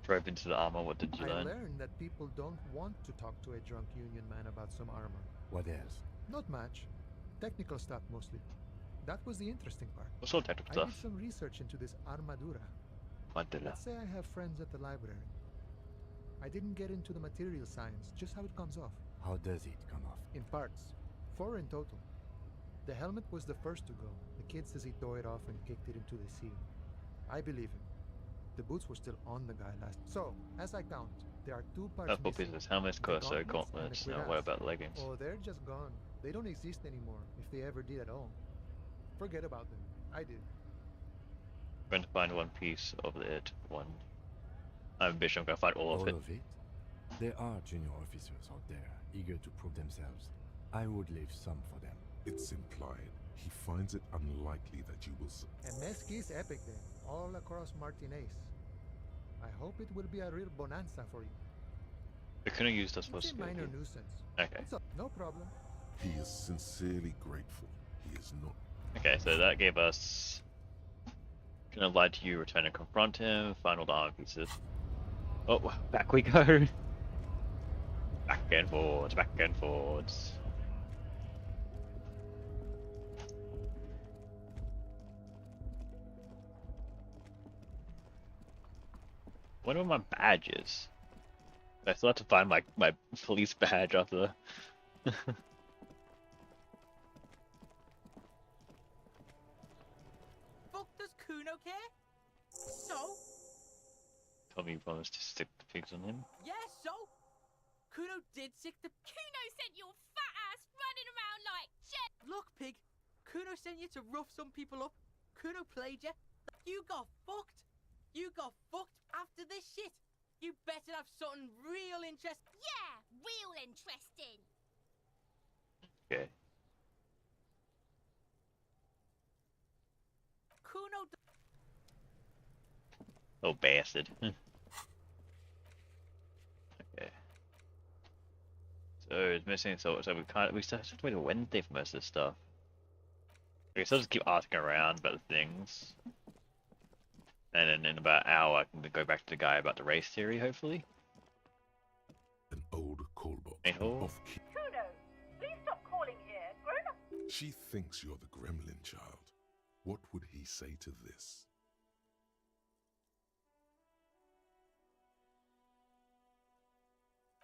Drove into the armor, what did you learn? I learned that people don't want to talk to a drunk Union man about some armor. What else? Not much. Technical stuff mostly. That was the interesting part. What sort of technical I stuff? did some research into this armadura. Let's say I have friends at the library. I didn't get into the material science, just how it comes off. How does it come off? In parts. 4 in total. The helmet was the first to go. The kid says he tore it off and kicked it into the sea. I believe him. The boots were still on the guy last. So, as I count, there are 2 parts That's what missing. business. Helmets, torso, gauntlets. Now what about leggings? Oh, they're just gone. They don't exist anymore, if they ever did at all. Forget about them. I did. I'm going to find one piece of it. I'm ambitious. I'm going to find all of it. There are junior officers out there, eager to prove themselves. I would leave some for them. It's implied. He finds it unlikely that you will. And Mesqui's epic then, all across Martinez. I hope it will be a real bonanza for you. We could have used us for It's a skill. minor nuisance. Okay. No problem. He is sincerely grateful. He is not. Okay, so that gave us. Gonna lie to you, return and confront him, find all the armor pieces. Oh, back we go! Back and forwards, back and forwards. What are my badges? I still have to find my police badge after. Fuck does Kuno care? So? Told me you promised to stick the pigs on him. Yeah, so? Kuno did sick the... Kuno sent your fat ass running around like shit! Look, pig. Kuno sent you to rough some people up. Kuno played you. You got fucked. You got fucked after this shit. You better have something real interesting. Yeah, real interesting. Okay. Kuno... Oh, bastard. Okay. So it's missing. So we still have to wait till Wednesday for most of this stuff. Okay, so I'll just keep asking around about the things, and then in about an hour I can go back to the guy about the race theory, hopefully. An old callbox. Kuno, please stop calling here. Grown up. She thinks you're the gremlin child. What would he say to this?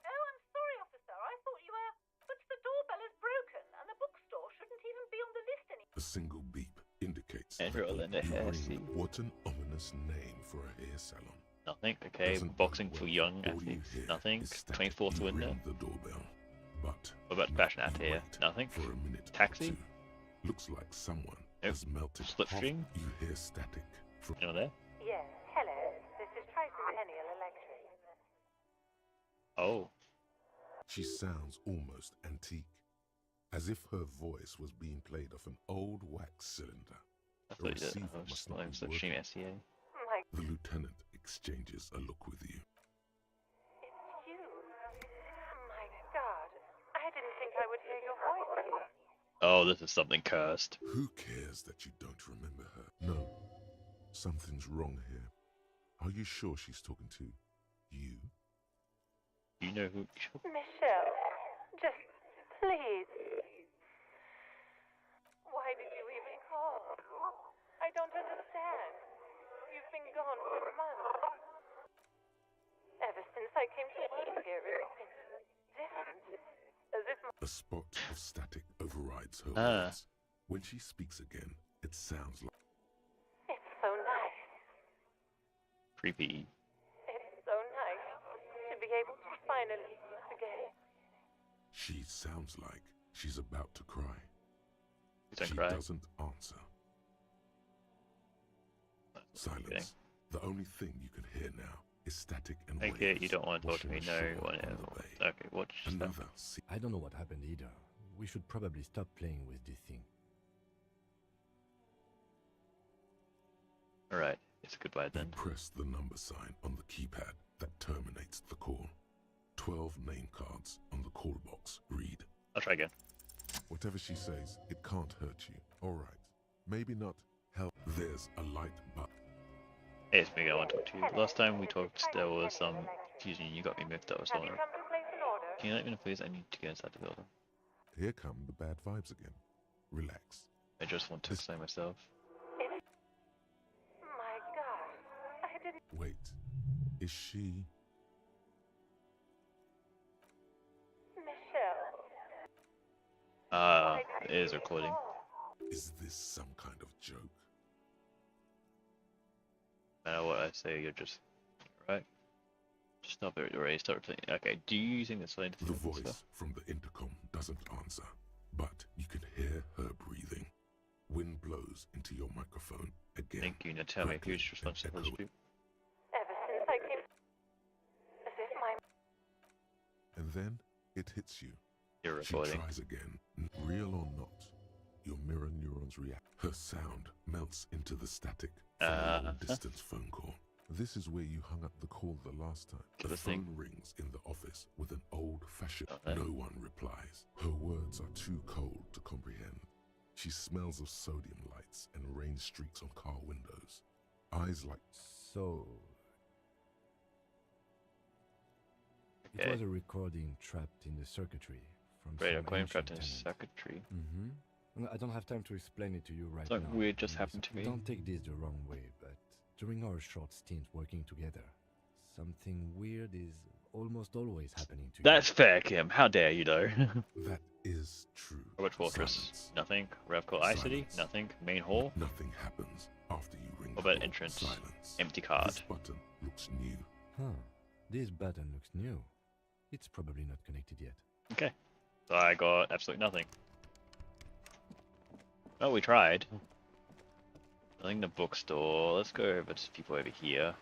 Oh, I'm sorry, officer. I thought you were... But the doorbell is broken, and the bookstore shouldn't even be on the list anymore. A single beep indicates Andrew that Linda you hair ring. scene. What an ominous name for a hair salon. Nothing. Okay, Doesn't boxing bode for well. young All you athletes. hear Nothing. is static. 24th You window. ring the doorbell, but What about fashion out here? Nothing. for a minute or Taxi. two. Looks like someone has melted Slipstream? You hear static from there? Yes, hello. This is Tricentennial Electric. Oh. She sounds almost antique, as if her voice was being played off an old wax cylinder. I The thought you receiver did. must not be Slipstream working. SEA. The lieutenant exchanges a look with you. It's you. My God. I didn't think I would hear your voice here. Oh, this is something cursed. Who cares that you don't remember her? No. Something's wrong here. Are you sure she's talking to you? You know who... Michelle, just please. Why did you even call? I don't understand. You've been gone for months. Ever since I came to work here, it's been different. As if A spot of static overrides her Ah. words. When she speaks again, it sounds like... it's so nice. Creepy. It's so nice to be able to finally meet again. She sounds like she's about to cry. Don't She cry. doesn't answer. Silence. The only thing you can hear now is static and I waves. get you don't want to talk to washing me, no, ashore whatever. on the bay. Okay, watch stuff. Another I don't know what happened either. We should probably stop playing with this thing. Alright, it's goodbye You then. press the number sign on the keypad that terminates the call. 12 name cards on the call box read. I'll try again. Whatever she says, it can't hurt you. Alright. Maybe not help. There's a light button. Hey, it's me, I want to talk to you. Last time we talked, there was some confusion. You got me mixed up with someone. Can you let me know, please? I need to get inside the building. Here come the bad vibes again. Relax. I just want to explain myself. My God. I didn't. Wait. Is she... Michelle. It is recording. Is this some kind of joke? No matter what I say, you're just... Right? Just stop it already, start playing. Okay, do you think that's fine? The voice from the intercom doesn't answer, but you can hear her breathing. Wind blows into your microphone again. Thank you. Now tell me who's responsible for this group. Ever since I came. As if my. And then it hits you. You're She recording. tries again. Real or not, your mirror neurons react. Her sound melts into the static from a long-distance phone call. This is where you hung up the call the last time. The phone rings in the office with an old-fashioned. No one replies. Her words are too cold to comprehend. She smells of sodium lights and rain streaks on car windows. Eyes like... So... It was a recording trapped in the circuitry from Right, some I'm going ancient trapped in tenant. circuitry. I don't have time to explain it to you right Something now. weird just please. happened to me. Don't take this the wrong way, but during our short stint working together, something weird is almost always happening to That's fair, Kim. How dare you, though? That is true. Robert Fortress. Nothing. Revco I City. Nothing. Main hall. Nothing happens after you ring What the about door. entrance? Silence. Empty card. This button looks new. Huh. This button looks new. It's probably not connected yet. Okay. So I got absolutely nothing. Well, we tried. Nothing in the bookstore. Let's go over to people over here.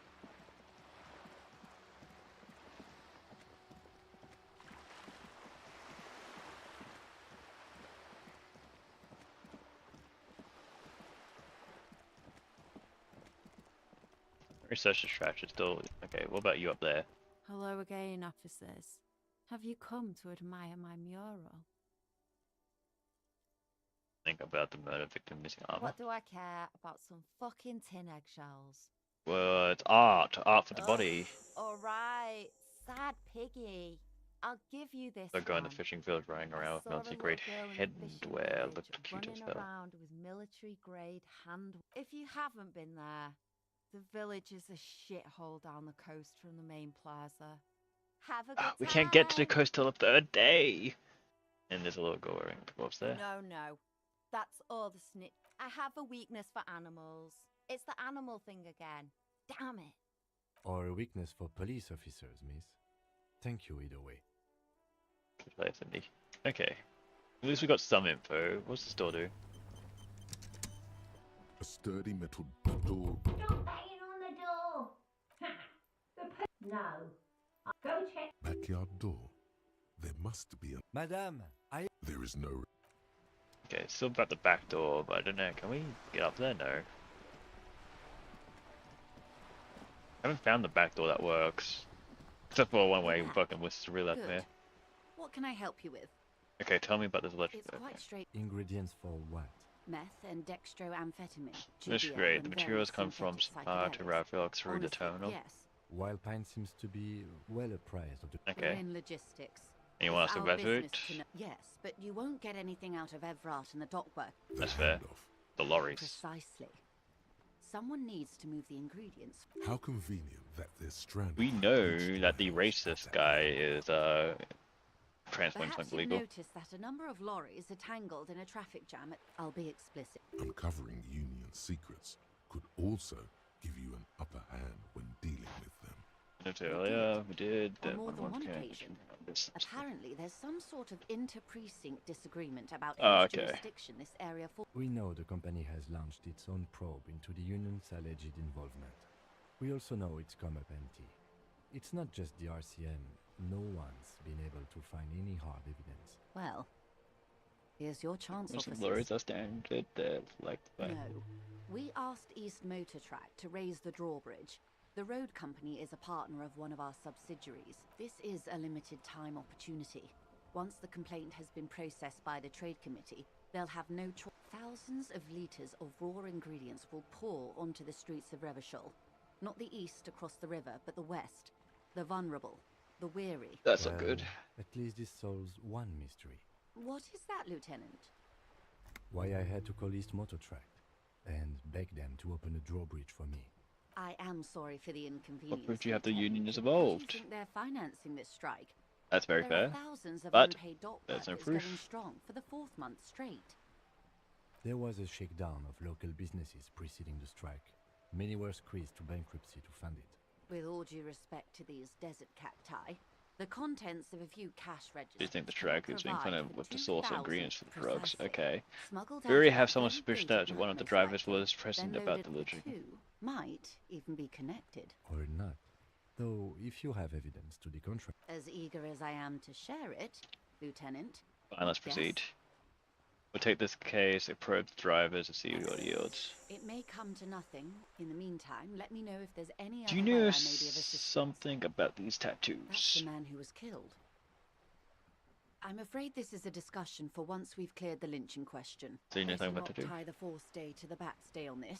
Research distraction still. Okay, what about you up there? Hello again, officers. Have you come to admire my mural? Think about the murder victim missing armor. What do I care about some fucking tin eggshells? Well, it's art. Art for the body. Alright, sad piggy. I'll give you this The guy in the one. fishing village running around with Saw a multi-grade little girl in the fishing headwear. village Looked cute as running well. around with military grade hand. If you haven't been there, the village is a shithole down the coast from the main plaza. Have a good We can't get to the time. coast till the third day. And there's a little girl wearing gloves there. No. That's all the snitch. I have a weakness for animals. It's the animal thing again. Damn it. Or a weakness for police officers, miss. Thank you either way. Good play, Cindy. Okay. At least we got some info. What's the store do? A sturdy metal door. Stop banging on the door! No. Go check. Backyard door. There must be a. Madame, There is no. Okay, still about the back door, but I don't know. Can we get up there? No. I haven't found the back door that works. Except for one way fucking with real up Good. here. What can I help you with? Okay, tell me about this electric. It's quite straight. Ingredients for what? Meth and dextroamphetamine. That's GBL, great. The and materials various come from synthetic supply to psychedelics. route Felix through the Honestly, terminal. Yes. Wild Pine seems to be well apprised of the. We're Okay. in logistics. And you want us It's to our evaluate? business to know- Yes, but you won't get anything out of Evrart and the dock work. That's fair. The lorries. Precisely. Someone needs to move the ingredients. How convenient that they're stranded. We know that the racist guy is transporting Perhaps something you've illegal. noticed that a number of lorries are tangled in a traffic jam. I'll be explicit. Uncovering Union secrets could also give you an upper hand when dealing with them. Earlier, we did. On more than one occasion. Apparently, there's some sort of inter-precinct disagreement about Oh, whose okay. jurisdiction this area falls. We know the company has launched its own probe into the union's alleged involvement. We also know it's come up empty. It's not just the RCM. No one's been able to find any hard evidence. Well, here's your chance, There's some officers. lorries are standard there, like that. No. We asked East Motor Track to raise the drawbridge. The road company is a partner of one of our subsidiaries. This is a limited time opportunity. Once the complaint has been processed by the trade committee, they'll have no choice. Thousands of litres of raw ingredients will pour onto the streets of Revachol. Not the east across the river, but the west. The vulnerable. The weary. That's not good. At least this solves one mystery. What is that, Lieutenant? Why I had to call East Motor Track and beg them to open a drawbridge for me. I am sorry for the inconvenience. What proof do you have the Lieutenant. union is How do you involved? think they're financing this strike? That's very There fair. are thousands of But unpaid dock there's no workers proof. going strong for the fourth month straight. There was a shakedown of local businesses preceding the strike. Many were squeezed to bankruptcy to fund it. With all due respect to these desert cacti, the contents of a few cash registers. Do you think the strike is being provide funded for with the source of 2,000 ingredients for the drugs? precisely. Okay. Smuggled We already out have of someone very suspicious big that one of the most drivers likely, was present then about loaded the with logic. two, might even be connected. Or not. Though, if you have evidence to the contrary. As eager as I am to share it, Lieutenant. Fine, let's Yes. proceed. We'll take this case, approach the drivers, and see what yields. It may come to nothing. In the meantime, let me know if there's any Do other you way I know may be of assistance. something about these That's tattoos? the man who was killed. I'm afraid this is a discussion for once we've cleared the lynching question. So you know Better something about not tattoo? tie the fourth day to the backstay on this.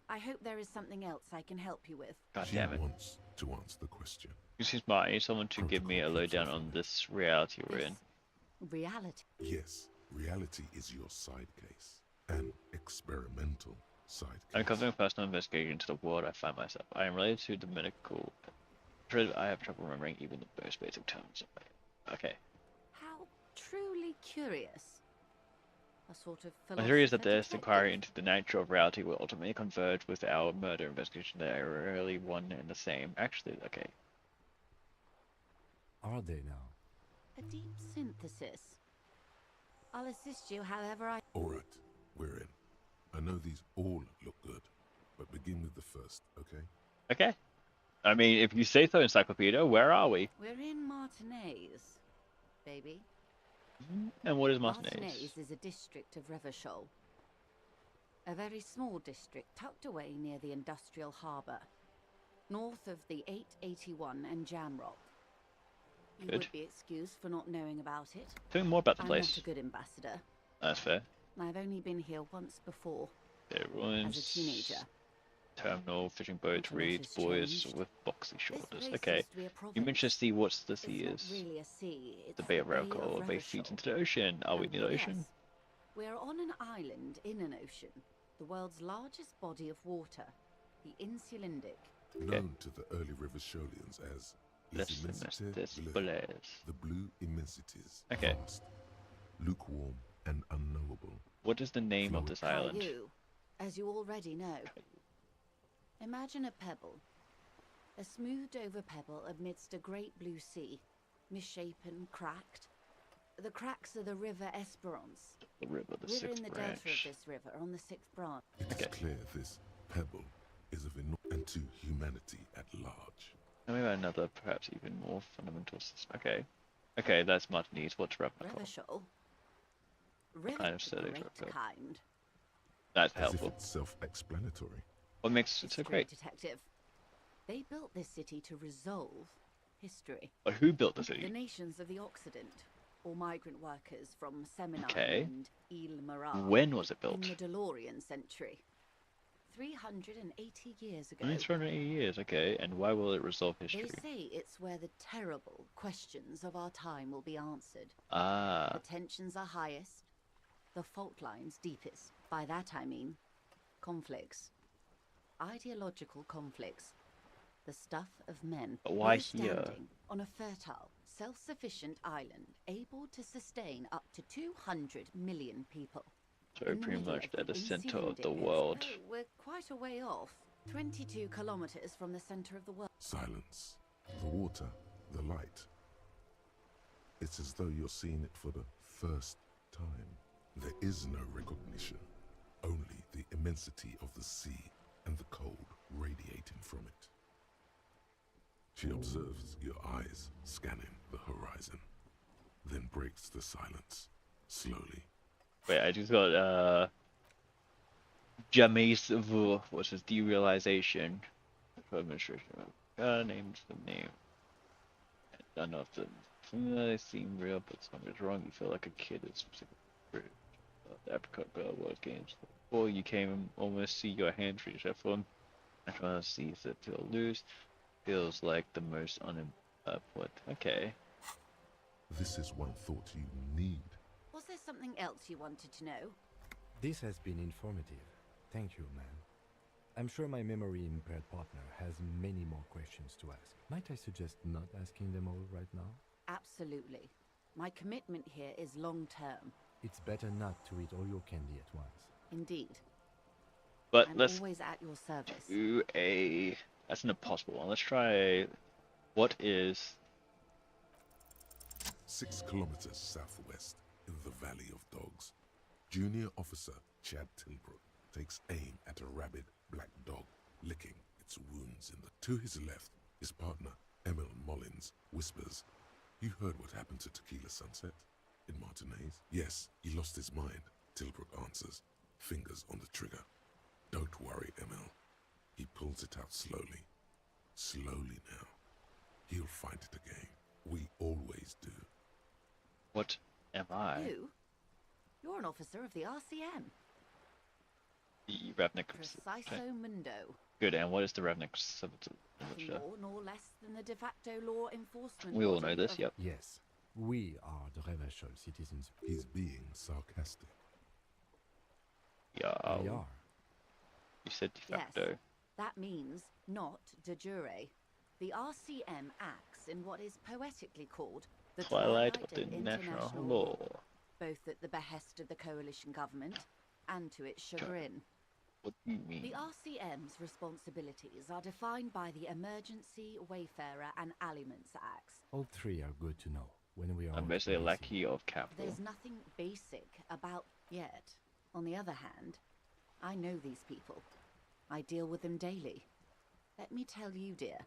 I hope there is something else I can help you with. God She damn it. wants to answer the question. Excuse me, I need someone to give me a lowdown on this reality we're in. Reality. Yes, reality is your side case. An experimental side case. Uncovering personal investigation into the world I find myself. I am related to the medical. I have trouble remembering even the most basic terms. Okay. How truly curious. A sort of My theory is that philosopher this detective. inquiry into the nature of reality will ultimately converge with our murder investigation. They are really one and the same. Actually, okay. Are they now? A deep synthesis. I'll assist you however I... Alright, we're in. I know these all look good, but begin with the first, okay? Okay. I mean, if you say so, Encyclopedia, where are we? We're in Martinez, baby. And what is Martinez? Is a district of Revachol. A very small district tucked away near the industrial harbour, north of the 881 and Jamrock. You Good. would be excused for not knowing about it. Tell me more about the I'm place. not a good ambassador. That's fair. I've only been here once before, There as a ruins. teenager. Terminal, fishing boats, Not a lot reeds, has boys changed. with boxy This shoulders. place Okay. used to be a You province. mentioned sea. What's the sea It's is? not really a sea. It's The Bay of Bay Revachol. Bay feeds into the ocean. Are we And near the ocean? yes, we're on an island in an ocean, the world's largest body of water, the Insulindic. Known to the early Revacholians as Les Immensités Bleues, the blue immensities. Okay. Vast, lukewarm, and unknowable. What is the name of this island? Caillou, as you already know. Imagine a pebble, a smoothed over pebble amidst a great blue sea, misshapen, cracked. The cracks of the River Esperance. The river, the We're in sixth the delta of branch. this river, on the 6th branch. It's clear this pebble is of and to humanity at large. And maybe another, perhaps even more fundamental system. Okay. Okay, that's Martinez. What's Revachol? Revachol? Kind of silly. Great kind. That's As if helpful. it's self-explanatory. What makes it so great? Detective. They built this city to resolve history. But who built the The city? nations of the Occident, or migrant workers from Seminole Okay. and Ile Marat. When was it built? In the DeLorean century. 380 years ago. Only 380 years, okay. And why will it resolve history? They say it's where the terrible questions of our time will be answered. Ah. The tensions are highest, the fault lines deepest. By that I mean conflicts. Ideological conflicts. The stuff of men. But why We're here? standing on a fertile, self-sufficient island able to sustain up to 200 million people. So In the pretty middle much of at the ensuing center of the dickness. world. Oh, we're quite a way off. 22 kilometers from the center of the world. Silence. The water, the light. It's as though you're seeing it for the first time. There is no recognition, only the immensity of the sea and the cold radiating from it. She observes your eyes scanning the horizon, then breaks the silence, slowly. Wait, I just got James Vu, what's his derealization administration. Names the name. None of them. They seem real, but something's wrong. You feel like a kid is the apricot girl world games. Before you came almost see your hand reach that phone. I try to see if it feel loose. Feels like the most what? Okay. This is one thought you need. Was there something else you wanted to know? This has been informative. Thank you, man. I'm sure my memory-impaired partner has many more questions to ask. Might I suggest not asking them all right now? Absolutely. My commitment here is long-term. It's better not to eat all your candy at once. Indeed. But I'm let's always at your service. do a... That's an impossible one. Let's try... What is... 6 kilometers southwest in the Valley of Dogs, Junior Officer Chad Tilbrook takes aim at a rabid black dog, licking its wounds in the... To his left, his partner, Emil Mullins, whispers, "You heard what happened to Tequila Sunset in Martinez?" "Yes, he lost his mind," Tilbrook answers, fingers on the trigger. "Don't worry, Emil." He pulls it out slowly. Slowly now. He'll find it again. We always do. What am I? You? You're an officer of the RCM. The Ravnik... Preciso Mundo. Good, and what is the Ravnik... Nothing more nor less than the de facto law enforcement We all know body this, of- yep. Yes, we are the Revachol citizens. He's being sarcastic. Yeah. We are. You said de Yes, facto. that means not de jure. The RCM acts in what is poetically called the Twilight of the international National Law. both at the behest of the coalition government and to its chagrin. What do you mean? The RCM's responsibilities are defined by the Emergency, Wayfarer and Aliments Acts. All three are good to know when we are... I'm on basically a policy. lackey of capital. There's nothing basic about yet. On the other hand, I know these people. I deal with them daily. Let me tell you, dear,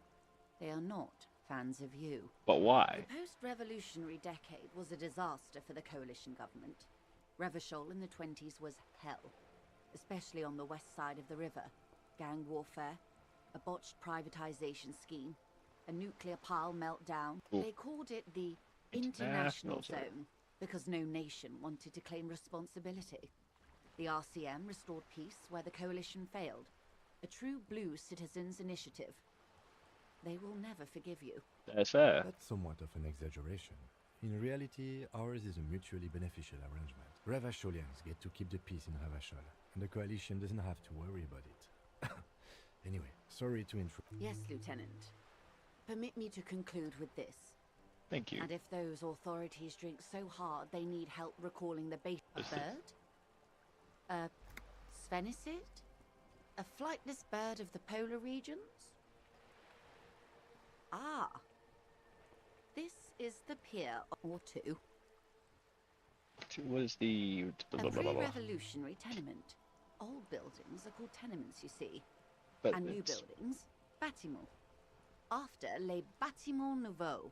they are not fans of you. But why? The post-revolutionary decade was a disaster for the coalition government. Revachol in the 20s was hell, especially on the west side of the river. Gang warfare, a botched privatization scheme, a nuclear pile meltdown. Ooh. They called it the International International Zone. Zone because no nation wanted to claim responsibility. The RCM restored peace where the coalition failed. A true blue citizens' initiative. They will never forgive you. That's fair. That's somewhat of an exaggeration. In reality, ours is a mutually beneficial arrangement. Revacholians get to keep the peace in Revachol, and the coalition doesn't have to worry about it. Anyway, sorry to interrupt. Yes, Lieutenant. Permit me to conclude with this. Thank you. And if those authorities drink so hard they need help recalling the bait... A bird? A sphenicid? A flightless bird of the polar regions? Ah. This is the pier or two. What is the... A pre-revolutionary tenement. Old buildings are called tenements, you see. But And new it's- buildings, bâtiments. After les bâtiments nouveaux.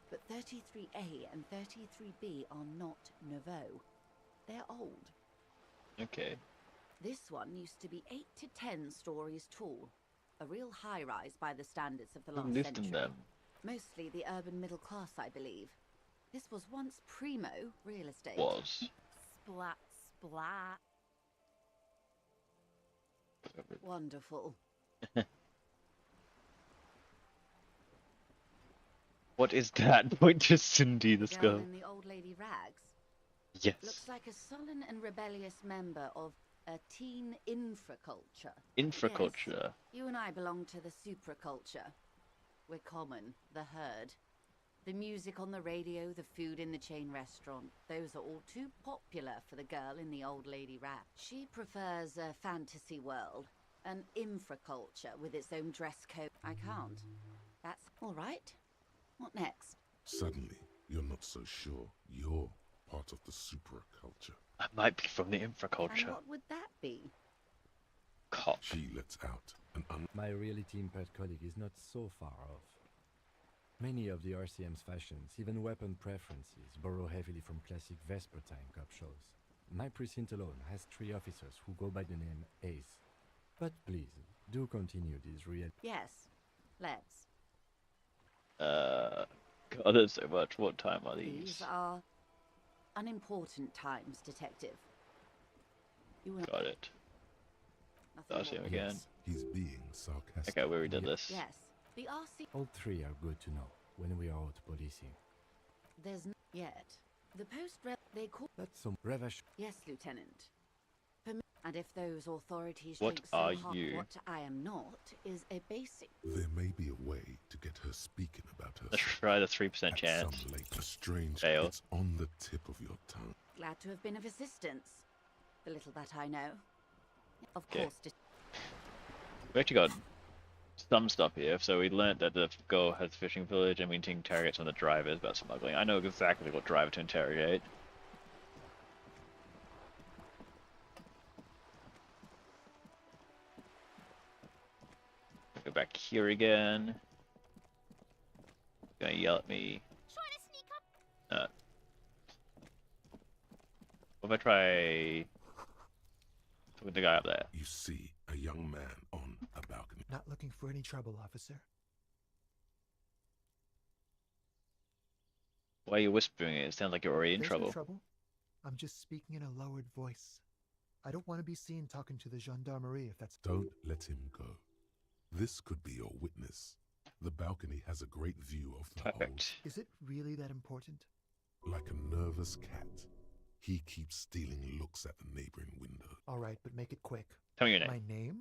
But 33A and 33B are not nouveaux. They're old. Okay. This one used to be 8 to 10 stories tall. A real high-rise by the standards of the Who last lived century. in them? Mostly the urban middle class, I believe. This was once primo real estate. Was. Splat, splat. Wonderful. What is that? Point to Cindy the Girl skull. in the old lady rags. Yes. Looks like a sullen and rebellious member of a teen infraculture. Infraculture. Yes, you and I belong to the supraculture. We're common, the herd. The music on the radio, the food in the chain restaurant, those are all too popular for the girl in the old lady rap. She prefers a fantasy world, an infraculture with its own dress code. I can't. That's all right. What next? Suddenly, you're not so sure you're part of the supraculture. I might be from the And infraculture. what would that be? Cock. She lets out an My reality impaired colleague is not so far off. Many of the RCM's fashions, even weapon preferences, borrow heavily from classic Vesper time cop shows. My precinct alone has 3 officers who go by the name Ace. But please, do continue these real... Yes, let's. God, there's so much. What time are these? These are unimportant times, detective. You and Got it. That's him again. Yes, he's being sarcastic. Okay, we already did this. Yes, the RC. All 3 are good to know when we are out policing. There's not yet. The post they call. That's some revash. Yes, Lieutenant. And if those authorities What think so are hard, you? what I am not is a basic. There may be a way to get her speaking about Let's herself. try the 3% At chance. some later strange, Fail. it's on the tip of your tongue. Glad to have been of assistance. The little that I know. Of Okay. course. We actually got some stuff here. So we learnt that the girl has fishing village and we need to interrogate some of the drivers about smuggling. I know exactly what driver to interrogate. Go back here again. Gonna yell at me. What if I try with the guy up there? You see a young man on a balcony. Not looking for any trouble, officer. Why are you whispering it? It sounds like you're already in There's trouble. no trouble. I'm just speaking in a lowered voice. I don't want to be seen talking to the gendarmerie if that's... Don't let him go. This could be your witness. The balcony has a great view of the Perfect. Is it really that important? Like a nervous cat, he keeps stealing looks at the neighboring window. All right, but make it quick. Tell me your name. My name?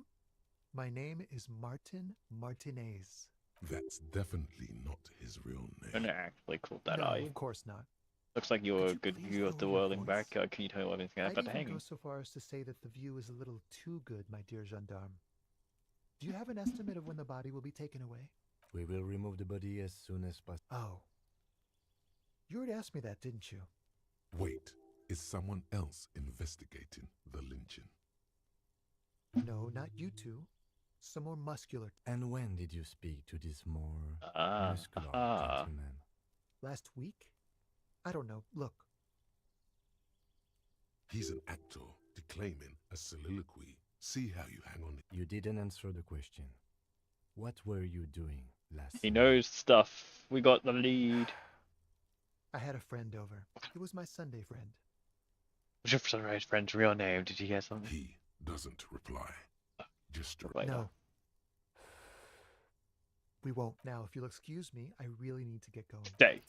My name is Martin Martinez. That's definitely not his real You're name. not actually called that, No, are you? of course not. Looks like you're a good please view of the lower your world in voice? back. Can you tell me what anything I'd about the even hanging? go so far as to say that the view is a little too good, my dear gendarme. Do you have an estimate of when the body will be taken away? We will remove the body as soon as possible. Oh. You already asked me that, didn't you? Wait, is someone else investigating the lynching? No, not you two. Some more muscular. And when did you speak to this more Ah, muscular aha. gentleman? Last week? I don't know. Look. He's an actor declaiming a soliloquy. See how you hang on. You didn't answer the question. What were you doing last He Sunday? knows stuff. We got the lead. I had a friend over. It was my Sunday friend. What's your sunrise friend's real name? Did you hear something? He doesn't reply. Just Right No. now. We won't. Now, if you'll excuse me, I really need to get going. Stay.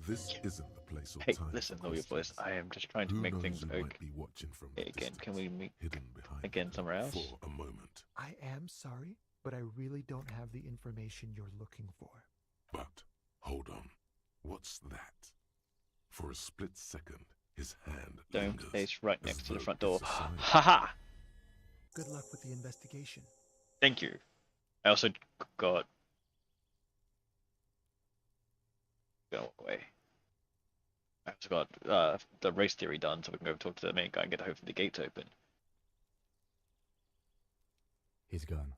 This isn't the place or Hey, time. listen, for lower your voice. questions. I am just trying to Who make knows things who okay. might be watching from the Again, can distance, we meet hidden behind again somewhere else? for a moment. I am sorry, but I really don't have the information you're looking for. But hold on. What's that? For a split second, his hand Dome lingers space right as next to the though front door. it's a sign. Haha! Good luck with the investigation. Thank you. I also got. Gonna walk away. I've just got the race theory done, so we can go talk to the main guy and get hopefully the gates open. He's gone.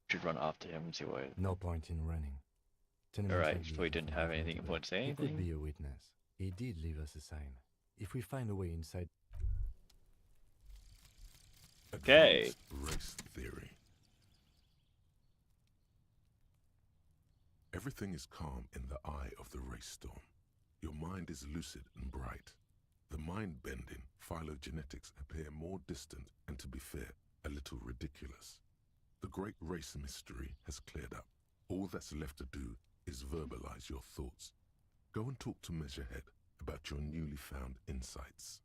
Should run after him and see what. No point in running. Alright, so we didn't have anything important to say. He could be a witness. He did leave us a sign. If we find a way inside. Okay. Race theory. Everything is calm in the eye of the race storm. Your mind is lucid and bright. The mind-bending phylogenetics appear more distant and, to be fair, a little ridiculous. The great race mystery has cleared up. All that's left to do is verbalize your thoughts. Go and talk to Measurehead about your newly found insights.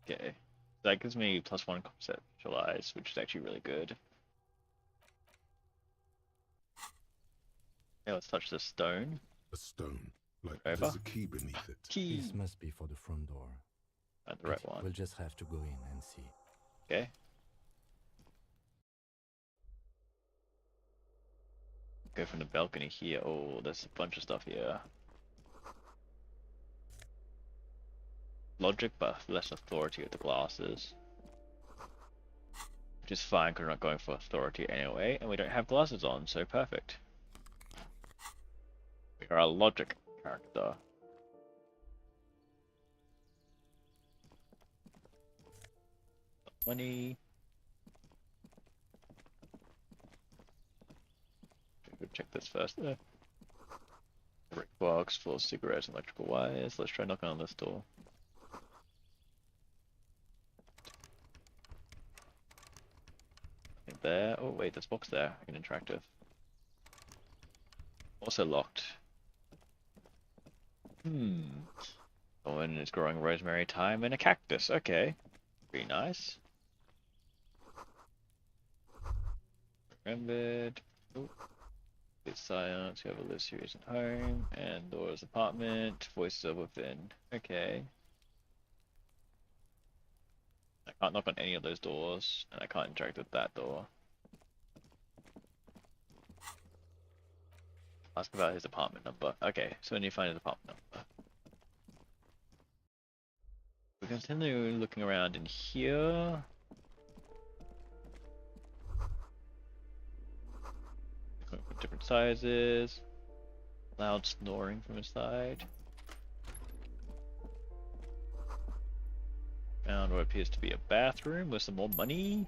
Okay. That gives me +1 conceptualize, which is actually really good. Okay, let's touch the stone. A stone, like Over. there's a key beneath it. Key. This must be for the front door. At the right one. We'll just have to go in and see. Okay. Go from the balcony here. Oh, there's a bunch of stuff here. Logic, but less authority with the glasses. Which is fine because we're not going for authority anyway, and we don't have glasses on, so perfect. We are a logic character. Money. Check this first. Brick box full of cigarettes and electrical wires. Let's try knocking on this door. There. Oh wait, there's a box there. I can interact with. Also locked. Oh, and it's growing rosemary, thyme, and a cactus. Okay. Pretty nice. Remembered. Oh. It's silence. We have a list series at home. And doors apartment. Voices are within. Okay. I can't knock on any of those doors, and I can't interact with that door. Ask about his apartment number. Okay, so when you find his apartment number. We continue looking around in here. Different sizes. Loud snoring from inside. Found what appears to be a bathroom with some more money.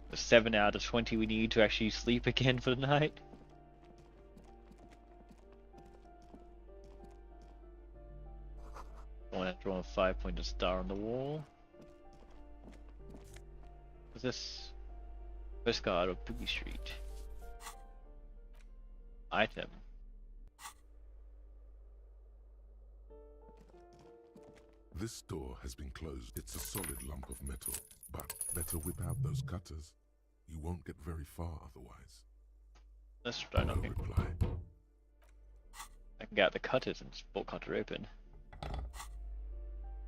The 7 out of 20 we need to actually sleep again for the night. I want to draw a 5-pointed star on the wall. What's this? Postcard of Boogie Street. Item. This door has been closed. It's a solid lump of metal, but better whip out those cutters. You won't get very far otherwise. Let's try No knocking. reply. I can get out the cutters and bolt cutter open.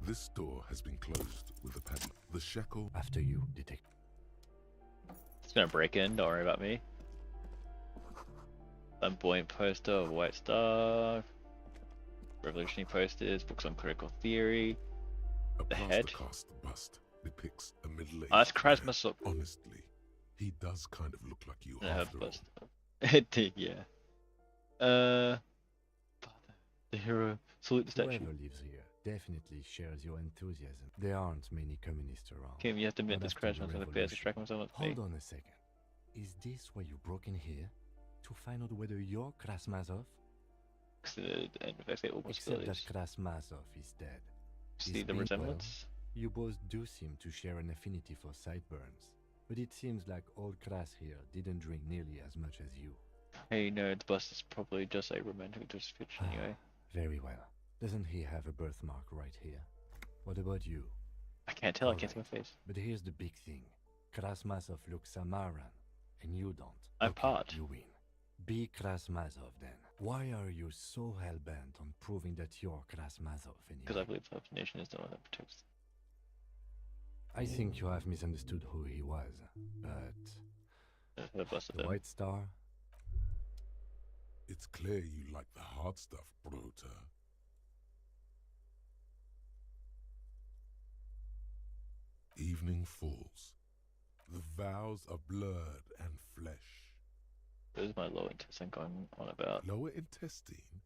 This door has been closed with a padlock. The shackle. After you, detective. It's gonna break in, don't worry about me. Flamboyant poster of White Star. Revolutionary posters, books on critical theory. The head. Cast bust depicts a middle-aged Oh, that's man. Krasmasov. Honestly, he does kind of look like you Yeah, after all. it did, yeah. The hero. Salute the statue. Whoever lives here definitely shares your enthusiasm. There aren't many communists around. Kim, you have to admit Not this after the Krasmasov appears to revolution. track himself with me. Hold on a second. Is this why you broke in here? To find out whether you're Krasmazov? And investigate all Except that possibilities. Krasmazov is dead. See His the being resemblance? well, you both do seem to share an affinity for sideburns. But it seems like old Kras here didn't drink nearly as much as you. Hey, no, the bus is probably just a romantic description anyway. Very well. Doesn't he have a birthmark right here? What about you? I can't tell, I can't see my face. But here's the big thing. Krasmazov looks Samaran, and you don't. I'm Okay, part. You win. Be Krasmazov then. Why are you so hell-bent on proving that you're Krasmazov anyway? Because I believe the nation is the one that protects. I think you have misunderstood who he was, but the White Star? It's clear you like the hard stuff, Brota. Evening falls. The vows are blurred and flesh. What is my lower intestine going on about? Lower intestine?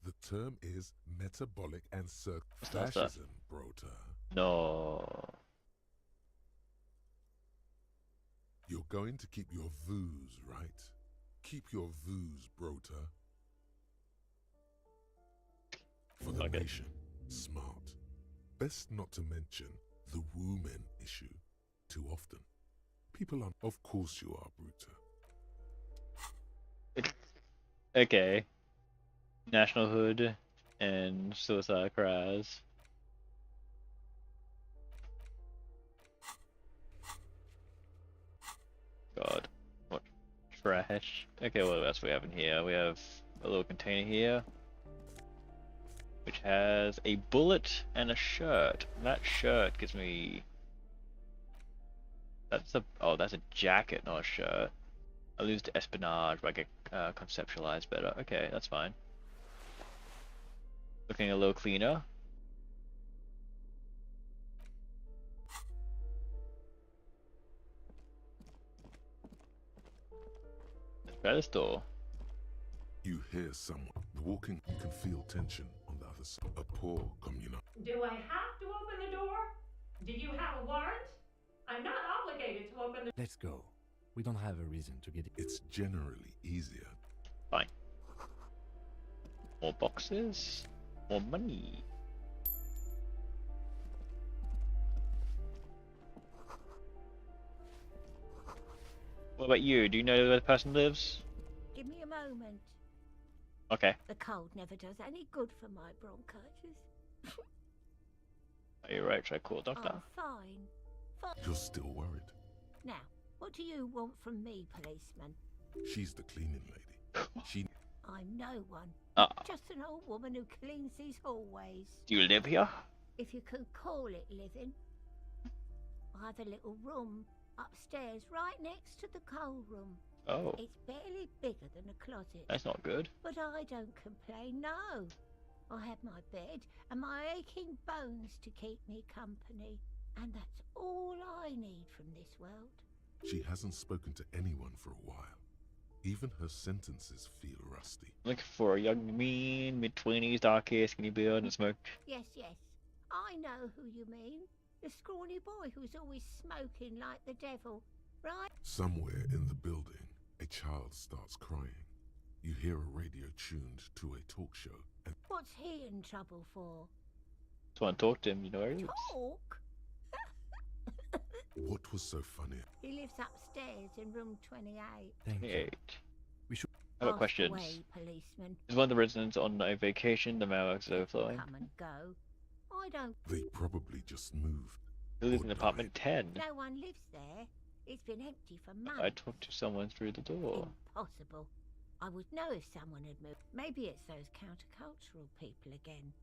The term is metabolic and What's that? fascism, Brota. No. You're going to keep your vooz, right? Keep your vooz, Brota. For the nation, smart. Best not to mention the woman issue too often. People are... Of course you are, Bruta. Okay. National Hood and Suicide Cries. God. What trash. Okay, what else we have in here? We have a little container here, which has a bullet and a shirt. That shirt gives me... That's a... Oh, that's a jacket, not a shirt. I lose to espionage, but I get conceptualized better. Okay, that's fine. Looking a little cleaner. Let's try this door. You hear someone walking, you can feel tension on the other side. A poor communal. Do I have to open the door? Do you have a warrant? I'm not obligated to open the... Let's go. We don't have a reason to get... It's generally easier. Fine. More boxes. More money. What about you? Do you know where the person lives? Give me a moment. Okay. The cold never does any good for my bronchitis. Are you right? Should I call a doctor? I'm fine. You're still worried. Now, what do you want from me, policeman? She's the cleaning lady. She... I'm no one. Ah. Just an old woman who cleans these hallways. Do you live here? If you can call it living. I have a little room upstairs right next to the coal room. Oh. It's barely bigger than a closet. That's not good. But I don't complain, no. I have my bed and my aching bones to keep me company. And that's all I need from this world. She hasn't spoken to anyone for a while. Even her sentences feel rusty. Looking for a young, mean, mid-20s, dark hair, skinny beard, and smoke. Yes, yes. I know who you mean. The scrawny boy who's always smoking like the devil, right? Somewhere in the building, a child starts crying. You hear a radio tuned to a talk show. And what's he in trouble for? Just want to talk to him, you know where he lives. Talk? What was so funny? He lives upstairs in room 28. Thank you. We should... I have questions. Away, policeman. Is one of the residents on a vacation? The mailbox is overflowing. Come and go. I don't... They probably just moved. Who lives in apartment 10? No one lives there. It's been empty for months. I talked to someone through the door. Impossible. I would know if someone had moved. Maybe it's those countercultural people again.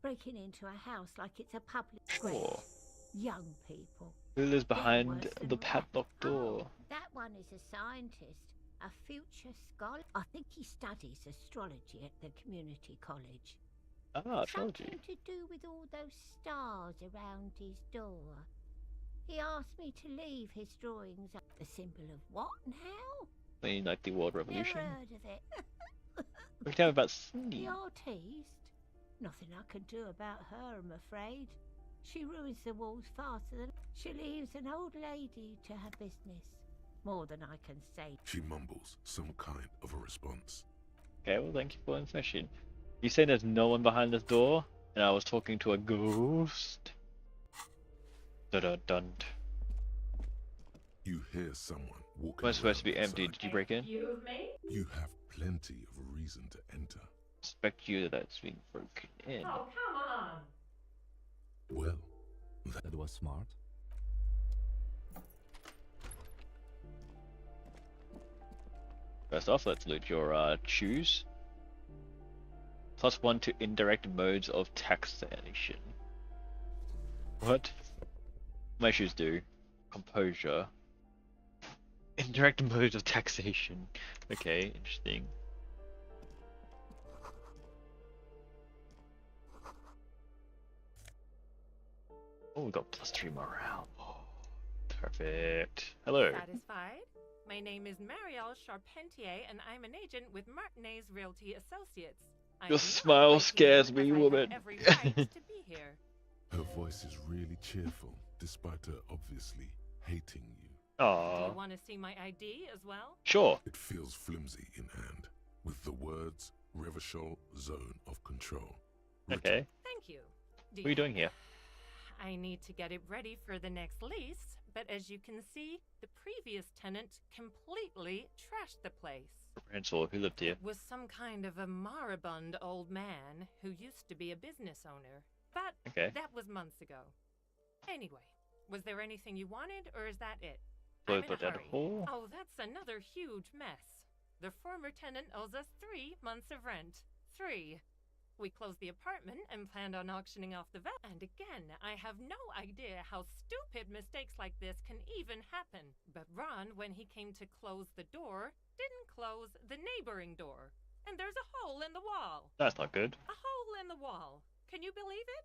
Breaking into a house like it's a public square. Young people. Who lives behind the padlocked door? Oh, that one is a scientist, a future scholar. I think he studies astrology at the community college. Ah, astrology. Something to do with all those stars around his door. He asked me to leave his drawings up. The symbol of what and how? I mean, like the World Revolution. Never heard of it. We can tell about Cindy. The artiste? Nothing I can do about her, I'm afraid. She ruins the walls faster than... She leaves an old lady to her business. More than I can say. She mumbles some kind of a response. Okay, well, thank you for the information. You say there's no one behind this door, and I was talking to a ghost? Dun-dun-dun. You hear someone walking. Well, it's supposed to be empty. Did you break in? You have plenty of reason to enter. Suspect you that's been broken in. Oh, come on. Well, that was smart. First off, let's loot your shoes. +1 to indirect modes of taxation. What? My shoes do. Composure. Indirect modes of taxation. Okay, interesting. Oh, we got +3 morale. Oh, perfect. Hello. Satisfied? My name is Marielle Charpentier, and I'm an agent with Martinez Realty Associates. I Your am not smile breaking scares in, me, as I have woman. every right to be here. Her voice is really cheerful, despite her obviously hating you. Do Aww. you want to see my ID as well? Sure. It feels flimsy in hand, with the words Revachol Zone of Control. Okay. Thank you. What are you doing here? I need to get it ready for the next lease, but as you can see, the previous tenant completely trashed the place. Reprehensible. Who lived here? It was some kind of a moribund old man who used to be a business owner, but Okay. that was months ago. Anyway, was there anything you wanted, or is that it? So I'm in a put that hurry. hole? Oh, that's another huge mess. The former tenant owes us 3 months of rent. 3. We closed the apartment and planned on auctioning off the value. And again, I have no idea how stupid mistakes like this can even happen. But Ron, when he came to close the door, didn't close the neighboring door. And there's a hole in the wall. That's not good. A hole in the wall. Can you believe it?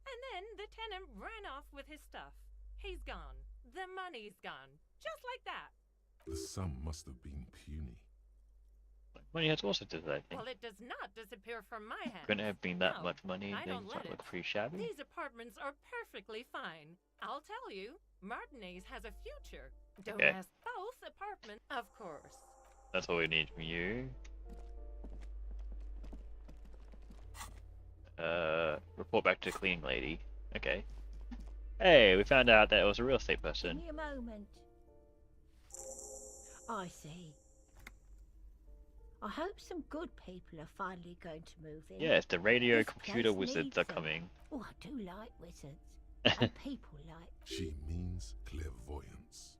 And then the tenant ran off with his stuff. He's gone. The money's gone. Just like that. The sum must have been puny. Money has also did that thing. Well, it does not disappear from my hands. Couldn't have been that No, much money. I don't Things let that it. look pretty shabby. These apartments are perfectly fine. I'll tell you, Martinez has a future. Don't Okay. ask both apartments, of course. That's all we need from you. Report back to the cleaning lady. Okay. Hey, we found out that it was a real estate person. Give me a moment. I see. I hope some good people are finally going to move in. Yes, the radio This computer place wizards needs are them. coming. Oh, I do like wizards. And people like. She means clairvoyance.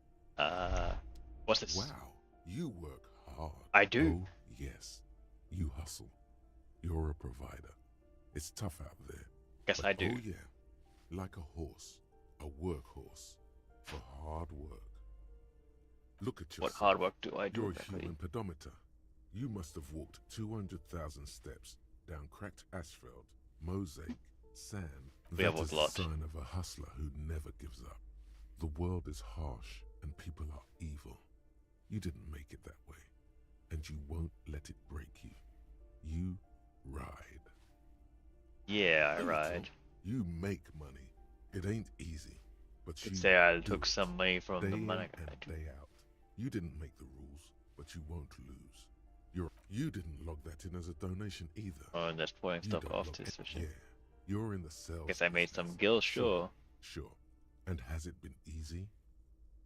What's this? Wow, you work hard. I do. Oh, yes. You hustle. You're a provider. It's tough out there. Guess I do. Oh, yeah. Like a horse. A workhorse. For hard work. Look at yourself. What hard work do I do You're a exactly? human pedometer. You must have walked 200,000 steps down cracked asphalt, mosaic, sand. We have That walked is a lot. the sign of a hustler who never gives up. The world is harsh and people are evil. You didn't make it that way, and you won't let it break you. You ride. Yeah, I Little, ride. You make money. It ain't easy, but you Could say I do took it some money from day the in money and guy. day out. You didn't make the rules, but you won't lose. You didn't log that in as a donation either. Oh, and that's pulling You stuff don't off log to it. switching. Yeah, you're in the sales. Guess I made some business. gills, sure. Sure. And has it been easy?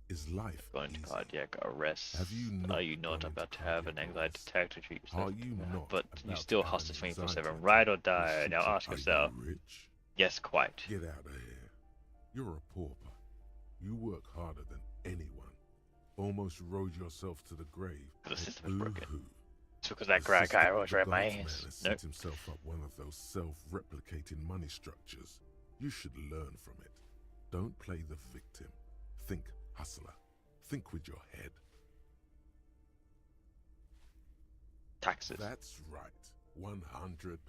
Is life Going to easy? cardiac arrest. Have you not Are you not gone about into to have an cardiac anxiety arrest? attack to treat yourself? Are you not But you about still to have hustle an anxiety 24/7, attack? ride or die. Well, Now shit, ask are yourself. you rich? Yes, quite. Get out of here. You're a pauper. You work harder than anyone. Almost rode yourself to the grave. The and system is broken. boo-hoo. It's because that The guy system of always the read my God's man ass. has Nope. set himself up one of those self-replicating money structures. You should learn from it. Don't play the victim. Think hustler. Think with your head. Taxes. That's right. 100%.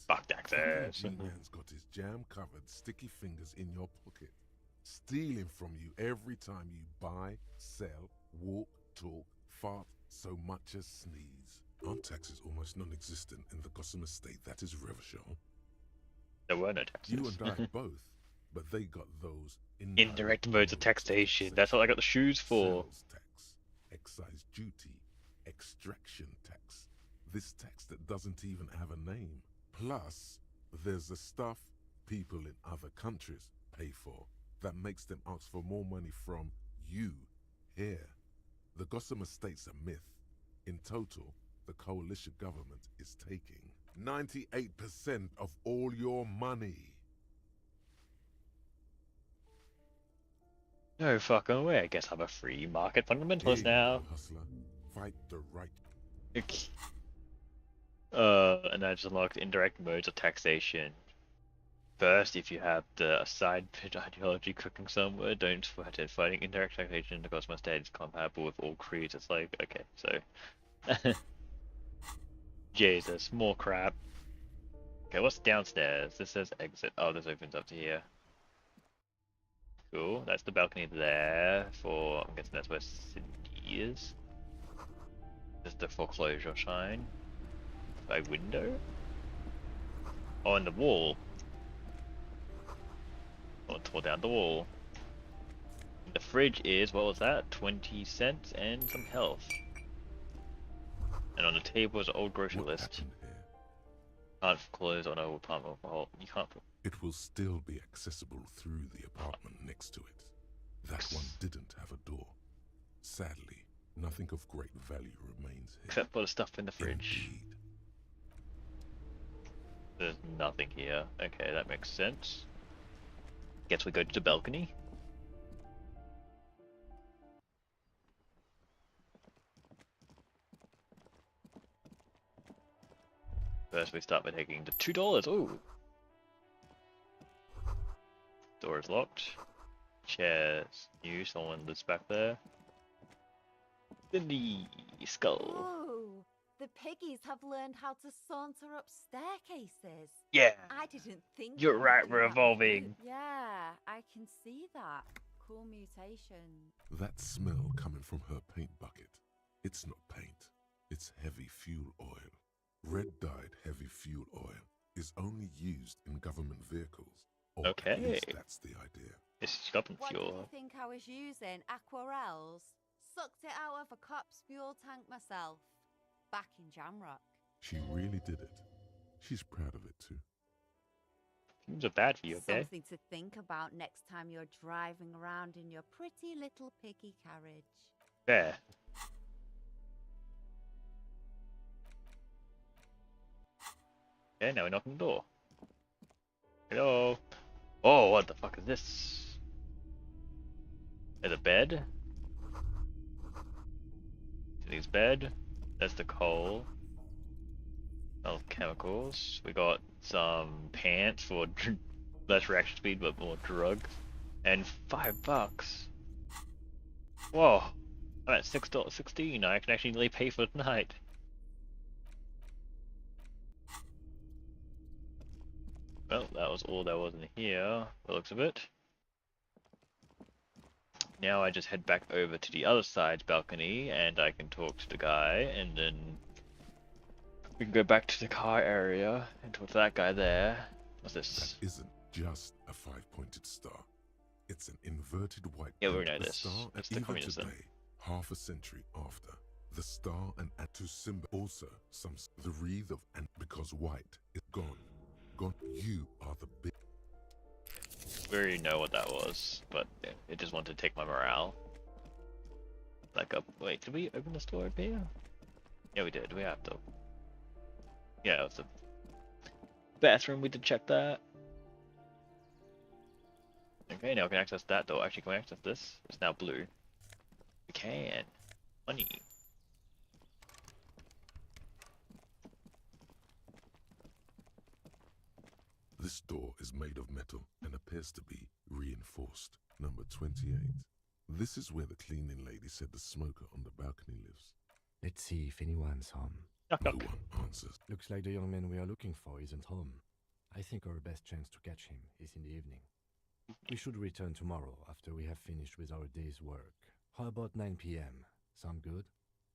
Fuck taxes. G-Man's got his jam-covered sticky fingers in your pocket, stealing from you every time you buy, sell, walk, talk, fart, so much as sneeze. Aren't taxes almost non-existent in the Gotham estate that is Revachol? There were no taxes. You and I both, but they got those Indirect modes of taxation. That's what I got the shoes for. Sales tax, excise duty, extraction tax. This tax that doesn't even have a name. Plus, there's the stuff people in other countries pay for that makes them ask for more money from you here. The Gotham estate's a myth. In total, the coalition government is taking 98% of all your money. No fucking way. I guess I'm a free market fundamentalist Here you now. go, hustler. Fight the right. And I just unlocked indirect modes of taxation. First, if you have the side pit ideology cooking somewhere, don't sweat it. Fighting indirect taxation in the Cosmos State is compatible with all creeds. It's like, okay, so. Jesus, more crap. Okay, what's downstairs? This says exit. Oh, this opens up to here. Cool, that's the balcony there for, I'm guessing that's where Cindy is. There's the foreclosure sign. By window? Oh, and the wall. Oh, tore down the wall. The fridge is, what was that? 20 cents and some health. And on the table is an old grocery list. Can't close on old apartment. Well, you can't. It will still be accessible through the apartment next to it. That one didn't have a door. Sadly, nothing of great value remains here. Except for the stuff in the fridge. Indeed. There's nothing here. Okay, that makes sense. Guess we go to the balcony. First we start by taking the $2. Ooh. Door is locked. Chairs new, someone lives back there. Cindy skull. Oh, the piggies have learned how to saunter up staircases. Yeah. I didn't think You're they would right, do we're that with evolving. food. Yeah, I can see that. Cool mutation. That smell coming from her paint bucket. It's not paint. It's heavy fuel oil. Red-dyed heavy fuel oil is only used in government vehicles. Or Okay. at least that's the idea. It's government What do you fuel. think I was using? Aquarels? Sucked it out of a cop's fuel tank myself. Back in Jamrock. She really did it. She's proud of it too. Fumes are bad for you, okay? Something to think about next time you're driving around in your pretty little piggy carriage. There. Okay, now we knock on the door. Hello. Oh, what the fuck is this? There's a bed. Cindy's bed. That's the coal. Oh, chemicals. We got some pants for less reaction speed but more drugs. And $5. Whoa. I'm at $6.16. I can actually pay for tonight. Well, that was all there was in here, by the looks of it. Now I just head back over to the other side's balcony, and I can talk to the guy, and then we can go back to the car area and talk to that guy there. What's this? That isn't just a five-pointed star. It's an inverted white. Yeah, we know the this. Star, It's and the even communism. today, half a century after, the star and Atu symbol also the wreath of and because white is gone. Gone. You are the big. We already know what that was, but yeah, it just wanted to take my morale. Like up. Wait, did we open this door up here? Yeah, we did. We have to. Yeah, it was the bathroom. We did check that. Okay, now we can access that door. Actually, can we access this? It's now blue. We can. Money. This door is made of metal and appears to be reinforced. Number 28. This is where the cleaning lady said the smoker on the balcony lives. Let's see if anyone's home. No one answers. Looks like the young man we are looking for isn't home. I think our best chance to catch him is in the evening. We should return tomorrow after we have finished with our day's work. How about 9 p.m.? Sound good?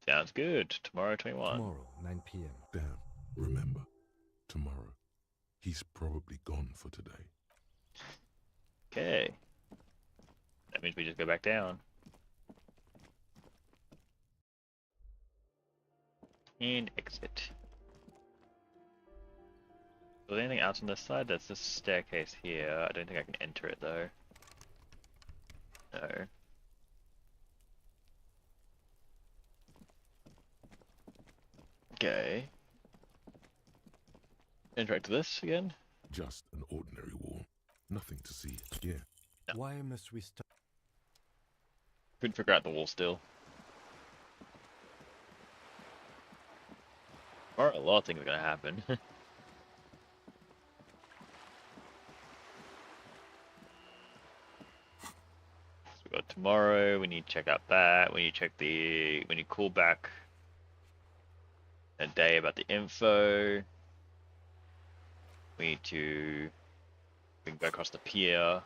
Sounds good. Tomorrow, 21. Tomorrow, 9 p.m. Damn, remember, tomorrow. He's probably gone for today. Okay. That means we just go back down. And exit. Is there anything else on this side? There's this staircase here. I don't think I can enter it though. No. Okay. Interact with this again? Just an ordinary wall. Nothing to see here. No. Why must we stop? Couldn't figure out the wall still. Or a lot of things are gonna happen. tomorrow. We need to check out that. We need to check the. We need to call back a day about the info. We need to bring back across the pier.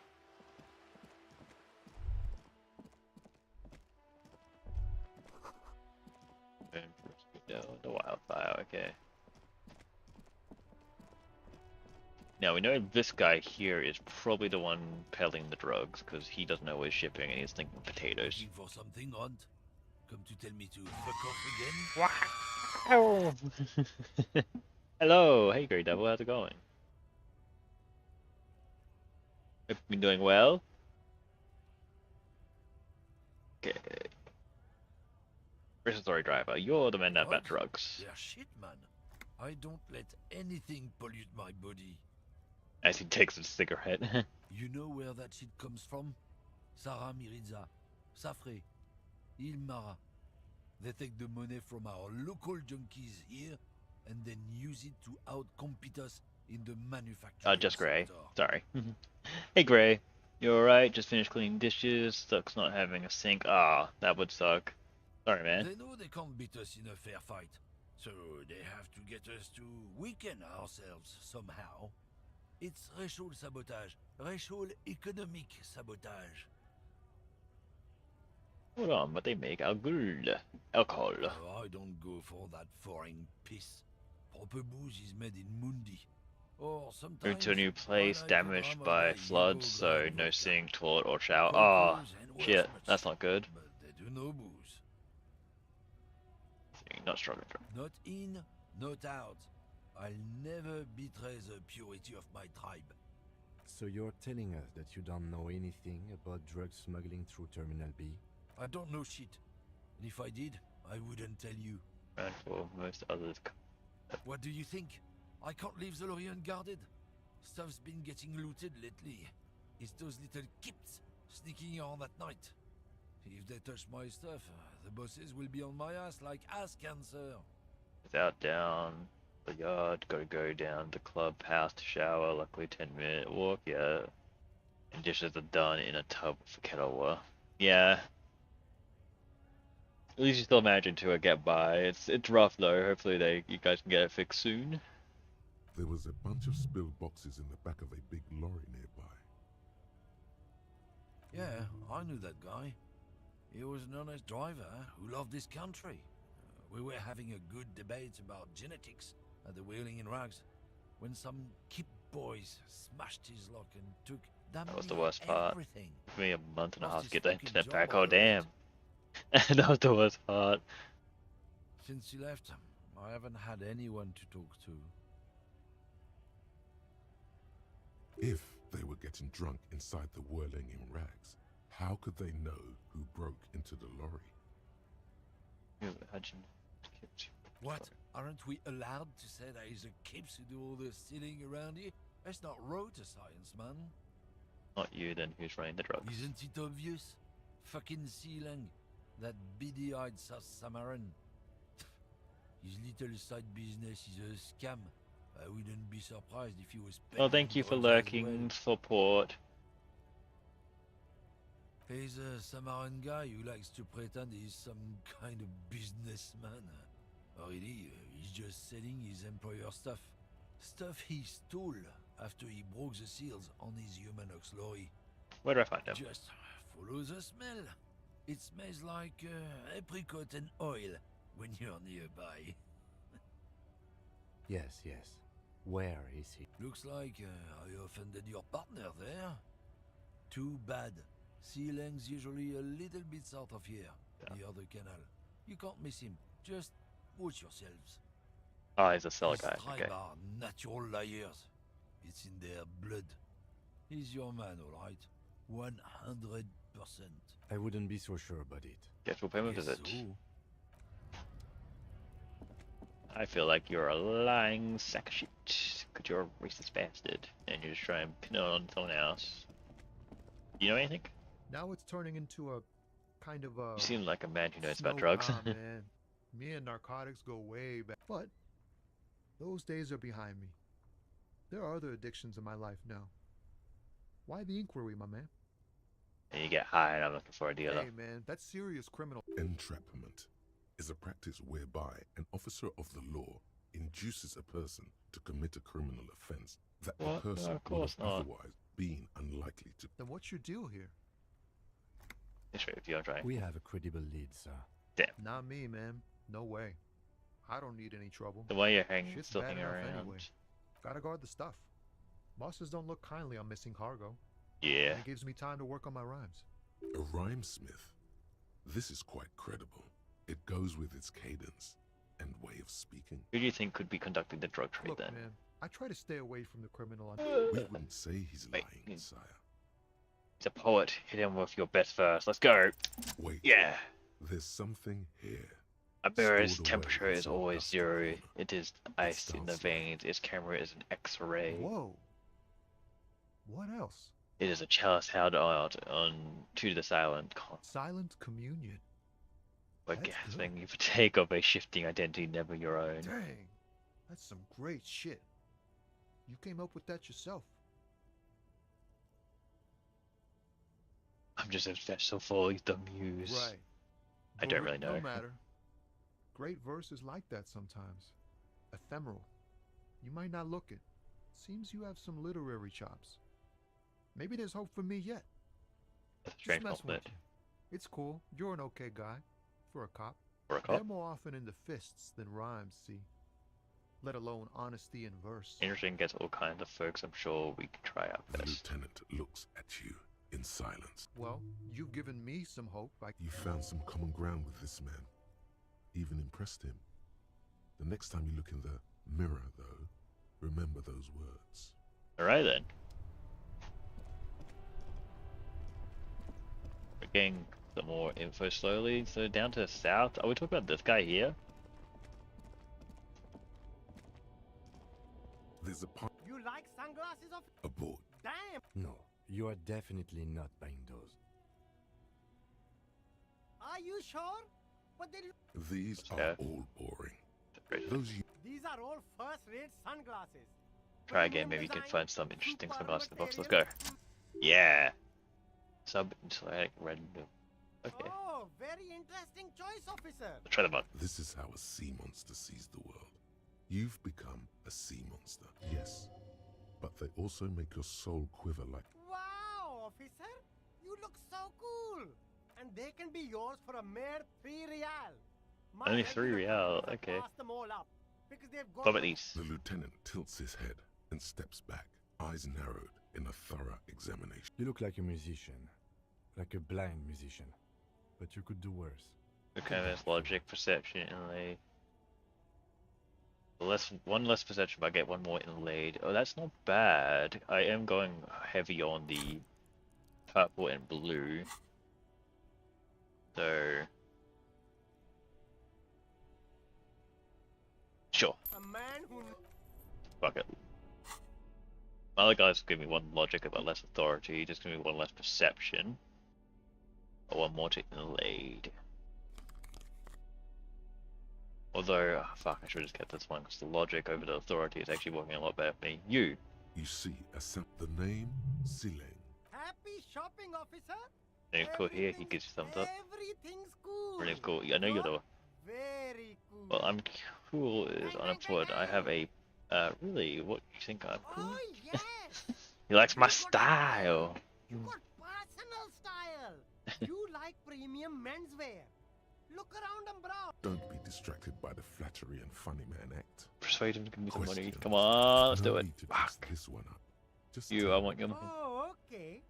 The wildfire, okay. Now we know this guy here is probably the one peddling the drugs because he doesn't know what he's shipping and he's thinking potatoes. Looking for something, Hunt? Come to tell me to fuck off again? Wow! Hello! Hey, Grey Devil, how's it going? Hope you've been doing well. Okay. Where's the story driver? You're the man that about drugs. They're shit, man. I don't let anything pollute my body. As he takes a cigarette. You know where that shit comes from? Sarah Miriza, Safre, Ilmara. They take the money from our local junkies here and then use it to outcompete us in the manufacturing Just Grey. sector. Sorry. Hey, Grey. You alright? Just finished cleaning dishes. Sucks not having a sink. Ah, that would suck. Sorry, man. They know they can't beat us in a fair fight, so they have to get us to weaken ourselves somehow. It's racial sabotage, racial economic sabotage. Hold on, but they make alcohol. Oh, I don't go for that foreign piss. Proper booze is made in Mundi. Or sometimes Moved to a new place, damaged by floods, so no sink, toilet, or shower. Cocos Oh, and shit, worse that's not good. But they do no booze. Not strong enough. Not in, not out. I'll never betray the purity of my tribe. So you're telling us that you don't know anything about drug smuggling through Terminal B? I don't know shit. And if I did, I wouldn't tell you. And for most others. What do you think? I can't leave the lorry unguarded. Stuff's been getting looted lately. It's those little kips sneaking around at night. If they touch my stuff, the bosses will be on my ass like ass cancer. It's out down the yard, gotta go down the clubhouse to shower, luckily 10-minute walk, yeah. And dishes are done in a tub for kettle. Yeah. At least you still managing to get by. It's rough though, hopefully you guys can get it fixed soon. There was a bunch of spilled boxes in the back of a big lorry nearby. Yeah, I knew that guy. He was an honest driver who loved this country. We were having a good debate about genetics at the Wheeling in Rags when some kip boys smashed his lock and took damn That was the near worst part. everything. Took me a month and a Lost half to his get the fucking internet job back. Oh over it. damn. That was the worst part. Since he left, I haven't had anyone to talk to. If they were getting drunk inside the Whirling in Rags, how could they know who broke into the lorry? What? Aren't we allowed to say that he's a kips who do all the stealing around here? That's not road to science, man. Not you, then who's running the drugs? Isn't it obvious? Fucking Sealang, that beady-eyed South Samaran. His little side business is a scam. I wouldn't be surprised if he was Well, thank you for lurking support. He's a Samaran guy who likes to pretend he's some kind of businessman. Really, he's just selling his employer stuff. Stuff he stole after he broke the seals on his Humanox lorry. Where do I find him? Just follow the smell. It smells like apricot and oil when you're nearby. Yes, yes. Where is he? Looks like I offended your partner there. Too bad. Sealang's usually a little bit south of here, near the canal. You can't miss him. Just watch yourselves. Oh, he's a seller His guy. tribe Okay. are natural liars. It's in their blood. He's your man, all right. 100%. I wouldn't be so sure about it. Guess we'll pay him a Guess visit. so. I feel like you're a lying sack of shit. Because you're a racist bastard. And you're just trying to pin it on someone else. You know anything? Now it's turning into a kind of a. You seem like a man who knows about snow drugs. bomb, man. Me and narcotics go way back. But those days are behind me. There are other addictions in my life now. Why the inquiry, my man? And you get high, and I'm looking for a dealer. Hey man, that's serious criminal. Entrapment is a practice whereby an officer of the law induces a person to commit a criminal offense that What? the person No, of course would have not. otherwise been unlikely to. Then what's your deal here? Straight with you, Andre. We have a credible lead, sir. Damn. Not me, man. No way. I don't need any trouble. The way you're hanging, Shit's still bad hanging enough around. anyway. Gotta guard the stuff. Bosses don't look kindly on missing cargo. Yeah. And it gives me time to work on my rhymes. A rhymesmith. This is quite credible. It goes with its cadence and way of speaking. Who do you think could be conducting the drug trade Look, then? man, I try to stay away from the criminal. We wouldn't say he's lying, sire. He's a poet. Hit him with your best verse. Let's go. Wait. Yeah. There's something here. A mirror's Stored away temperature is inside always dust zero. corner. It is ice in the veins. Its camera is an X-ray. Whoa. What else? It is a chalice held out on to the silent Silent communion. by That's gasping you partake of a shifting identity never your own. Dang. That's some great shit. You came up with that yourself. I'm just a vessel the muse. Right. I don't really know. No matter. Great verses like that sometimes. Ephemeral. You might not look it. Seems you have some literary chops. Maybe there's hope for me yet. That's a Just strange mess with compliment. you. It's cool. You're an okay guy. For a cop. For a They're cop? more often into fists than rhymes, see. Let alone honesty in verse. Interesting gets all kinds of folks. I'm sure we can try our The best. lieutenant looks at you in silence. Well, you've given me some hope. You found some common ground with this man. Even impressed him. The next time you look in the mirror, though, remember those words. Alright then. We're getting some more info slowly. So down to the south. Are we talking about this guy here? There's a part You like sunglasses of aboard. damn. No, you are definitely not buying those. Are you sure? But they These Yeah. are all boring. Those you these are all first-rate sunglasses. Try again, maybe you can find some interesting sunglasses in the box. Let's go. Yeah. Sub-insulatic random. Okay. Oh, very interesting choice, officer. Let's try them on. This is how a sea monster sees the world. You've become a sea monster, yes. But they also make your soul quiver like. Wow, officer, you look so cool. And they can be yours for a mere 3 real. My Only 3 regular real, customers okay. pass them all up because they've got What about these? The lieutenant tilts his head and steps back, eyes narrowed in a thorough examination. You look like a musician. Like a blind musician. But you could do worse. Okay, there's logic, perception, inlay. One less perception, but I get one more inlaid. Oh, that's not bad. I am going heavy on the purple and blue. So sure. a man who Fuck it. My other guys give me 1 logic but less authority, just give me 1 less perception. Or 1 more to inlaid. Although, fuck, I should just get this one because the logic over the authority is actually working a lot better for me. You see the name Sileng. happy shopping, officer. Anything cool here? He gives you thumbs up. Everything's cool. Really cool. I know you're the. Very cool. Well, I'm cool is unemployed. I have a. Really, what you think I'm cool? Oh yes. He likes my style. You got personal style. You like premium menswear. Look around and browse. Don't be distracted by the flattery and funny man act. Persuade him to give me some money. Questions. Come on, let's No do it. need to dress this one up. Just You, I want your money. Oh, okay.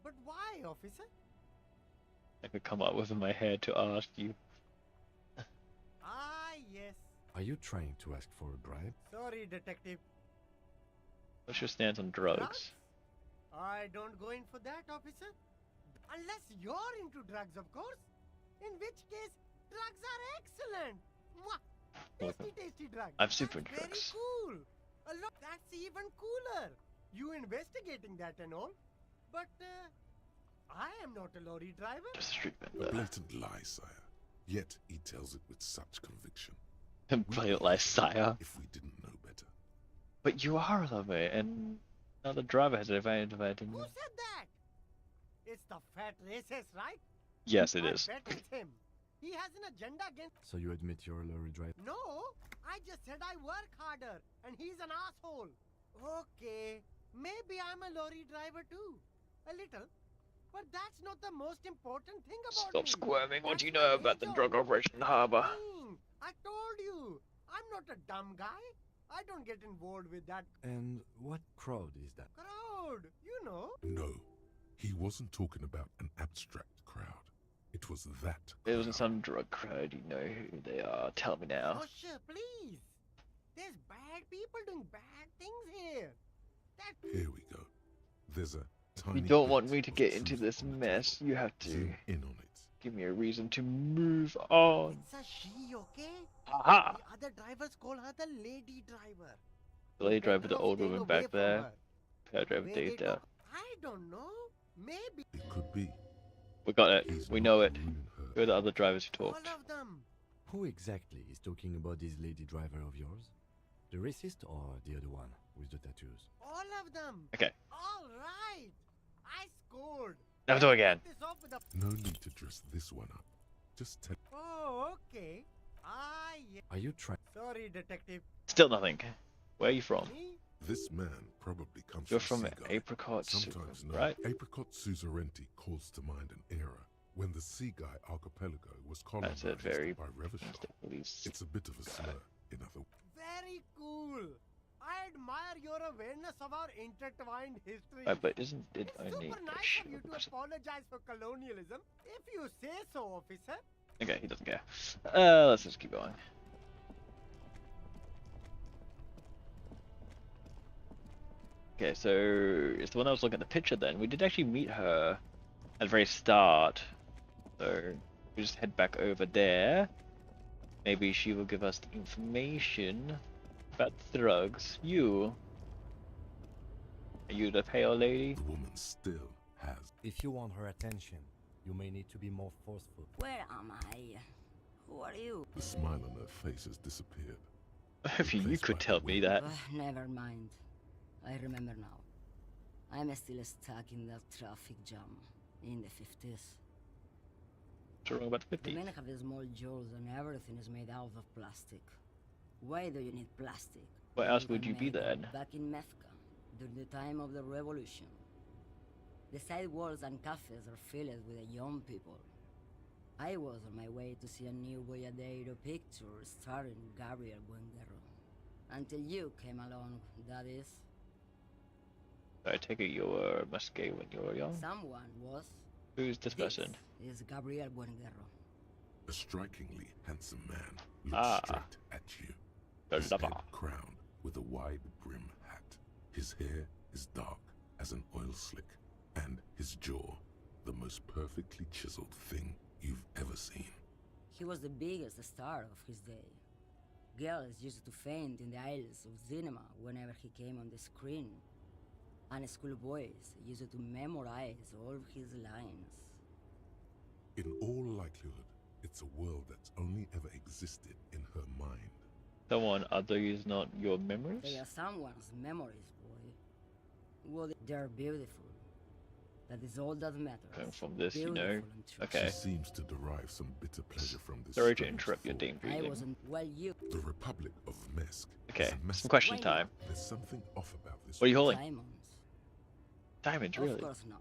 But why, officer? I could come up with in my head to ask you. Ah, yes. Are you trying to ask for a bribe? Sorry, detective. What's your stance on drugs? I don't go in for that, officer. Unless you're into drugs, of course. In which case, drugs are excellent. Mwah! Tasty, tasty drugs. I'm super into Very drugs. cool. Look, that's even cooler. You investigating that and all. But, I am not a lorry driver. Just a street A vendor. blatant lie, sire. Yet he tells it with such conviction. Blatant lie, sire. If we didn't know better. But you are a lover, and another driver has an advantage over Who said that? It's the fat racist, right? Yes, it I is. bet it's him. He has an agenda against... So you admit you're a lorry driver? No, I just said I work harder, and he's an asshole. Okay, maybe I'm a lorry driver too. A little. But that's not the most important thing about Stop me. squirming. What do you That's know my about day the job. drug operation in the harbor? I told you, I'm not a dumb guy. I don't get involved with that And what crowd is that? crowd, you know. No, he wasn't talking about an abstract crowd. It was that. It wasn't some drug crowd. You know who they are. Tell me now. Oh, sure, please. There's bad people doing bad things here. Here we go. There's a If tiny you don't bit want me to of get into truth this on the mess, you have to Zoom in on it. give me a reason to move on. It's a she, okay? Aha! The other drivers call her the lady driver. The lady driver, the Better old staying woman away back from there. her. Her driver Way they Dave there. talk- I don't know. Maybe It could be. We got it. We know it. Who are the other drivers who all talked? of them. Who exactly is talking about this lady driver of yours? The racist or the other one with the tattoos? All of them. Okay. All right. I scored. Now do it again. This off with a... No need to dress this one up. Just tell. Oh, okay. Yeah. Are you trying? Sorry, detective. Still nothing. Where are you from? This man probably comes You're from from Seaguy. Apricot, Sometimes no. right? Apricot Suzerainty calls to mind an era when the Seaguy archipelago was colonized That's a very by Revachol. It's a bit of a slur, in other words. Very cool. I admire your awareness of our intertwined history. Right, but isn't it only Super a nice ship? of you to apologize for colonialism, if you say so, officer. Okay, he doesn't care. Let's just keep going. Okay, so it's the one I was looking at the picture then. We did actually meet her at the very start. So we just head back over there. Maybe she will give us the information about the drugs. Are you the pale lady? The woman still has. If you want her attention, you may need to be more forceful. Where am I? Who are you? The smile on her face has disappeared. If you could tell me that. Never mind. I remember now. I'm still stuck in that traffic jam in the 50s. What's wrong about the The 50s? men have small jaws and everything is made out of plastic. Why do you need plastic? Where else would you be Made then? Back in Methka, during the time of the revolution. The sidewalks and cafes are filled with young people. I was on my way to see a new Boyadero picture starring Gabriel Buenguerro. Until you came along, that is. I take it you were Musquet when you were young. Someone was. Who's this person? Is Gabriel Buenguerro. A strikingly handsome man looks Ah. straight at you. The His head lover. crowned with a wide brim hat. His hair is dark as an oil slick, and his jaw, the most perfectly chiseled thing you've ever seen. He was the biggest star of his day. Girls used to faint in the aisles of cinema whenever he came on the screen. And schoolboys used to memorize all his lines. In all likelihood, it's a world that's only ever existed in her mind. Someone other is not your memories? They are someone's memories, boy. Well, they're beautiful. That is all that matters. Going from this, you know. Beautiful and true. Okay. She seems to derive some bitter pleasure from this. Sorry to strange interrupt your thought. daydreaming. I wasn't. Well, you. The Republic of Mesk. Okay, is a some massive question place. time. There's something off about this. What are you holding? Diamonds. Diamonds, really? Of course not.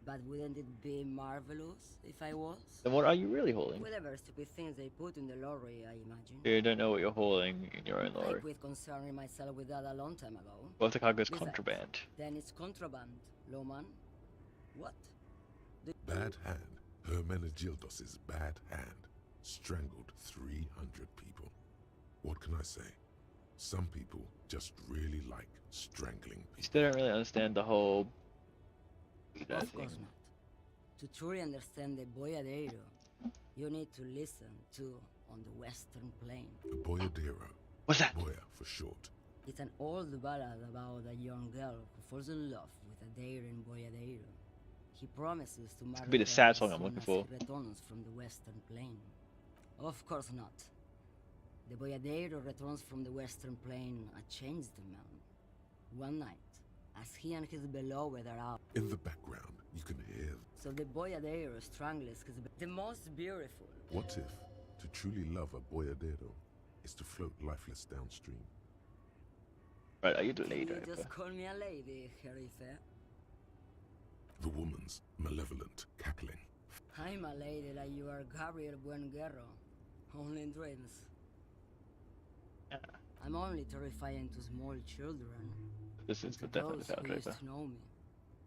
But wouldn't it be marvelous if I was? Then what are you really holding? Whatever stupid things they put in the lorry, I imagine. You don't know what you're holding in your own I lorry. quit concerning myself with that a long time ago. What if the cargo is Besides, contraband? Then it's contraband, Lowman. What? Bad hand. Hermenegildos' bad hand strangled 300 people. What can I say? Some people just really like strangling You people. still don't really understand the whole. Of course not. To truly understand the Boyadero, you need to listen to On the Western Plain. The Boyadero. What's that? Boya for short. It's an old ballad about a young girl who falls in love with a daring Boyadero. He promises to marry be the her sad as song I'm soon looking as for. he returns from the Western Plain. Of course not. The Boyadero returns from the Western Plain a changed man. One night, as he and his beloved are out. In the background, You can hear. So the boyadero strangles is the most beautiful. What if to truly love a boyadero is to float lifeless downstream? Right, are you the Can leader? you just call me a lady, Jerife? The woman's malevolent cackling. I'm a lady like you are, Gabriel Buenguerro. Only in dreams. I'm only terrifying to small children. This is to definitely those the who used to know me.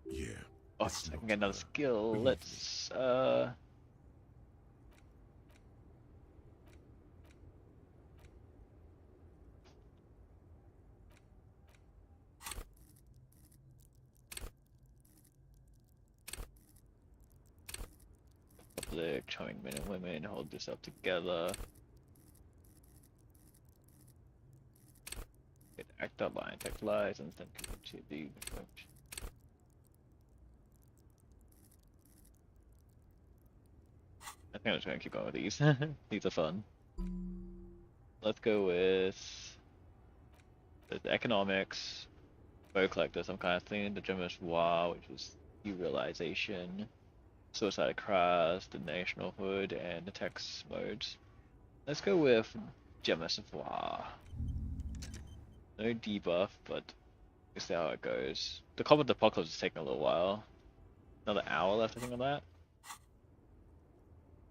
Yeah. Oh, so I can get another skill. Let's the charming men and women hold this up together. It act up line, text lies, and then to the approach. I think I'm just gonna keep going with these. These are fun. Let's go with the economics, bow collector, some kind of thing, the German War, which is derealization, suicide crash, the national hood, and the text modes. Let's go with Gemma Savoir. No debuff, but we'll see how it goes. The Comet Apocalypse is taking a little while. Another hour left, I think, on that.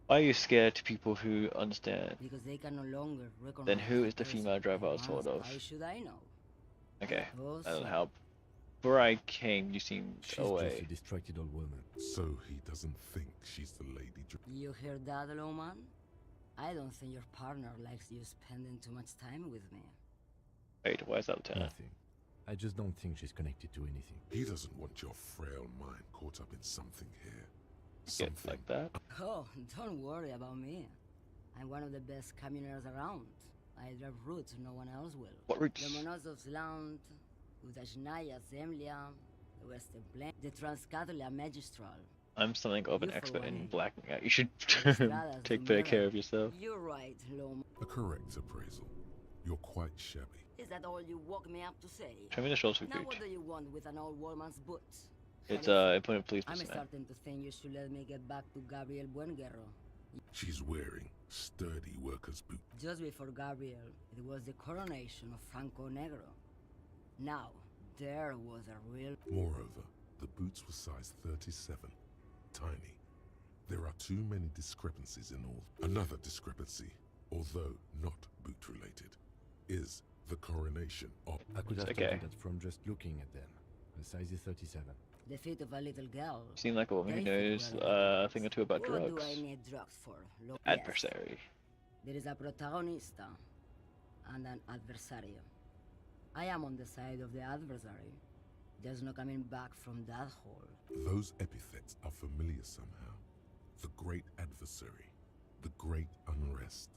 Why are you scared to people who understand? Because they can no longer recognize. Then who is the female driver I was told of? How should I know? Okay, that'll help. Before I came, you seemed away. She's just a distracted old woman. So he doesn't think she's the lady. You hear that, Loman? I don't think your partner likes you spending too much time with me. Wait, why is that, Lieutenant? Nothing. I just don't think she's connected to anything. He doesn't want your frail mind caught up in something here. Something like that? Oh, don't worry about me. I'm one of the best camioners around. I drive routes no one else will. What routes? The Monosovsland, Udajnaya Zemlya, the Western Plain, the Transcatalia Magistral. I'm something of an expert in blacking out. You should take better care of yourself. You're right, Loma. A correct appraisal. You're quite shabby. Is that all you woke me up to say? Show me the shoulders Now boot. what do you want with an old woman's boots? It's important police I'm personnel. starting to think you should let me get back to Gabriel Buenguerro. She's wearing sturdy worker's boots. Just before Gabriel, it was the coronation of Franco Negro. Now, there was a real... Moreover, the boots were size 37. Tiny. There are too many discrepancies in all. Another discrepancy, although not boot-related, is the coronation of... I could have told you that from just looking at them. The size is 37. The feet of a little girl. Seem like a woman who knows a thing or two about drugs. What do I need drugs for? Adversary. There is a protagonista and an adversario. I am on the side of the adversary. There's no coming back from that hole. Those epithets are familiar somehow. The great adversary. The great unrest.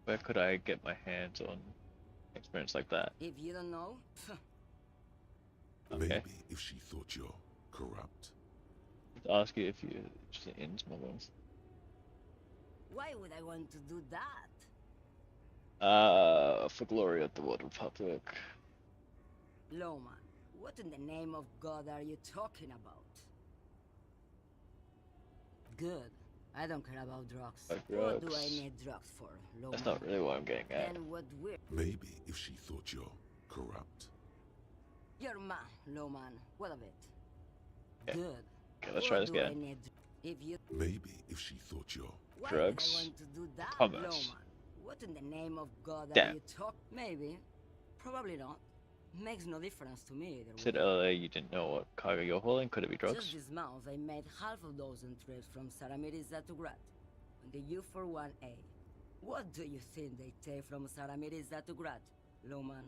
Where could I get my hands on experience like that? If you don't know... Okay. Maybe if she thought you're corrupt. I'll ask you if you're just in smugglers. Why would I want to do that? For glory of the World Republic. Loman, what in the name of God are you talking about? Good. I don't care about drugs. What do I need drugs for, Loman? That's not really what I'm getting at. Then what we're... Maybe if she thought you're corrupt. You're man, Loman. What of it? Okay. Good. Okay, let's try this What do I again. need? If you... Maybe if she thought you're... Why Drugs. would I want to do that, Commerce. Loman? What in the name of God are Damn. you talking? Maybe. Probably not. Makes no difference to me either Said way. earlier you didn't know what cargo you're hauling. Could it be drugs? Just this month, I made half a dozen trips from Saramiriza to Grad on the U41A. What do you think they take from Saramiriza to Grad, Loman?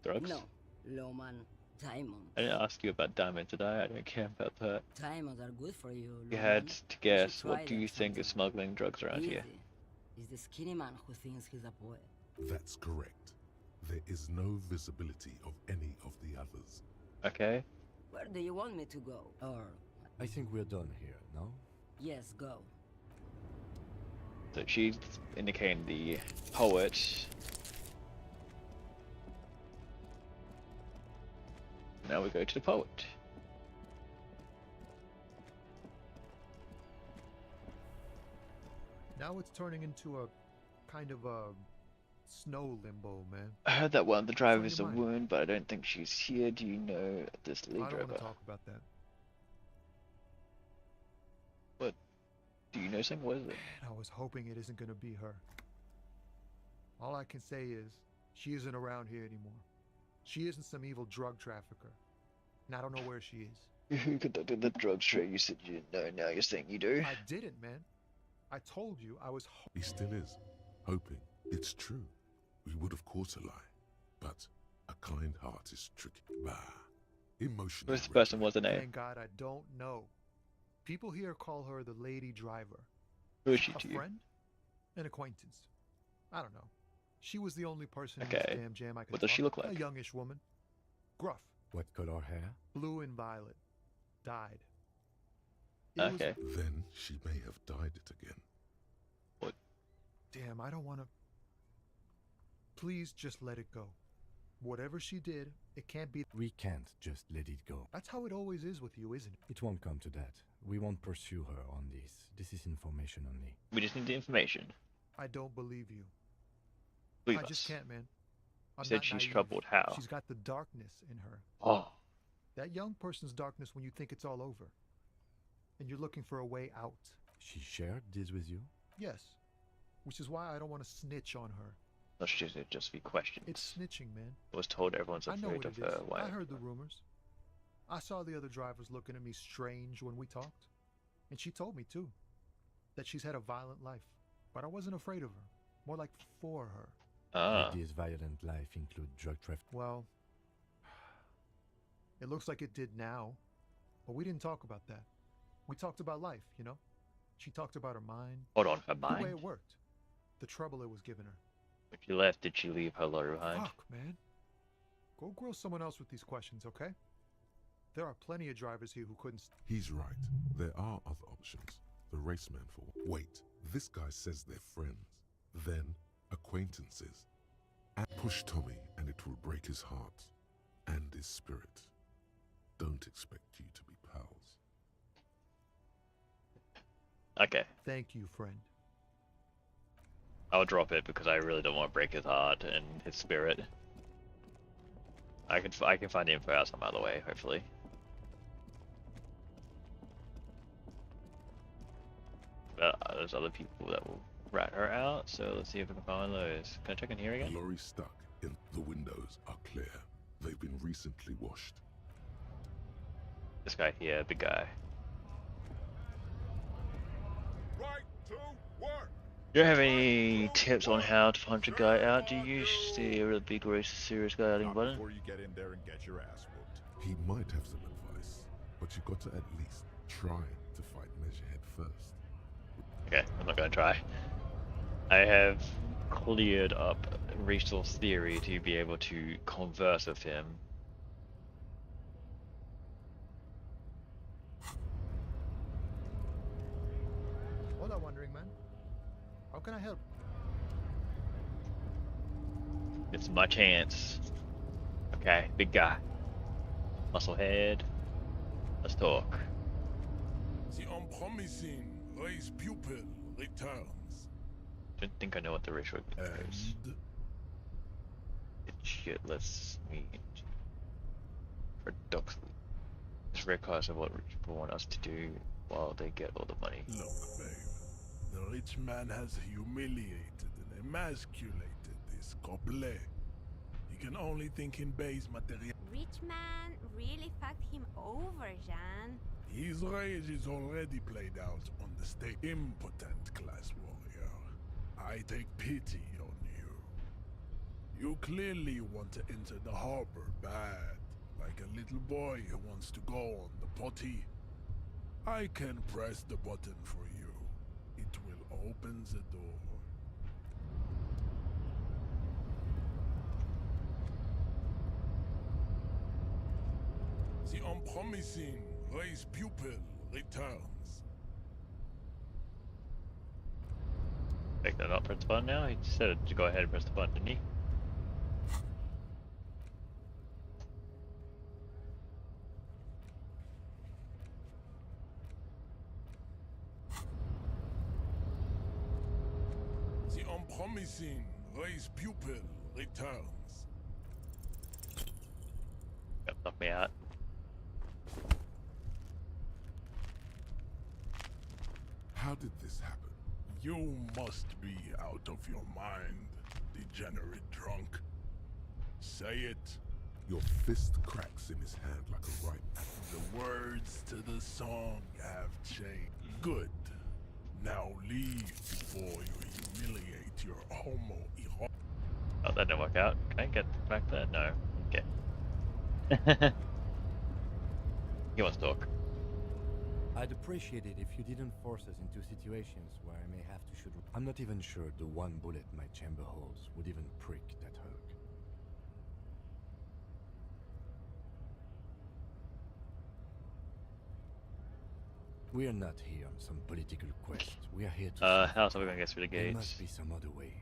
Drugs? No, Loman. Diamonds. I didn't ask you about diamonds, did I? I don't care about that. Diamonds are good for you, You Loman. had to guess. try What do them you think is smuggling drugs around here? Easy. It's the skinny man who thinks he's a poet. That's correct. There is no visibility of any of the others. Okay. Where do you want me to go? Or... I think we're done here, no? Yes, go. So she's indicating the poet. Now we go to the poet. Now it's turning into a kind of a snow limbo, man. I heard that one of the What's on drivers a your mind? woman, but I don't think she's here. Do you know this lead I don't want driver? to talk about that. What? Do you know something? What is it? Man, I was hoping it isn't going to be her. All I can say is, she isn't around here anymore. She isn't some evil drug trafficker. And I don't know where she is. Who conducted the drugs trade? You said you didn't know. Now you're saying you do. I didn't, man. I told you I was He still is, hoping it's true. We would have caught a lie, but a kind heart is tricky. Bah, emotional. This person was a name. Thank God I don't know. People here call her the lady driver. Who is she A to you? friend? An acquaintance. I don't know. She was the only person in Okay. this damn jam I could What does she talk- look like? A youngish woman. Gruff. What color hair? Blue and violet. Died. It Okay. Then she may have dyed it again. What? Damn, I don't want to... Please just let it go. Whatever she did, it can't be... We can't just let it go. That's how it always is with you, isn't it? It won't come to that. We won't pursue her on this. This is information only. We just need the information. I don't believe you. Believe I us. just can't, man. You I'm said not she's naive. troubled. How? She's got the darkness in her. Oh. That young person's darkness when you think it's all over. And you're looking for a way out. She shared this with you? Yes. Which is why I don't want to snitch on her. No, she just be questioned. It's snitching, man. I was told everyone's I know afraid what of it her. is. Why? I heard the rumors. I saw the other drivers looking at me strange when we talked. And she told me, too, that she's had a violent life. But I wasn't afraid of her. More like for her. Ah. Did this violent life include drug trafficking? Well, it looks like it did now. But we didn't talk about that. We talked about life, you know? She talked about her mind. Hold on, her The way mind? it worked. The trouble it was giving her. If she left, did she leave her lawyer behind? Fuck, man. Go grill someone else with these questions, okay? There are plenty of drivers here who couldn't... He's right. There are other options. The raceman for... Wait, this guy says they're friends. Then, acquaintances. And push Tommy and it will break his heart. And his spirit. Don't expect you to be pals. Okay. Thank you, friend. I'll drop it because I really don't want to break his heart and his spirit. I can find the info out some other way, hopefully. But there's other people that will rat her out, so let's see if we can find those. Can I check in here again? Lorry stuck in the windows are clear. They've been recently washed. This guy here, big guy. Right to work. Do you have any tips on how to punch a guy out? Do you see a really big, racist, serious guy out in button? Before you get in there and get your ass whooped. He might have some advice, but you got to at least try to fight Measurehead first. Okay, I'm not gonna try. I have cleared up resource theory to be able to converse with him. All I'm wondering, man. How can I help? It's my chance. Okay, big guy. Muscle head. Let's talk. The unpromising race pupil returns. Don't think I know what the ratio is. Shit, let's meet. Paradoxically. This records of what rich people want us to do while they get all the money. Look, babe. The rich man has humiliated and emasculated this couple. He can only think in base material. Rich man really fucked him over, Jean. His rage is already played out on the stage. Impotent class warrior. I take pity on you. You clearly want to enter the harbor bad, like a little boy who wants to go on the potty. I can press the button for you. It will open the door. The unpromising race pupil returns. Make that not press the button now? He said to go ahead and press the button, didn't he? promising race pupil returns. Knock me out. How did this happen? You must be out of your mind, degenerate drunk. Say it. Your fist cracks in his hand like a ripe apple. The words to the song have changed. Good. Now leave before you humiliate your homo. Oh, that didn't work out. Can I get back there? No. Okay. He wants to talk. I'd appreciate it if you didn't force us into situations where I may have to shoot. I'm not even sure the one bullet my chamber holds would even prick that hook. We are not here on some political quest. We are here to. How else are we gonna get through the gates? There must be some other way.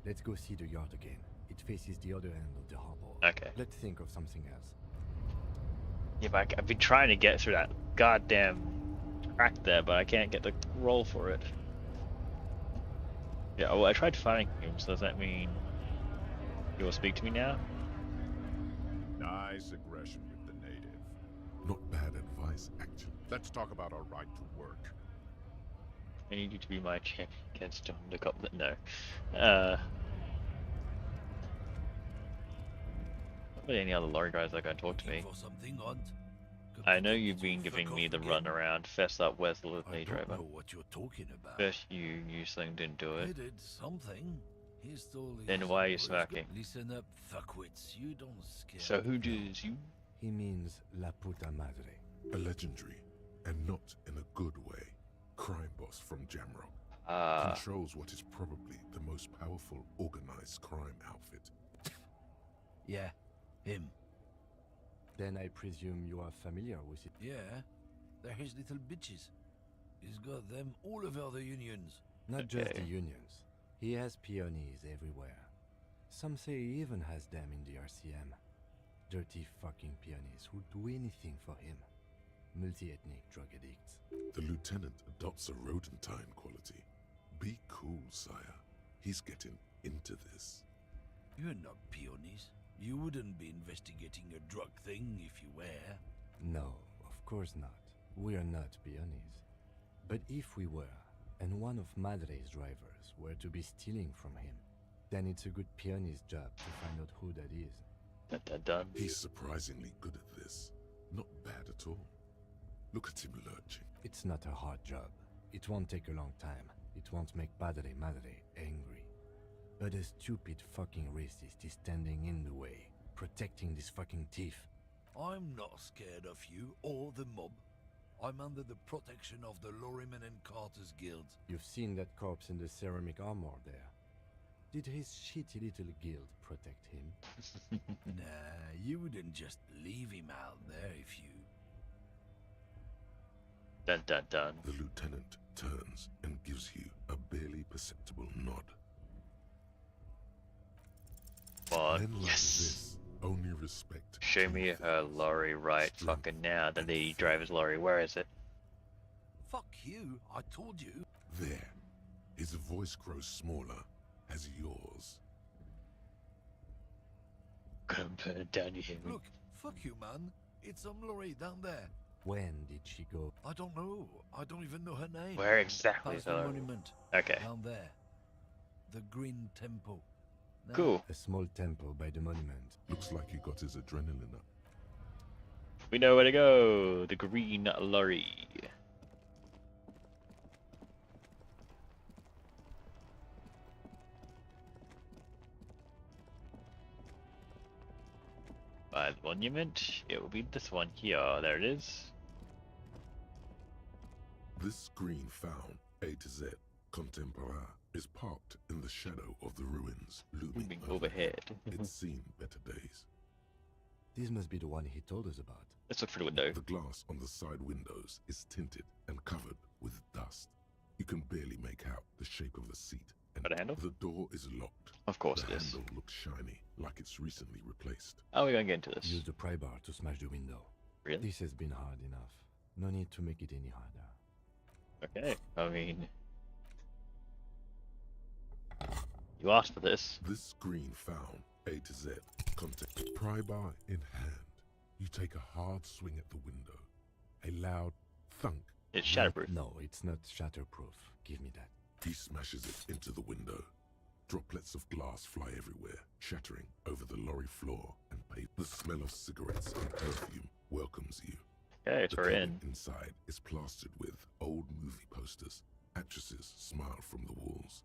Let's go see the yard again. It faces the other end of the harbor. Okay. Let's think of something else. Yeah, but I've been trying to get through that goddamn crack there, but I can't get the roll for it. Yeah, well, I tried finding him, so does that mean he will speak to me now? Nice aggression with the native. Not bad advice, actually. Let's talk about our right to work. I need you to be my champion against John the Goblin. No. Not really any other lorry guys that are going to talk to me. I know you've been giving me the run around. Fess up, where's the lorry driver? I don't know what you're talking about. First you Sling didn't do I it. did something. He stole his Then why are you boys. smirking? Listen up, fuckwits. You don't scare So who me. does you? He means La Puta Madre. A legendary, and not in a good way, crime boss from Jamrock. Ah. Controls what is probably the most powerful organized crime outfit. Yeah, him. Then I presume you are familiar with it. Yeah, they're his little bitches. He's got them all over the unions. Not just the unions. He has peonies everywhere. Some say he even has them in the RCM. Dirty fucking peonies who'd do anything for him. Multi-ethnic drug addicts. The lieutenant adopts a rodentine quality. Be cool, sire. He's getting into this. You're not peonies. You wouldn't be investigating a drug thing if you were. No, of course not. We are not peonies. But if we were, and one of Madre's drivers were to be stealing from him, then it's a good peony's job to find out who that is. Done. He's surprisingly good at this. Not bad at all. Look at him lurching. It's not a hard job. It won't take a long time. It won't make Padre Madre angry. But a stupid fucking racist is standing in the way, protecting this fucking thief. I'm not scared of you or the mob. I'm under the protection of the Lorrymen and Carters Guild. You've seen that corpse in the ceramic armor there. Did his shitty little guild protect him? Nah, you wouldn't just leave him out there if you... Dun. The lieutenant turns and gives you a barely perceptible nod. But Men like yes. this only respect. Show me her lorry right fucking now. The lady driver's lorry. Where is it? Fuck you, I told you. There. His voice grows smaller as yours. Gonna burn it down, you hear me? Look, fuck you, man. It's some lorry down there. When did she go? I don't know. I don't even know her name. Where exactly Past is the her? monument. Okay. Down there. The Green Temple. Now, Cool. A small temple by the monument. Looks like he got his adrenaline up. We know where to go. The green lorry. By the monument, it will be this one here. There it is. This green found, A to Z, contemporary, is parked in the shadow of the ruins, looming overhead. It's seen better days. This must be the one he told us about. Let's look for the window. The glass on the side windows is tinted and covered with dust. You can barely make out the shape of the seat. And Got a handle? the door is locked. Of course the it is. handle looks shiny, like it's recently replaced. How are we gonna get into this? Use the pry bar to smash the window. Really? This has been hard enough. No need to make it any harder. Okay. I mean, You asked for this. This screen found A to Z. Contact. Pry bar in hand. You take a hard swing at the window. A loud thunk. It's shatterproof. No, it's not shatterproof. Give me that. He smashes it into the window. Droplets of glass fly everywhere, shattering over the lorry floor and paper. The smell of cigarettes and perfume welcomes you. Okay, The we're in. cabin inside is plastered with old movie posters. Actresses smile from the walls.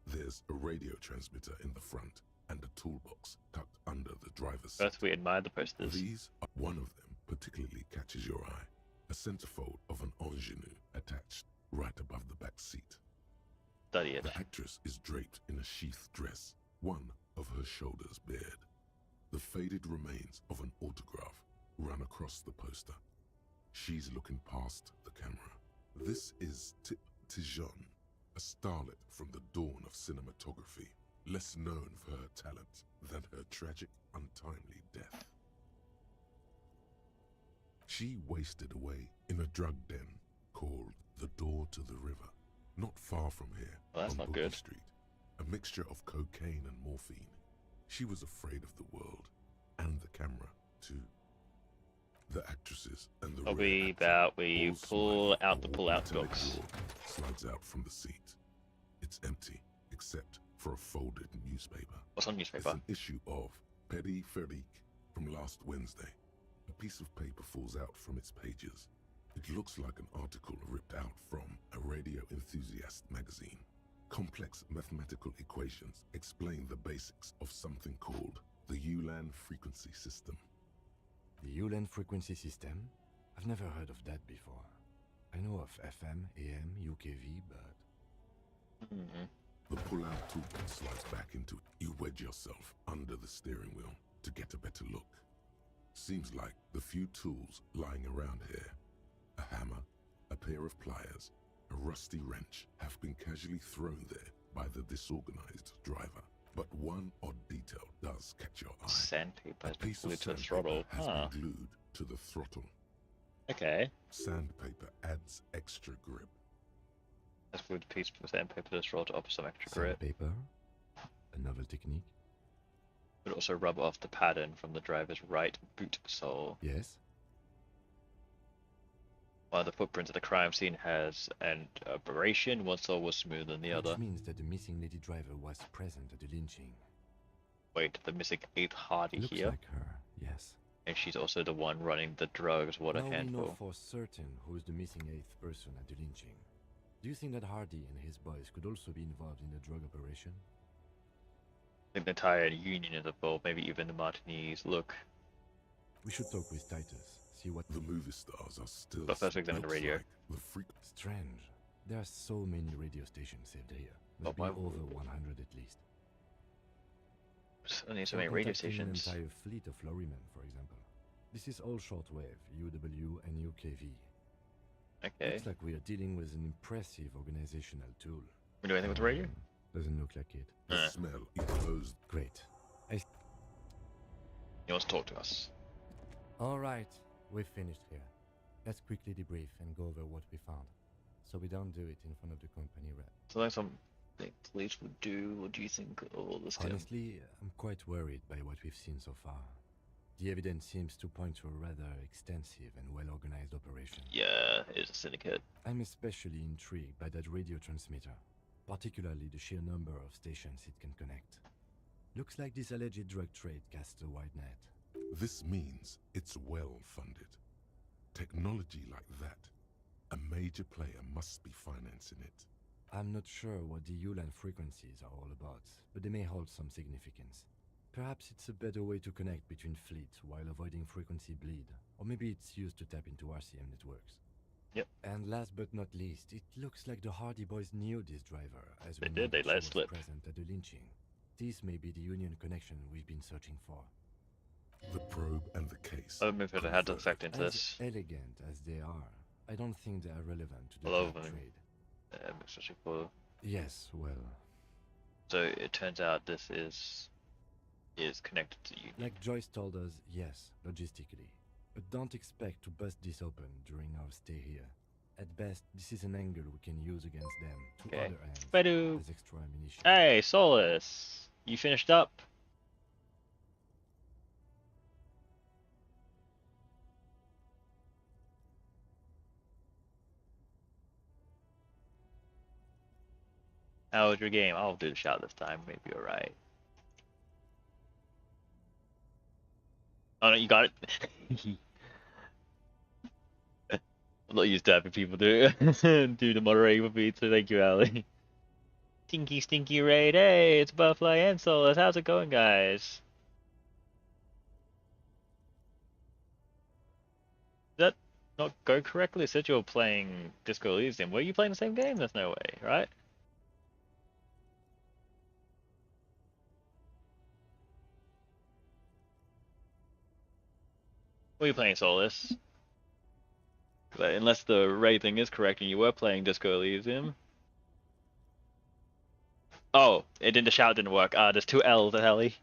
There's a radio transmitter in the front and a toolbox tucked under the driver's seat. First, we admire the posters. One of them particularly catches your eye. A centerfold of an ingenue attached right above the back seat. Study it. The actress is draped in a sheathed dress, one of her shoulders bared. The faded remains of an autograph run across the poster. She's looking past the camera. This is Tip Tijon, a starlet from the dawn of cinematography, less known for her talent than her tragic, untimely death. She wasted away in a drug den called the Door to the River, not far from here, well, that's on not Boogie good. Street. A mixture of cocaine and morphine. She was afraid of the world and the camera too. The actresses and the Probably about we pull out the pull-out box. Slides out from the seat. It's empty except for a folded newspaper. What's on newspaper? It's an issue of Périphérique from last Wednesday. A piece of paper falls out from its pages. It looks like an article ripped out from a radio enthusiast magazine. Complex mathematical equations explain the basics of something called the Ulan frequency system. The Ulan frequency system? I've never heard of that before. I know of FM, AM, UKV, but... The pull-out tool slides back into it. You wedge yourself under the steering wheel to get a better look. Seems like the few tools lying around here, a hammer, a pair of pliers, a rusty wrench, have been casually thrown there by the disorganized driver. But one odd detail does catch your eye. Sandpaper A piece glued of to the sandpaper throttle. has Huh. been glued to the throttle. Okay. Sandpaper adds extra grip. Let's glue the piece of sandpaper to the throttle to offer some extra grip. Sandpaper? A novel technique? But also rub off the pattern from the driver's right boot sole. Yes. While the footprint of the crime scene has an aberration, one sole was smoother than the other. Which means that the missing lady driver was present at the lynching. Wait, the missing 8th Hardy Looks here? like her, yes. And she's also the one running the drugs. What a Now handful. we know for certain who's the missing 8th person at the lynching. Do you think that Hardy and his boys could also be involved in the drug operation? I think the entire union is involved, maybe even the Martinez. Look. We should talk with Titus, see what... The movie stars are still... But first we examine the looks radio. like the freak... Strange. There are so many radio stations saved here. Must Oh, be why- over 100 at least. Only so They're many radio contacting stations. An entire fleet of lorrymen, for example. This is all shortwave, UW and UKV. Okay. Looks like we are dealing with an impressive organizational tool. We do anything with the radio? Doesn't look like it. The smell enclosed. Great. He wants to talk to us. All right, we've finished here. Let's quickly debrief and go over what we found, so we don't do it in front of the company rep. So that's something police would do. What do you think of all this? Honestly, I'm quite worried by what we've seen so far. The evidence seems to point to a rather extensive and well-organized operation. Yeah, it's a syndicate. I'm especially intrigued by that radio transmitter, particularly the sheer number of stations it can connect. Looks like this alleged drug trade casts a wide net. This means it's well funded. Technology like that, a major player must be financing it. I'm not sure what the Ulan frequencies are all about, but they may hold some significance. Perhaps it's a better way to connect between fleets while avoiding frequency bleed, or maybe it's used to tap into RCM networks. Yep. And last but not least, it looks like the Hardy Boys knew this driver, as They we did, know they that let she it was slip. present at the lynching. This may be the Union connection we've been searching for. The probe and the case. I don't know if it had to affect into As this. elegant as they are, I don't think they are relevant to the All of drug them. trade. Especially for... Yes, well, So it turns out this is connected to you. like Joyce told us, yes, logistically. But don't expect to bust this open during our stay here. At best, this is an angle we can use against them to Okay. other ends Ba-doo. as extra ammunition. Hey, Solus, you finished up? How was your game? I'll do the shout this time. Maybe you're right. Oh no, you got it. I'm not used to having people do do the moderating for me, so thank you, Ali. Stinky, stinky raid. Hey, it's Butterfly and Solus. How's it going, guys? Did that not go correctly? It said you were playing Disco Elysium. Were you playing the same game? There's no way, right? Were you playing Solus? Unless the raid thing is correct and you were playing Disco Elysium. Oh, the shout didn't work. There's two L's at Heli.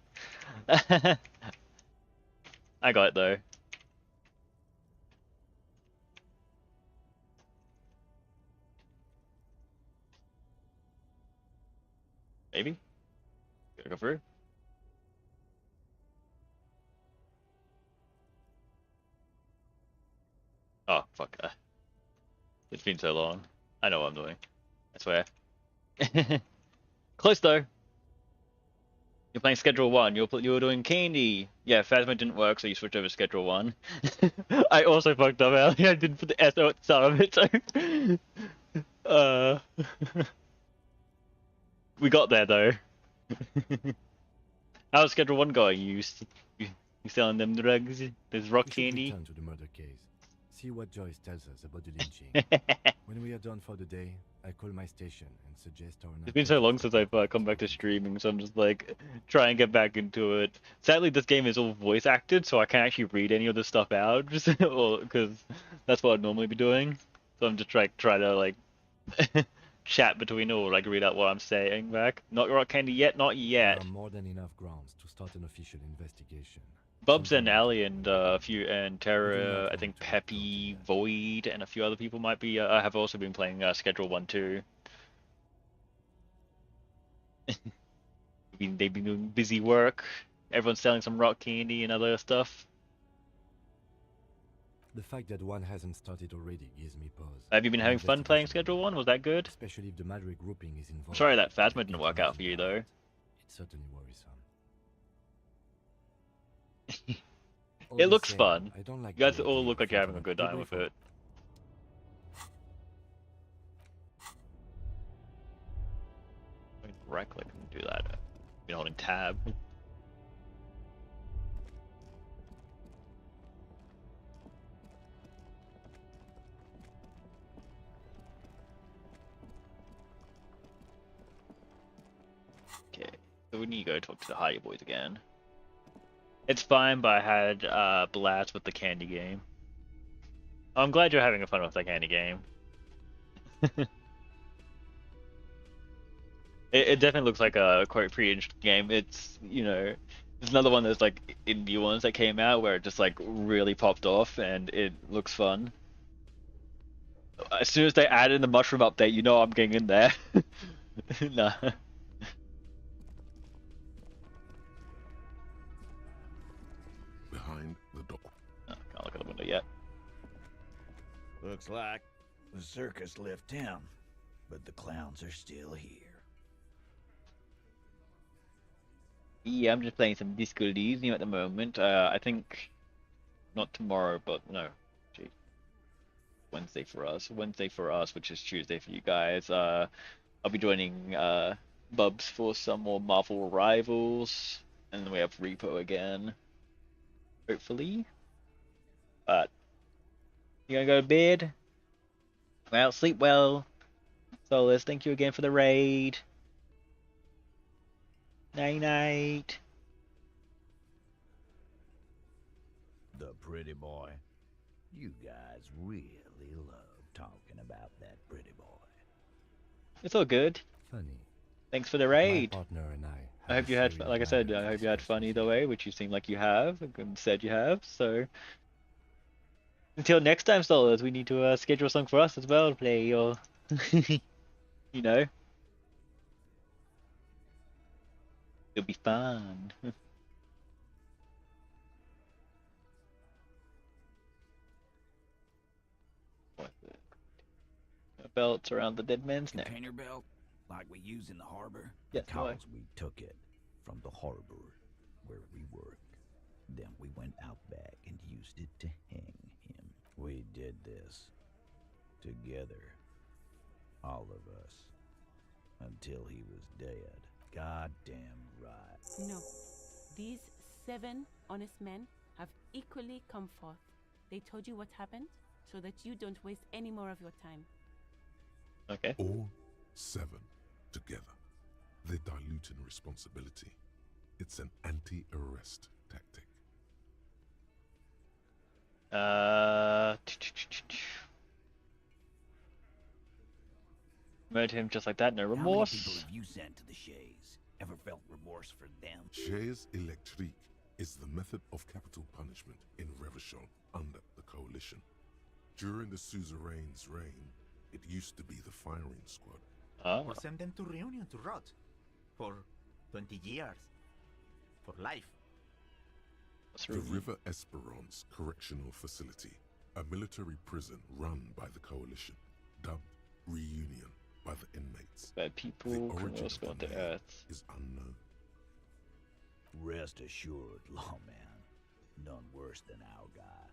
I got it though. Maybe? Gonna go through? Oh, fuck. It's been so long. I know what I'm doing. I swear. Close though. You're playing Schedule 1. You were doing Candy. Yeah, Phasma didn't work, so you switched over to Schedule 1. I also fucked up earlier. I didn't put the SO at the start of it, so... we got there though. How's Schedule 1 going? You selling them drugs? There's rock candy? Return to the murder case. See what Joyce tells us about the lynching. When we are done for the day, I call my station and suggest our... It's been so long since I've come back to streaming, so I'm just like, try and get back into it. Sadly, this game is all voice acted, so I can't actually read any of the stuff out, because that's what I'd normally be doing. So I'm just try to like chat between or like read out what I'm saying back. Not rock candy yet, not yet. There are more than enough grounds to start an official investigation. Bubs and Ali and a few and Terra, I think Peppy, Void, and a few other people might be. Have also been playing Schedule 1 too. They've been doing busy work. Everyone's selling some rock candy and other stuff. The fact that one hasn't started already gives me pause. Have you been having fun playing Schedule 1? Was that good? Especially if the Madrid grouping is involved. I'm sorry that Phasma didn't work out for you though. It's certainly worrisome. It looks fun. I don't like you guys all look like you're having a good time with it. Right click and do that. Been holding tab. Okay, so we need to go talk to the Hardy Boys again. It's fine, but I had blast with the candy game. I'm glad you're having fun with the candy game. It definitely looks like a quite pretty interesting game. It's, you know, it's another one of those like indie ones that came out where it just like really popped off and it looks fun. As soon as they added the mushroom update, you know I'm getting in there. Nah. Behind the door. Oh, can't look at the window yet. Looks like the circus left town, but the clowns are still here. Yeah, I'm just playing some Disco Elysium at the moment. I think not tomorrow, but no, gee, Wednesday for us. Wednesday for us, which is Tuesday for you guys. I'll be joining Bubs for some more Marvel Rivals, and then we have Repo again, hopefully. But you gonna go to bed? Well, sleep well. Solus, thank you again for the raid. Night night. The pretty boy. You guys really love talking about that pretty boy. It's all good. Funny. Thanks for the raid. My partner and I hope you had, like I said, I hope you had fun either way, which you seem like you have, and said you have. So Until next time, Solars, we need to schedule a song for us as well to play, or you know, it'll be fun. What's it? Belts around the dead man's neck. Container belt, like we use in the harbor. Yes, because we took it from the harbor where we work. Then we went out back and used it to hang him. We did this together, all of us, until he was dead. Goddamn right. No, these 7 honest men have equally come forth. They told you what happened so that you don't waste any more of your time. Okay. All 7 together. They're diluting responsibility. It's an anti-arrest tactic. Murdered him just like that, no How many remorse. people have you sent to the Shays? Ever felt remorse for them? Chaise électrique is the method of capital punishment in Revachol under the coalition. During the suzerain's reign, it used to be the firing squad. Or send them to Reunion to rot. For 20 years. For life. The River Esperance Correctional Facility, a military prison run by the coalition, dubbed Reunion by the inmates. Bad people, the origin criminals of gone the to name earth. is unknown. Rest assured, lawman. None worse than our guy.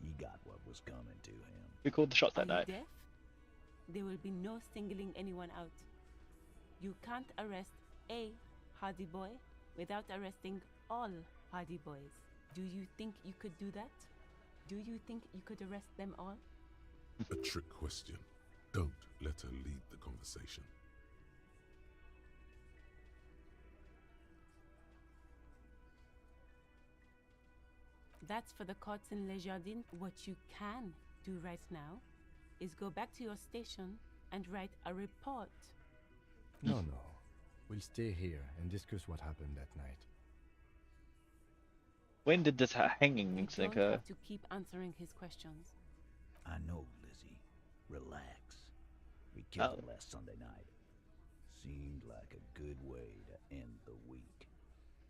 He got what was coming to him. We called the shots that Are you night. deaf? There will be no singling anyone out. You can't arrest a Hardy Boy without arresting all Hardy Boys. Do you think you could do that? Do you think you could arrest them all? A trick question. Don't let her lead the conversation. That's for the courts in Les Jardins. What you can do right now is go back to your station and write a report. No. We'll stay here and discuss what happened that night. When did this hanging You don't occur? have to keep answering his questions. I know, Lizzie. Relax. We killed him last Sunday night. Seemed like a good way to end the week.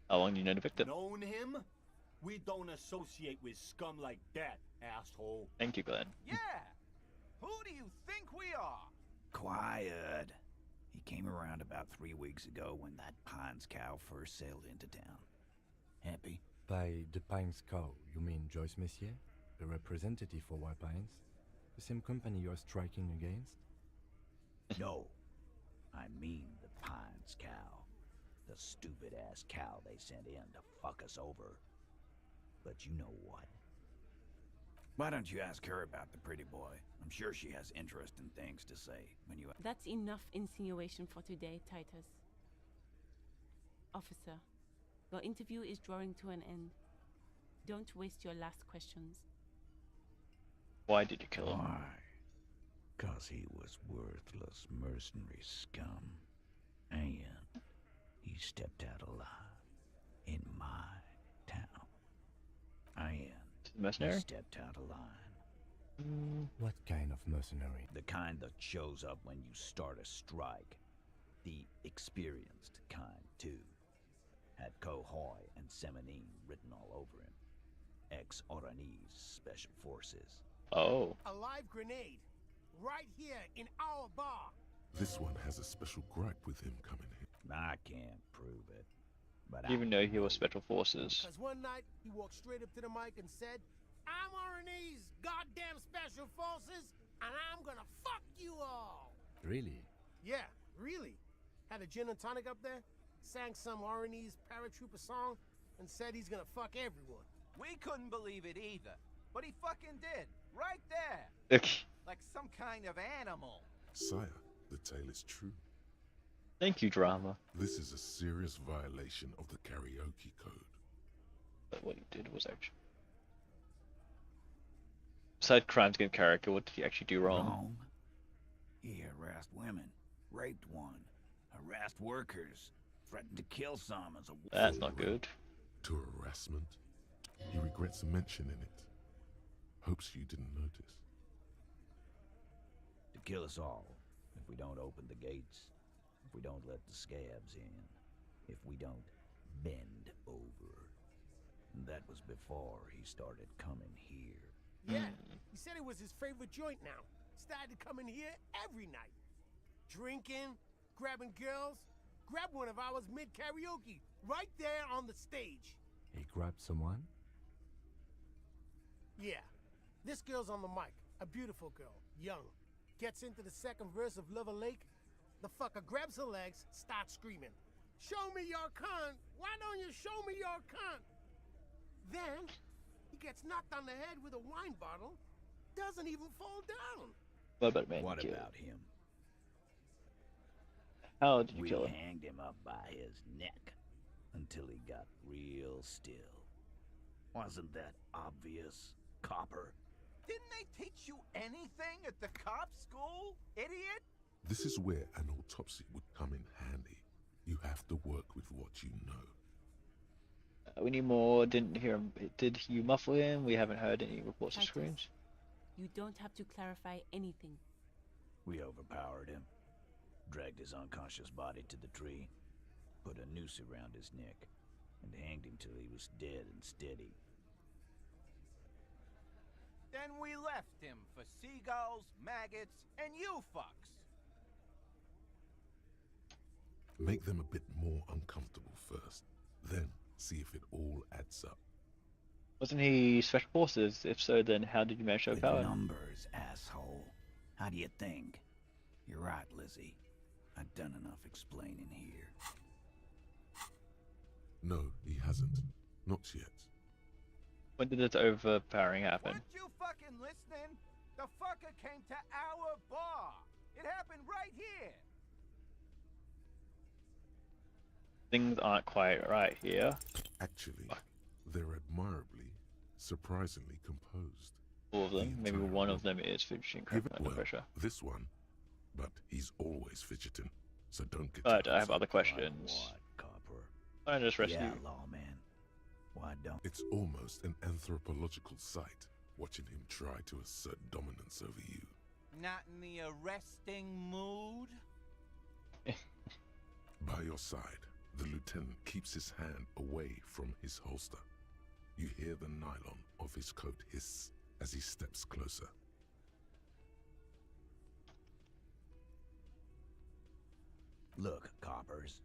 How long do you know the victim? Known him? We don't associate with scum like that, asshole. Thank you, Glenn. Yeah! Who do you think we are? Quiet. He came around about 3 weeks ago when that Pines cow first sailed into town. Happy? By the Pines cow, you mean Joyce Messier, the representative for White Pines? The same company you're striking against? No. I mean the Pines cow. The stupid-ass cow they sent in to fuck us over. But you know what? Why don't you ask her about the pretty boy? I'm sure she has interesting things to say when you... That's enough insinuation for today, Titus. Officer, your interview is drawing to an end. Don't waste your last questions. Why did you kill him? Why? 'Cause he was worthless mercenary scum. And he stepped out alive in my town. And mercenary? he stepped out of line. What kind of mercenary? The kind that shows up when you start a strike. The experienced kind, too. Had Cohoy and Semenine written all over him. Ex-Oranese Special Forces. Oh. A live grenade. Right here in our bar. This one has a special gripe with him coming here. I can't prove it. But Even though he was Special Forces. Because one night, he walked straight up to the mic and said, I'm Oranese goddamn Special Forces, and I'm gonna fuck you all. Really? Yeah, really. Had a gin and tonic up there, sang some Oranese paratrooper song, and said he's gonna fuck everyone. We couldn't believe it either. But he fucking did. Right there. Okay. Like some kind of animal. Sire, the tale is true. Thank you, drama. This is a serious violation of the karaoke code. But what he did was actually... Besides crimes against character, what did he actually do wrong? He harassed women, raped one, harassed workers, threatened to kill some as a... That's not good. To harassment? He regrets mentioning it. Hopes you didn't notice. To kill us all, if we don't open the gates, if we don't let the scabs in, if we don't bend over. And that was before he started coming here. Yeah, he said it was his favorite joint now. Started coming here every night. Drinking, grabbing girls. Grab one of ours mid-karaoke, right there on the stage. He grabbed someone? Yeah, this girl's on the mic. A beautiful girl, young. Gets into the second verse of Lover Lake. The fucker grabs her legs, starts screaming. Show me your cunt! Why don't you show me your cunt? Then, he gets knocked on the head with a wine bottle. Doesn't even fall down. What about man? What about him? How did you kill him? We hanged him up by his neck until he got real still. Wasn't that obvious, Copper? Didn't they teach you anything at the cop school, idiot? This is where an autopsy would come in handy. You have to work with what you know. We need more. Didn't hear him. Did you muffle him? We haven't heard any reports of Titus, screams. You don't have to clarify anything. We overpowered him, dragged his unconscious body to the tree, put a noose around his neck, and hanged him till he was dead and steady. Then we left him for seagulls, maggots, and you fucks. Make them a bit more uncomfortable first, then see if it all adds up. Wasn't he special forces? If so, then how did you manage to With overpower him? numbers, asshole. How do you think? You're right, Lizzie. I've done enough explaining here. No, he hasn't. Not yet. When did this overpowering happen? Weren't you fucking listening? The fucker came to our bar. It happened right here. Things aren't quite right here. Actually, they're admirably, surprisingly composed. All of them. Maybe one of them is fidgeting crap under pressure. This one, but he's always fidgeting, so don't get. But I have other questions. I just rescue. Yeah, lawman. Why don't? It's almost an anthropological sight, watching him try to assert dominance over you. Not in the arresting mood? By your side, the lieutenant keeps his hand away from his holster. You hear the nylon of his coat hiss as he steps closer. Look, coppers,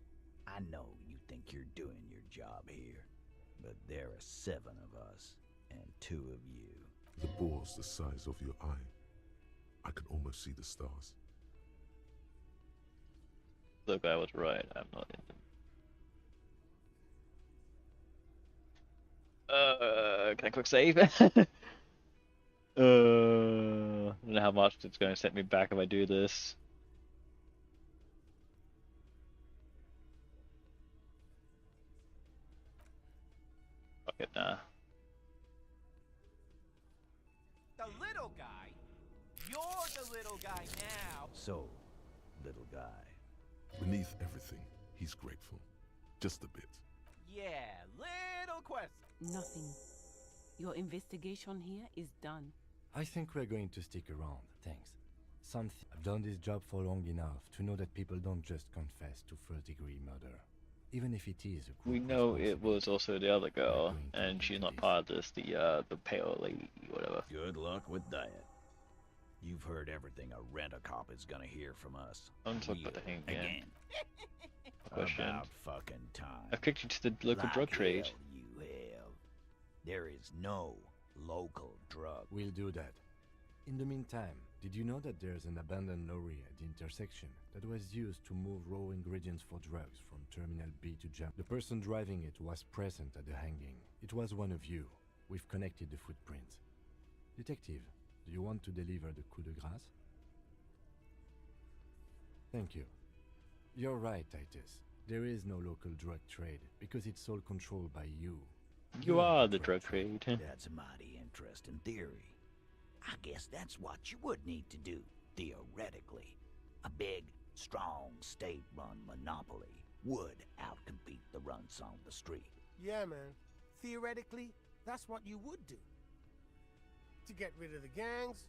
I know you think you're doing your job here, but there are 7 of us and 2 of you. The bore's the size of your eye. I can almost see the stars. Look, I was right. I'm not in them. Can I quick save? I don't know how much it's going to set me back if I do this. Fuck it, nah. The little guy? You're the little guy now. So, little guy. Beneath everything, he's grateful. Just a bit. Yeah, little question. Nothing. Your investigation here is done. I think we're going to stick around, thanks. I've done this job for long enough to know that people don't just confess to first-degree murder. Even if it is a We know it was also the other girl, and she's not part of this, the pale lady, whatever. Good luck with that. You've heard everything a rent-a-cop is gonna hear from us. I'm talking about the thing again. Question. About fucking time. I've kicked you to the local Like drug trade. hell you have. There is no local drug. We'll do that. In the meantime, did you know that there's an abandoned lorry at the intersection that was used to move raw ingredients for drugs from Terminal B to Jam? The person driving it was present at the hanging. It was one of you. We've connected the footprints. Detective, do you want to deliver the coup de grâce? Thank you. You're right, Titus. There is no local drug trade because it's all controlled by you. You are the drug trade. That's a mighty interesting theory. I guess that's what you would need to do, theoretically. A big, strong, state-run monopoly would outcompete the runts on the street. Yeah, man. Theoretically, that's what you would do. To get rid of the gangs,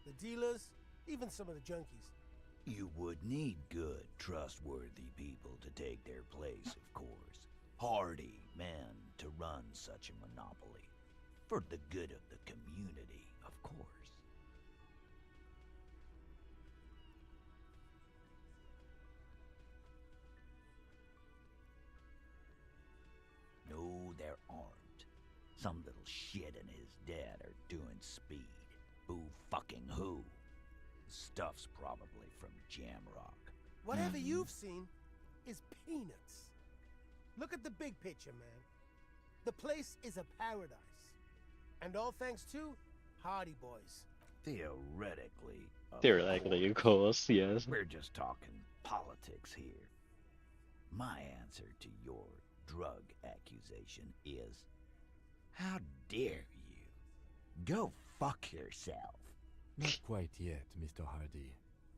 the dealers, even some of the junkies. You would need good, trustworthy people to take their place, of course. Hardy men to run such a monopoly. For the good of the community, of course. No, there aren't. Some little shit and his dad are doing speed. Who fucking who? Stuff's probably from Jamrock. Whatever you've seen is peanuts. Look at the big picture, man. The place is a paradise. And all thanks to Hardy Boys. Theoretically. Theoretically, of course, yes. We're just talking politics here. My answer to your drug accusation is, how dare you? Go fuck yourself. Not quite yet, Mr. Hardy.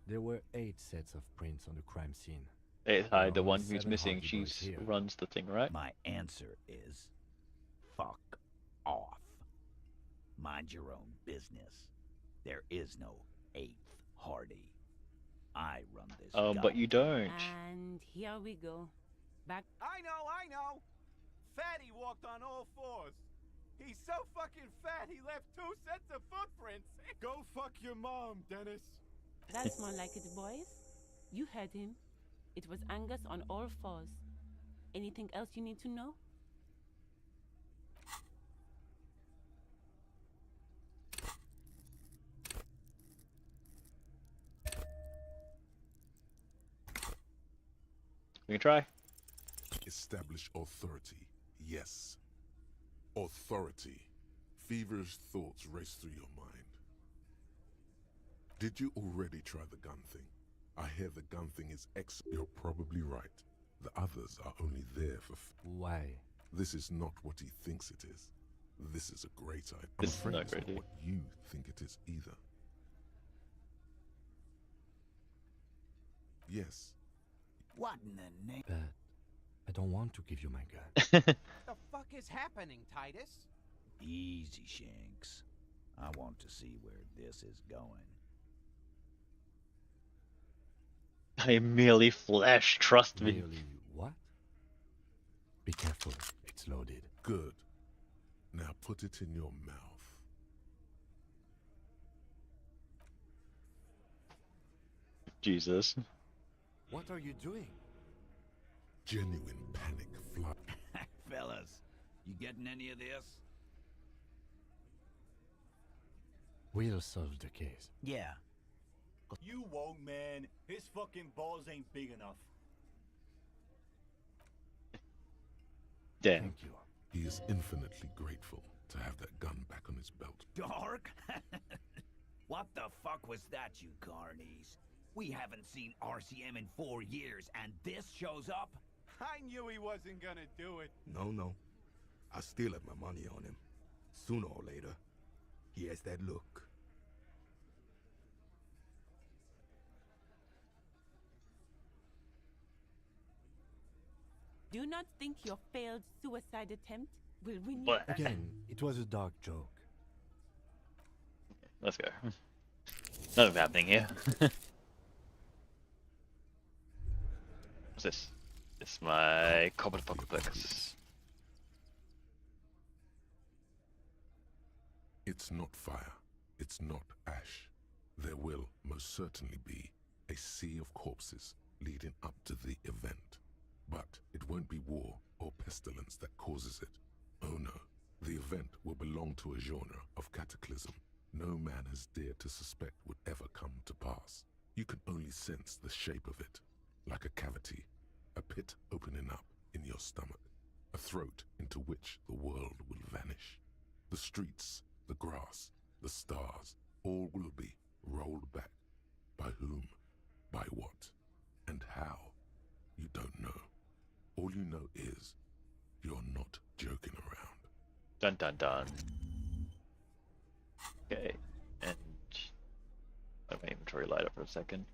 There were 8 sets of prints on the crime scene. Hey, hi, the There are one only who's 7 missing, Hardy Boys she here. runs the thing, right? My answer is, fuck off. Mind your own business. There is no 8th Hardy. I run this. But you don't. And here we go. Back. I know. Fatty walked on all 4s. He's so fucking fat he left 2 sets of footprints. Go fuck your mom, Dennis. That's more like it, boys. You heard him. It was Angus on all 4s. Anything else you need to know? We can try. Establish authority. Yes. Authority. Feverish thoughts race through your mind. Did you already try the gun thing? I hear the gun thing is You're probably right. The others are only there for Why? This is not what he thinks it is. This is a great idea. I'm This is afraid not it's great not what you think it is either. Yes. What in the name? But I don't want to give you my gun. The fuck is happening, Titus? Easy, Shanks. I want to see where this is going. I am merely flesh, trust me. Really, what? Be careful, it's loaded. Good. Now put it in your mouth. Jesus. What are you doing? Genuine panic flood. Fellas, you getting any of this? We'll solve the case. Yeah. You won't, man. His fucking balls ain't big enough. Damn. Thank you. He is infinitely grateful to have that gun back on his belt. Dark? What the fuck was that, you carnies? We haven't seen RCM in 4 years, and this shows up? I knew he wasn't gonna do it. No. I still have my money on him. Sooner or later, he has that look. Do not think your failed suicide attempt will win you. But Again, it was a dark joke. let's go. Nothing's happening here. What's this? It's my copper apocalypse. It's not fire. It's not ash. There will most certainly be a sea of corpses leading up to the event. But it won't be war or pestilence that causes it. Oh no. The event will belong to a genre of cataclysm no man has dared to suspect would ever come to pass. You can only sense the shape of it, like a cavity, a pit opening up in your stomach, a throat into which the world will vanish. The streets, the grass, the stars, all will be rolled back. By whom, by what, and how, you don't know. All you know is, you're not joking around. Dun dun dun. Okay, and let my inventory light up for a second.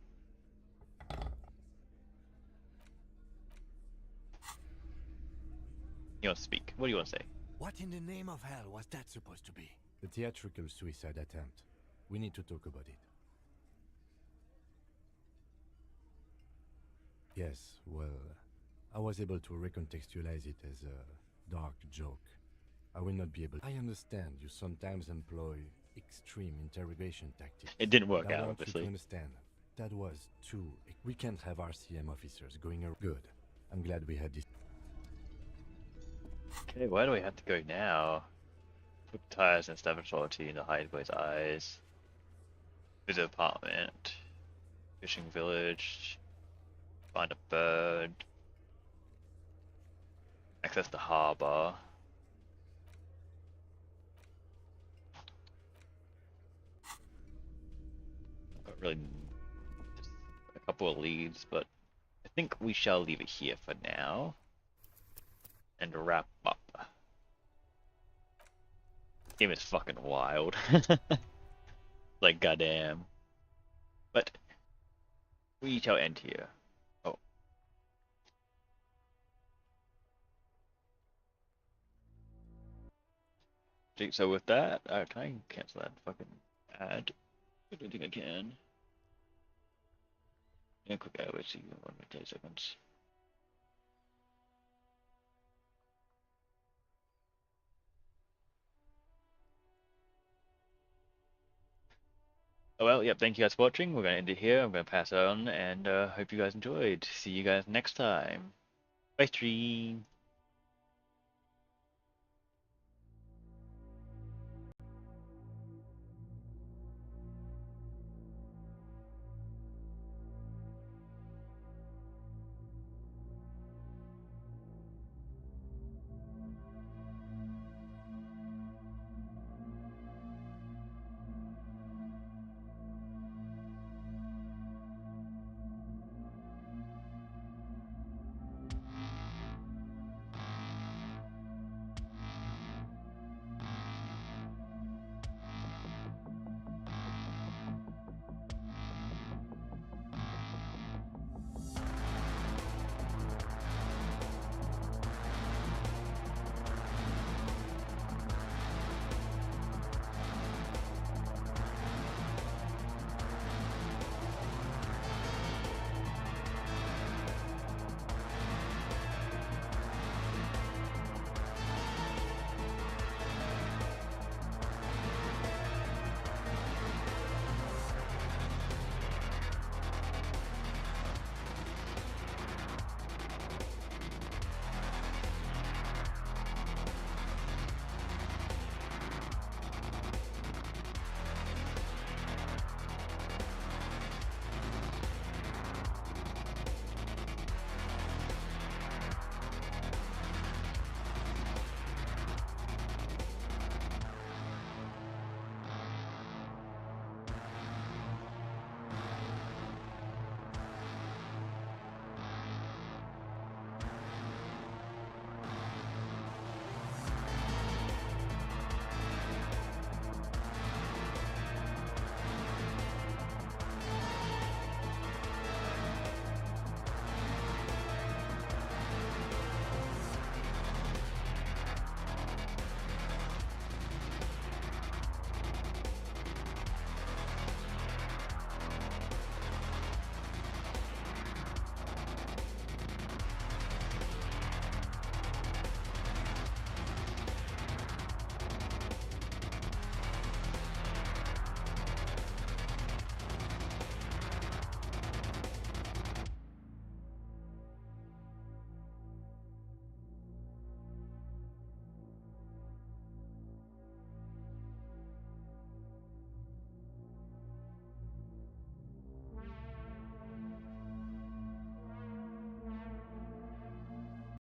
You want to speak? What do you want to say? What in the name of hell was that supposed to be? The theatrical suicide attempt. We need to talk about it. Yes, well, I was able to recontextualize it as a dark joke. I will not be able. I understand you sometimes employ extreme interrogation tactics. It didn't work but I out, want you obviously. to understand that was too. We can't have RCM officers going around. Good. I'm glad we had this. Okay, where do we have to go now? Put tires and stab authority in the hideaway's eyes. Visit apartment. Fishing village. Find a bird. Access the harbor. Got really just a couple of leads, but I think we shall leave it here for now and wrap up. This game is fucking wild. Like goddamn. But we shall end here. Oh. So with that, can I cancel that fucking ad? I don't think I can. Yeah, quick ad, wait, see, 1 minute, 10 seconds. Oh well, yep, thank you guys for watching. We're going to end it here. I'm going to pass it on, and hope you guys enjoyed. See you guys next time. Bye, stream.